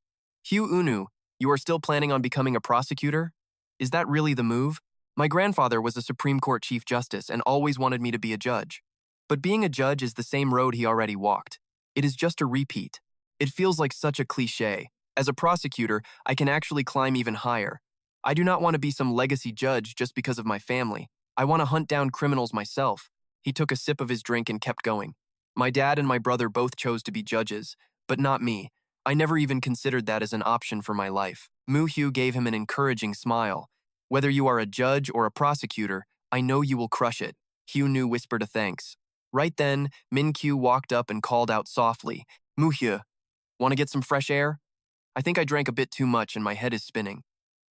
Speaker 1: Hyuk Un-u, you are still planning on becoming a prosecutor? Is that really the move? My grandfather was a Supreme Court Chief Justice and always wanted me to be a judge. But being a judge is the same road he already walked. It is just a repeat. It feels like such a cliché. As a prosecutor, I can actually climb even higher. I do not want to be some legacy judge just because of my family. I want to hunt down criminals myself. He took a sip of his drink and kept going. My dad and my brother both chose to be judges, but not me. I never even considered that as an option for my life. Mu Hyuk gave him an encouraging smile. Whether you are a judge or a prosecutor, I know you will crush it. Hyuk Nu whispered a thanks. Right then, Min Kyu walked up and called out softly, Mu Hyuk, want to get some fresh air? I think I drank a bit too much and my head is spinning.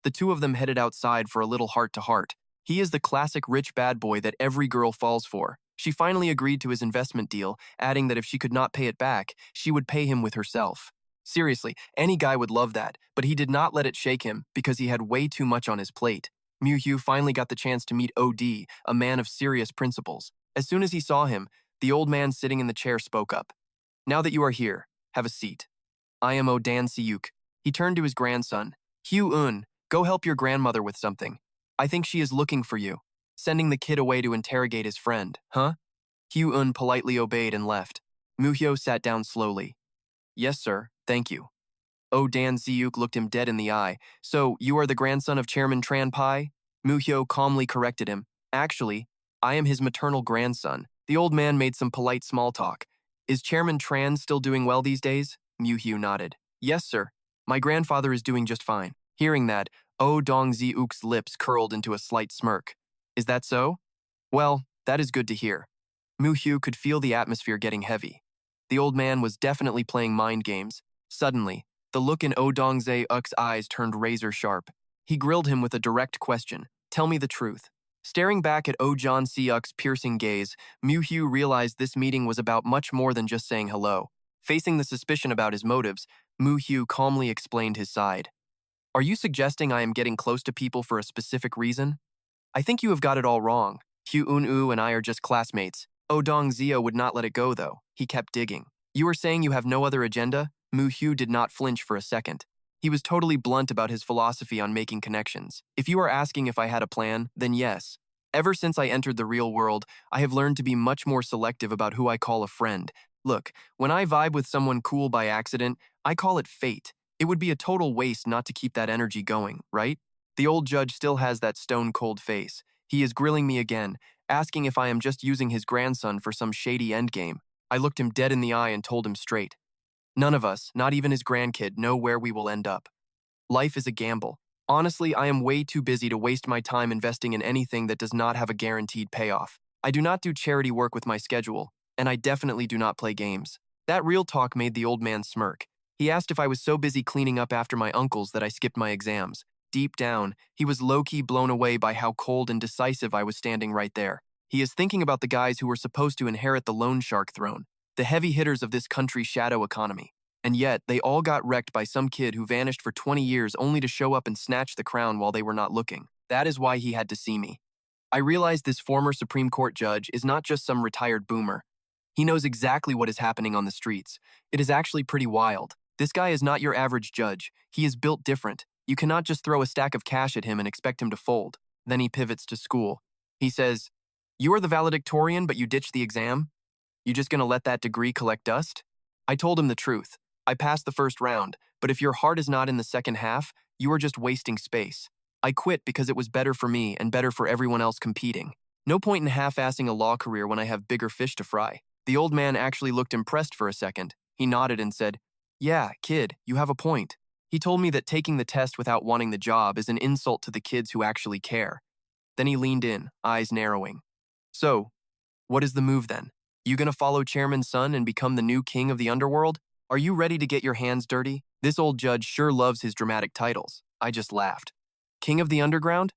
Speaker 1: The two of them headed outside for a little heart-to-heart. He is the classic rich bad boy that every girl falls for. She finally agreed to his investment deal, adding that if she could not pay it back, she would pay him with herself. Seriously, any guy would love that, but he did not let it shake him because he had way too much on his plate. Mu Hyuk finally got the chance to meet OD, a man of serious principles. As soon as he saw him, the old man sitting in the chair spoke up. Now that you are here, have a seat. I am Oh Dan-Siuk. He turned to his grandson. Hyuk-un, go help your grandmother with something. I think she is looking for you. Sending the kid away to interrogate his friend, huh? Hyuk-un politely obeyed and left. Mu Hyuk sat down slowly. Yes, sir, thank you. Oh Dan-Siuk looked him dead in the eye. So, you are the grandson of Chairman Tran Pai? Mu Hyuk calmly corrected him. Actually, I am his maternal grandson. The old man made some polite small talk. Is Chairman Tran still doing well these days? Mu Hyuk nodded. Yes, sir. My grandfather is doing just fine. Hearing that, Oh Dong-zi-uk's lips curled into a slight smirk. Is that so? Well, that is good to hear. Mu Hyuk could feel the atmosphere getting heavy. The old man was definitely playing mind games. Suddenly, the look in Oh Dong-zi-uk's eyes turned razor sharp. He grilled him with a direct question. Tell me the truth. Staring back at Oh Jon-seok's piercing gaze, Mu Hyuk realized this meeting was about much more than just saying hello. Facing the suspicion about his motives, Mu Hyuk calmly explained his side. Are you suggesting I am getting close to people for a specific reason? I think you have got it all wrong. Hugh Un-woo and I are just classmates. Oh Dong-zio would not let it go, though. He kept digging. You are saying you have no other agenda? Mu Hyuk did not flinch for a second. He was totally blunt about his philosophy on making connections. If you are asking if I had a plan, then yes. Ever since I entered the real world, I have learned to be much more selective about who I call a friend. Look, when I vibe with someone cool by accident, I call it fate. It would be a total waste not to keep that energy going, right? The old judge still has that stone-cold face. He is grilling me again, asking if I am just using his grandson for some shady endgame. I looked him dead in the eye and told him straight. None of us, not even his grandkid, know where we will end up. Life is a gamble. Honestly, I am way too busy to waste my time investing in anything that does not have a guaranteed payoff. I do not do charity work with my schedule, and I definitely do not play games. That real talk made the old man smirk. He asked if I was so busy cleaning up after my uncles that I skipped my exams. Deep down, he was low-key blown away by how cold and decisive I was standing right there. He is thinking about the guys who were supposed to inherit the loan shark throne, the heavy hitters of this country's shadow economy. And yet, they all got wrecked by some kid who vanished for 20 years only to show up and snatch the crown while they were not looking. That is why he had to see me. I realized this former Supreme Court judge is not just some retired boomer. He knows exactly what is happening on the streets. It is actually pretty wild. This guy is not your average judge. He is built different. You cannot just throw a stack of cash at him and expect him to fold. Then he pivots to school. He says, "You are the valedictorian, but you ditched the exam? You just gonna let that degree collect dust?" I told him the truth. I passed the first round, but if your heart is not in the second half, you are just wasting space. I quit because it was better for me and better for everyone else competing. No point in half-assing a law career when I have bigger fish to fry. The old man actually looked impressed for a second. He nodded and said, "Yeah, kid, you have a point." He told me that taking the test without wanting the job is an insult to the kids who actually care. Then he leaned in, eyes narrowing. So, what is the move then? You gonna follow Chairman's son and become the new king of the underworld? Are you ready to get your hands dirty? This old judge sure loves his dramatic titles. I just laughed. King of the underground?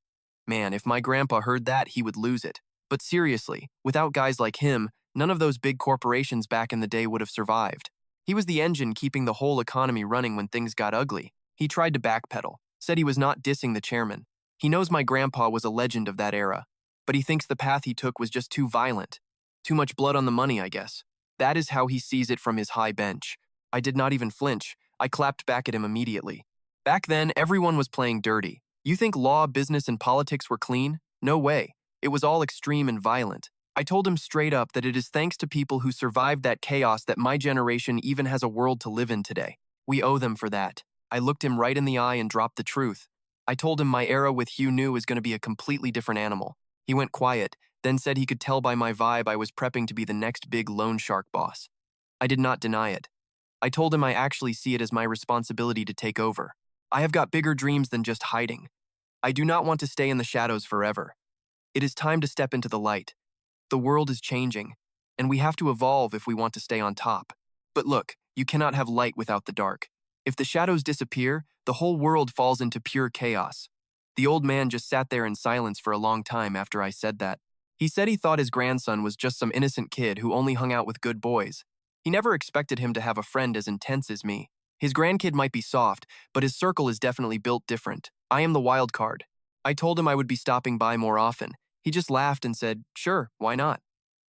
Speaker 1: Man, if my grandpa heard that, he would lose it. But seriously, without guys like him, none of those big corporations back in the day would have survived. He was the engine keeping the whole economy running when things got ugly. He tried to backpedal, said he was not dissing the chairman. He knows my grandpa was a legend of that era, but he thinks the path he took was just too violent. Too much blood on the money, I guess. That is how he sees it from his high bench. I did not even flinch. I clapped back at him immediately. Back then, everyone was playing dirty. You think law, business, and politics were clean? No way. It was all extreme and violent. I told him straight up that it is thanks to people who survived that chaos that my generation even has a world to live in today. We owe them for that. I looked him right in the eye and dropped the truth. I told him my era with Hugh Nu was going to be a completely different animal. He went quiet, then said he could tell by my vibe I was prepping to be the next big loan shark boss. I did not deny it. I told him I actually see it as my responsibility to take over. I have got bigger dreams than just hiding. I do not want to stay in the shadows forever. It is time to step into the light. The world is changing, and we have to evolve if we want to stay on top. But look, you cannot have light without the dark. If the shadows disappear, the whole world falls into pure chaos. The old man just sat there in silence for a long time after I said that. He said he thought his grandson was just some innocent kid who only hung out with good boys. He never expected him to have a friend as intense as me. His grandkid might be soft, but his circle is definitely built different. I am the wild card. I told him I would be stopping by more often. He just laughed and said, "Sure, why not?"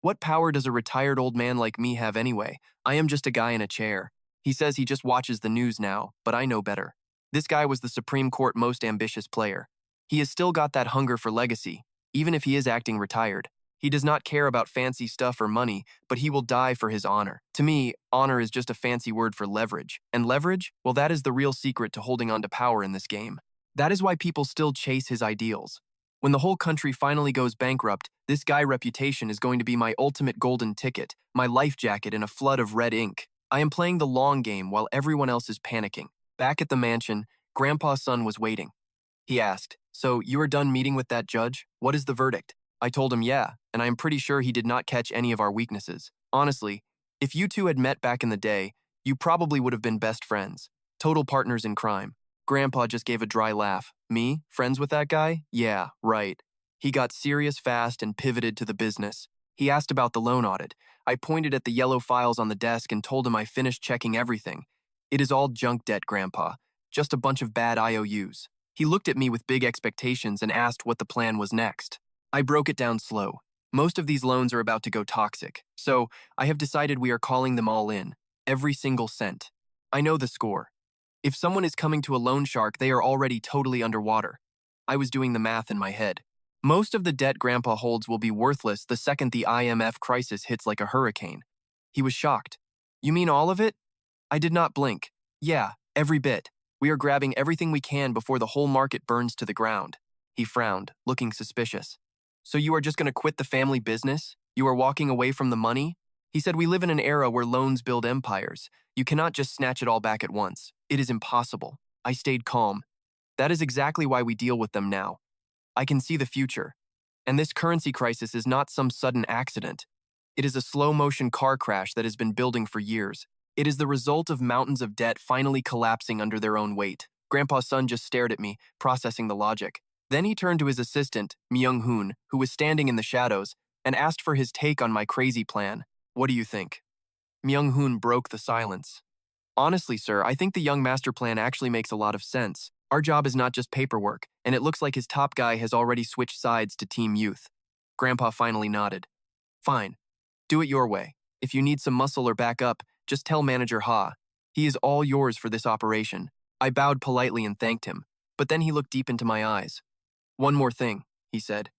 Speaker 1: What power does a retired old man like me have anyway? I am just a guy in a chair. He says he just watches the news now, but I know better. This guy was the Supreme Court most ambitious player. He has still got that hunger for legacy, even if he is acting retired. He does not care about fancy stuff or money, but he will die for his honor. To me, honor is just a fancy word for leverage. And leverage? Well, that is the real secret to holding on to power in this game. That is why people still chase his ideals. When the whole country finally goes bankrupt, this guy reputation is going to be my ultimate golden ticket, my life jacket in a flood of red ink. I am playing the long game while everyone else is panicking. Back at the mansion, Grandpa's son was waiting. He asked, "So you are done meeting with that judge? What is the verdict?" I told him, yeah, and I am pretty sure he did not catch any of our weaknesses. Honestly, if you two had met back in the day, you probably would have been best friends. Total partners in crime. Grandpa just gave a dry laugh. Me? Friends with that guy? Yeah, right. He got serious fast and pivoted to the business. He asked about the loan audit. I pointed at the yellow files on the desk and told him I finished checking everything. It is all junk debt, Grandpa. Just a bunch of bad IOUs. He looked at me with big expectations and asked what the plan was next. I broke it down slow. Most of these loans are about to go toxic, so I have decided we are calling them all in. Every single cent. I know the score. If someone is coming to a loan shark, they are already totally underwater. I was doing the math in my head. Most of the debt Grandpa holds will be worthless the second the IMF crisis hits like a hurricane. He was shocked. You mean all of it? I did not blink. Yeah, every bit. We are grabbing everything we can before the whole market burns to the ground. He frowned, looking suspicious. So you are just going to quit the family business? You are walking away from the money? He said we live in an era where loans build empires. You cannot just snatch it all back at once. It is impossible. I stayed calm. That is exactly why we deal with them now. I can see the future. And this currency crisis is not some sudden accident. It is a slow-motion car crash that has been building for years. It is the result of mountains of debt finally collapsing under their own weight. Grandpa's son just stared at me, processing the logic. Then he turned to his assistant, Myung-hoon, who was standing in the shadows, and asked for his take on my crazy plan. What do you think? Myung-hoon broke the silence. Honestly, sir, I think the young master plan actually makes a lot of sense. Our job is not just paperwork, and it looks like his top guy has already switched sides to Team Youth. Grandpa finally nodded. Fine. Do it your way. If you need some muscle or backup, just tell Manager Ha. He is all yours for this operation. I bowed politely and thanked him, but then he looked deep into my eyes. One more thing, he said.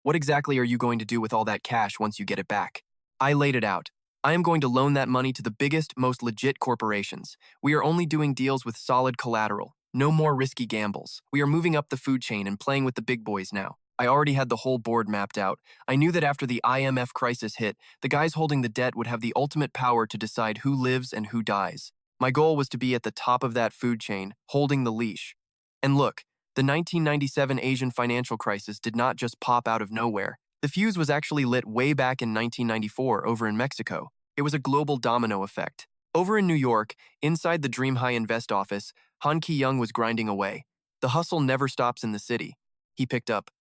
Speaker 1: What exactly are you going to do with all that cash once you get it back? I laid it out. I am going to loan that money to the biggest, most legit corporations. We are only doing deals with solid collateral. No more risky gambles. We are moving up the food chain and playing with the big boys now. I already had the whole board mapped out. I knew that after the IMF crisis hit, the guys holding the debt would have the ultimate power to decide who lives and who dies. My goal was to be at the top of that food chain, holding the leash. And look, the 1997 Asian financial crisis did not just pop out of nowhere. The fuse was actually lit way back in 1994 over in Mexico. It was a global domino effect. Over in New York, inside the Dream High Invest office, Han Ki-young was grinding away. The hustle never stops in the city. He picked up.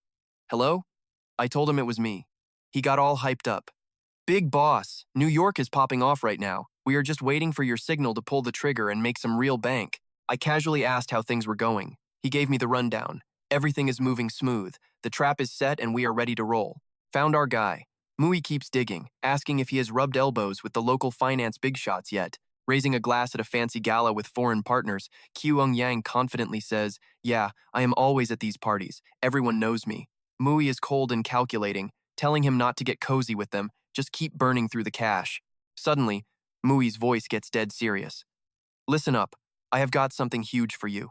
Speaker 1: Hello? I told him it was me. He got all hyped up. Big boss, New York is popping off right now. We are just waiting for your signal to pull the trigger and make some real bank. I casually asked how things were going. He gave me the rundown. Everything is moving smooth. The trap is set and we are ready to roll. Found our guy. Mui keeps digging, asking if he has rubbed elbows with the local finance big shots yet. Raising a glass at a fancy gala with foreign partners, Kyung-yang confidently says, "Yeah, I am always at these parties. Everyone knows me." Mui is cold and calculating, telling him not to get cozy with them, just keep burning through the cash. Suddenly, Mui's voice gets dead serious. Listen up, I have got something huge for you.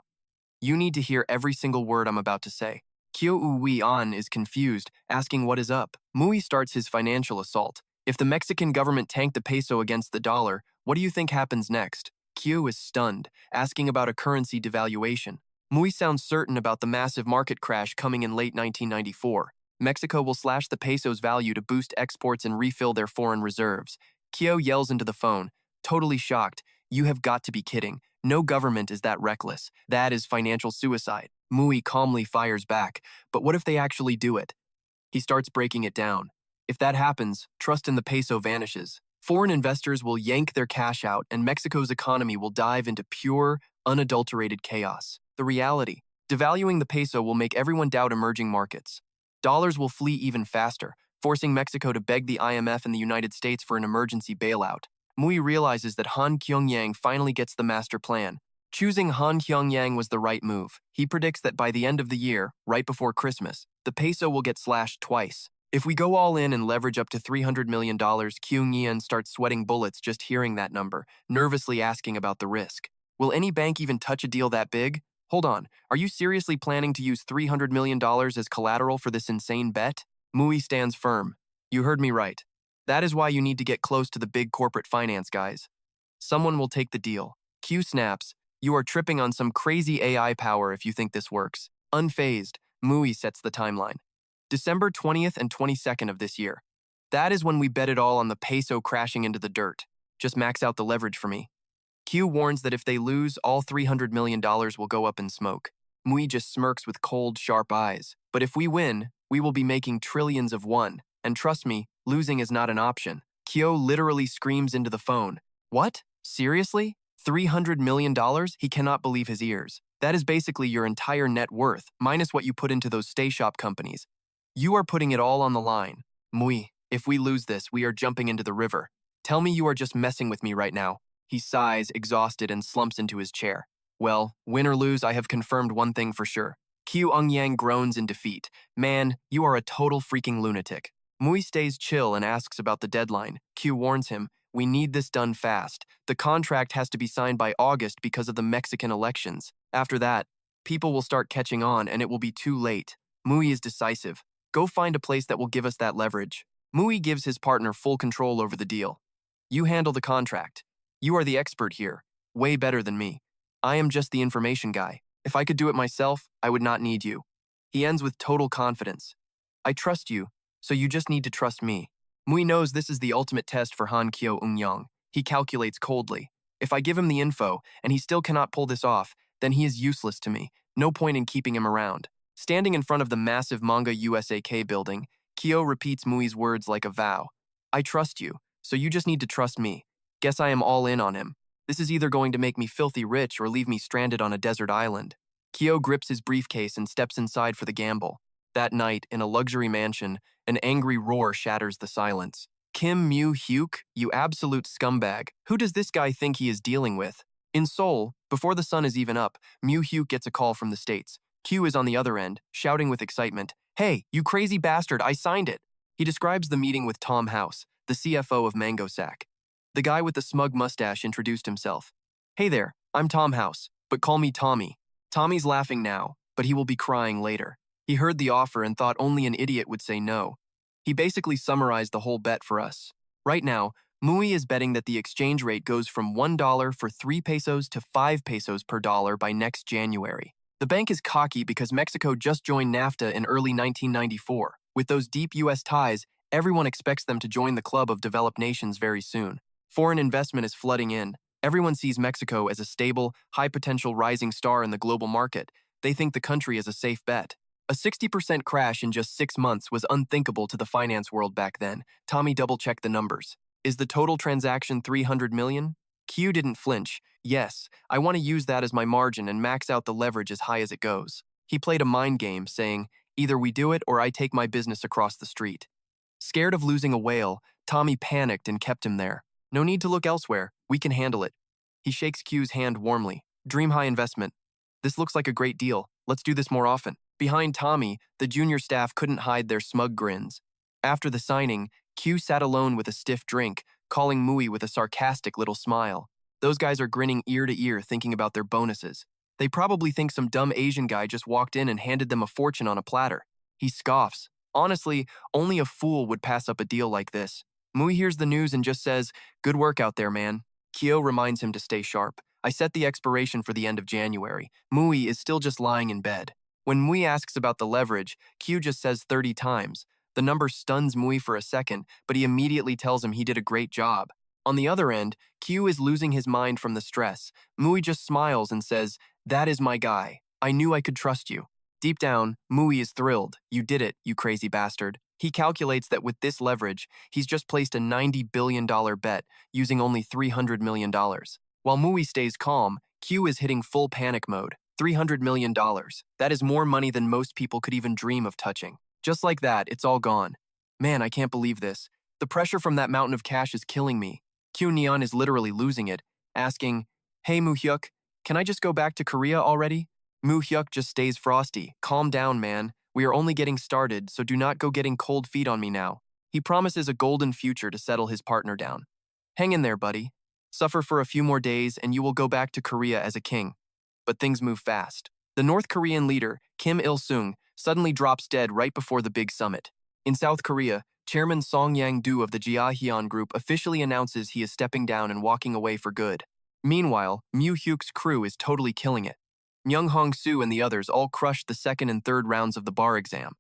Speaker 1: You need to hear every single word I'm about to say. Kyo Ui-an is confused, asking what is up. Mui starts his financial assault. If the Mexican government tanked the peso against the dollar, what do you think happens next? Kyo is stunned, asking about a currency devaluation. Mui sounds certain about the massive market crash coming in late 1994. Mexico will slash the peso's value to boost exports and refill their foreign reserves. Kyo yells into the phone, totally shocked. You have got to be kidding. No government is that reckless. That is financial suicide. Mui calmly fires back. But what if they actually do it? He starts breaking it down. If that happens, trust in the peso vanishes. Foreign investors will yank their cash out and Mexico's economy will dive into pure, unadulterated chaos. The reality, devaluing the peso will make everyone doubt emerging markets. Dollars will flee even faster, forcing Mexico to beg the IMF and the United States for an emergency bailout. Mui realizes that Han Kyung-yang finally gets the master plan. Choosing Han Kyung-yang was the right move. He predicts that by the end of the year, right before Christmas, the peso will get slashed twice. If we go all in and leverage up to $300 million, Kyung-yan starts sweating bullets just hearing that number, nervously asking about the risk. Will any bank even touch a deal that big? Hold on, are you seriously planning to use $300 million as collateral for this insane bet? Mui stands firm. You heard me right. That is why you need to get close to the big corporate finance guys. Someone will take the deal. Q snaps, you are tripping on some crazy AI power if you think this works. Unfazed, Mui sets the timeline. December 20th and 22nd of this year. That is when we bet it all on the peso crashing into the dirt. Just max out the leverage for me. Q warns that if they lose, all $300 million will go up in smoke. Mui just smirks with cold, sharp eyes. But if we win, we will be making trillions of one. And trust me, losing is not an option. Kyo literally screams into the phone. What? Seriously? $300 million? He cannot believe his ears. That is basically your entire net worth, minus what you put into those stay shop companies. You are putting it all on the line. Mui, if we lose this, we are jumping into the river. Tell me you are just messing with me right now. He sighs, exhausted, and slumps into his chair. Well, win or lose, I have confirmed one thing for sure. Q Eungyang groans in defeat. Man, you are a total freaking lunatic. Mui stays chill and asks about the deadline. Q warns him, we need this done fast. The contract has to be signed by August because of the Mexican elections. After that, people will start catching on and it will be too late. Mui is decisive. Go find a place that will give us that leverage. Mui gives his partner full control over the deal. You handle the contract. You are the expert here. Way better than me. I am just the information guy. If I could do it myself, I would not need you. He ends with total confidence. I trust you, so you just need to trust me. Mui knows this is the ultimate test for Han Kyo Eungyang. He calculates coldly. If I give him the info, and he still cannot pull this off, then he is useless to me. No point in keeping him around. Standing in front of the massive Manga USAK building, Kyo repeats Mui's words like a vow. I trust you, so you just need to trust me. Guess I am all in on him. This is either going to make me filthy rich or leave me stranded on a desert island. Kyo grips his briefcase and steps inside for the gamble. That night, in a luxury mansion, an angry roar shatters the silence. Mu Hyuk, you absolute scumbag. Who does this guy think he is dealing with? In Seoul, before the sun is even up, Mu Hyuk gets a call from the States. Q is on the other end, shouting with excitement. Hey, you crazy bastard, I signed it. He describes the meeting with Tom House, the CFO of Mango Sack. The guy with the smug mustache introduced himself. Hey there, I'm Tom House, but call me Tommy. Tommy's laughing now, but he will be crying later. He heard the offer and thought only an idiot would say no. He basically summarized the whole bet for us. Right now, Mui is betting that the exchange rate goes from $1 for 3 pesos to 5 pesos per dollar by next January. The bank is cocky because Mexico just joined NAFTA in early 1994. With those deep U.S. ties, everyone expects them to join the club of developed nations very soon. Foreign investment is flooding in. Everyone sees Mexico as a stable, high-potential rising star in the global market. They think the country is a safe bet. A 60% crash in just 6 months was unthinkable to the finance world back then. Tommy double-checked the numbers. Is the total transaction 300 million? Q didn't flinch. Yes, I want to use that as my margin and max out the leverage as high as it goes. He played a mind game, saying, either we do it or I take my business across the street. Scared of losing a whale, Tommy panicked and kept him there. No need to look elsewhere. We can handle it. He shakes Q's hand warmly. Dream high investment. This looks like a great deal. Let's do this more often. Behind Tommy, the junior staff couldn't hide their smug grins. After the signing, Q sat alone with a stiff drink, calling Mui with a sarcastic little smile. Those guys are grinning ear to ear thinking about their bonuses. They probably think some dumb Asian guy just walked in and handed them a fortune on a platter. He scoffs. Honestly, only a fool would pass up a deal like this. Mui hears the news and just says, good work out there, man. Kyo reminds him to stay sharp. I set the expiration for the end of January. Mui is still just lying in bed. When Mui asks about the leverage, Q just says 30 times. The number stuns Mui for a second, but he immediately tells him he did a great job. On the other end, Q is losing his mind from the stress. Mui just smiles and says, that is my guy. I knew I could trust you. Deep down, Mui is thrilled. You did it, you crazy bastard. He calculates that with this leverage, he's just placed a $90 billion bet using only $300 million. While Mui stays calm, Q is hitting full panic mode. $300 million. That is more money than most people could even dream of touching. Just like that, it's all gone. Man, I can't believe this. The pressure from that mountain of cash is killing me. Q Neon is literally losing it, asking, hey Mu Hyuk, can I just go back to Korea already? Mu Hyuk just stays frosty. Calm down, man. We are only getting started, so do not go getting cold feet on me now. He promises a golden future to settle his partner down. Hang in there, buddy. Suffer for a few more days and you will go back to Korea as a king. But things move fast. The North Korean leader, Kim Il-sung, suddenly drops dead right before the big summit. In South Korea, Chairman Song Yang-do of the Jaehyun Group officially announces he is stepping down and walking away for good. Meanwhile, Mu Hyuk's crew is totally killing it. Myung Hong-soo and the others all crushed the second and third rounds of the bar exam.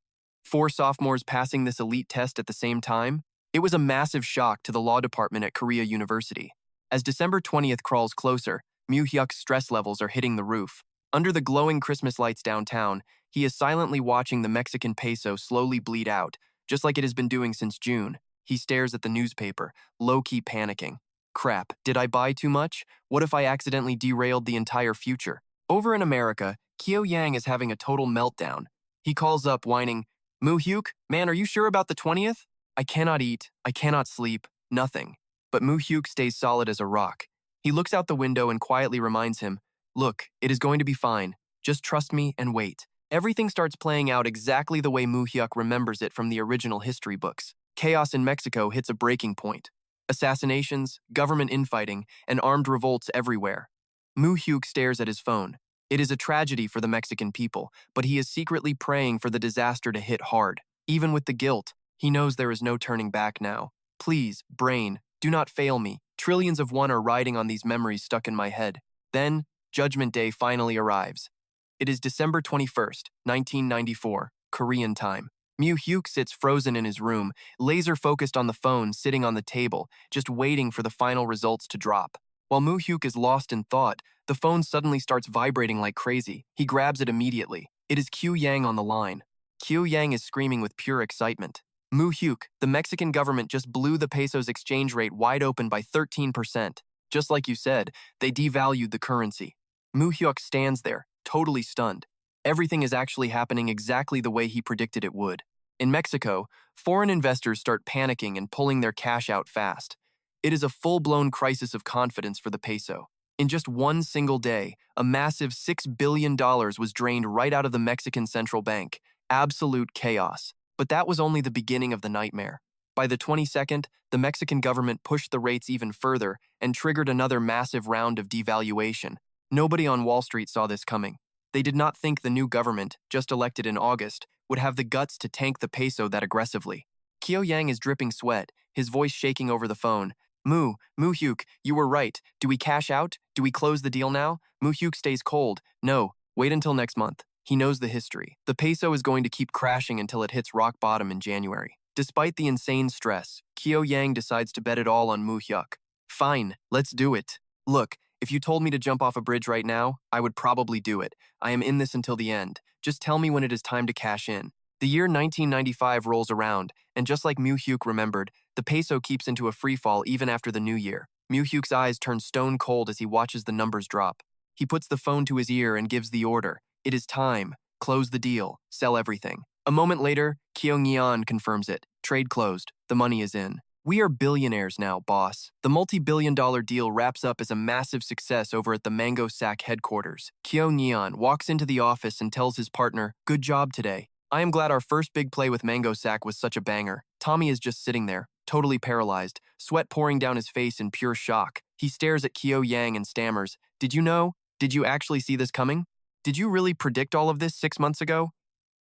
Speaker 1: 4 sophomores passing this elite test at the same time? It was a massive shock to the law department at Korea University. As December 20th crawls closer, Mu Hyuk's stress levels are hitting the roof. Under the glowing Christmas lights downtown, he is silently watching the Mexican peso slowly bleed out, just like it has been doing since June. He stares at the newspaper, low-key panicking. Crap, did I buy too much? What if I accidentally derailed the entire future? Over in America, Kyo Yang is having a total meltdown. He calls up, whining, "Mu Hyuk, man, are you sure about the 20th? I cannot eat, I cannot sleep, nothing." But Mu Hyuk stays solid as a rock. He looks out the window and quietly reminds him, "Look, it is going to be fine. Just trust me and wait." Everything starts playing out exactly the way Mu Hyuk remembers it from the original history books. Chaos in Mexico hits a breaking point. Assassinations, government infighting, and armed revolts everywhere. Mu Hyuk stares at his phone. It is a tragedy for the Mexican people, but he is secretly praying for the disaster to hit hard. Even with the guilt, he knows there is no turning back now. Please, brain, do not fail me. Trillions of one are riding on these memories stuck in my head. Then, Judgment Day finally arrives. It is December 21st, 1994, Korean time. Mu Hyuk sits frozen in his room, laser-focused on the phone sitting on the table, just waiting for the final results to drop. While Mu Hyuk is lost in thought, the phone suddenly starts vibrating like crazy. He grabs it immediately. It is Kyo Yang on the line. Kyo Yang is screaming with pure excitement. Mu Hyuk, the Mexican government just blew the peso's exchange rate wide open by 13%. Just like you said, they devalued the currency. Mu Hyuk stands there, totally stunned. Everything is actually happening exactly the way he predicted it would. In Mexico, foreign investors start panicking and pulling their cash out fast. It is a full-blown crisis of confidence for the peso. In just one single day, a massive $6 billion was drained right out of the Mexican central bank. Absolute chaos. But that was only the beginning of the nightmare. By the 22nd, the Mexican government pushed the rates even further and triggered another massive round of devaluation. Nobody on Wall Street saw this coming. They did not think the new government, just elected in August, would have the guts to tank the peso that aggressively. Kyo Yang is dripping sweat, his voice shaking over the phone. Mu Hyuk, you were right. Do we cash out? Do we close the deal now?" Mu Hyuk stays cold. "No, wait until next month." He knows the history. The peso is going to keep crashing until it hits rock bottom in January. Despite the insane stress, Kyo Yang decides to bet it all on Mu Hyuk. "Fine, let's do it. Look, if you told me to jump off a bridge right now, I would probably do it. I am in this until the end. Just tell me when it is time to cash in." The year 1995 rolls around, and just like Mu Hyuk remembered, the peso keeps into a freefall even after the new year. Mu Hyuk's eyes turn stone cold as he watches the numbers drop. He puts the phone to his ear and gives the order. It is time. Close the deal. Sell everything. A moment later, Kyungyeon confirms it. Trade closed. The money is in. "We are billionaires now, boss." The multi-billion-dollar deal wraps up as a massive success over at the Mango Sack headquarters. Kyungyeon walks into the office and tells his partner, "Good job today. I am glad our first big play with Mango Sack was such a banger." Tommy is just sitting there, totally paralyzed, sweat pouring down his face in pure shock. He stares at Kyo Yang and stammers, "Did you know? Did you actually see this coming? Did you really predict all of this 6 months ago?"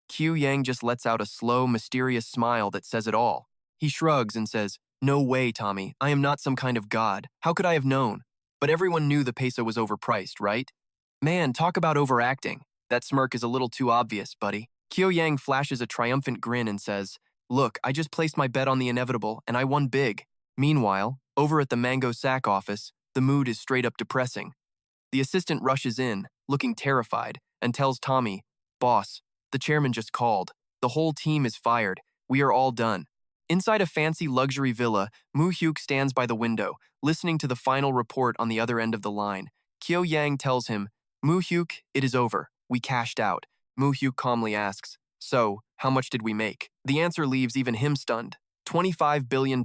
Speaker 1: Kyo Yang just lets out a slow, mysterious smile that says it all. He shrugs and says, "No way, Tommy. I am not some kind of god. How could I have known? But everyone knew the peso was overpriced, right? Man, talk about overacting. That smirk is a little too obvious, buddy." Kyo Yang flashes a triumphant grin and says, "Look, I just placed my bet on the inevitable, and I won big." Meanwhile, over at the Mango Sack office, the mood is straight up depressing. The assistant rushes in, looking terrified, and tells Tommy, "Boss, the chairman just called. The whole team is fired. We are all done." Inside a fancy luxury villa, Mu Hyuk stands by the window, listening to the final report on the other end of the line. Kyo Yang tells him, "Mu Hyuk, it is over. We cashed out." Mu Hyuk calmly asks, "So, how much did we make?" The answer leaves even him stunned. $25 billion.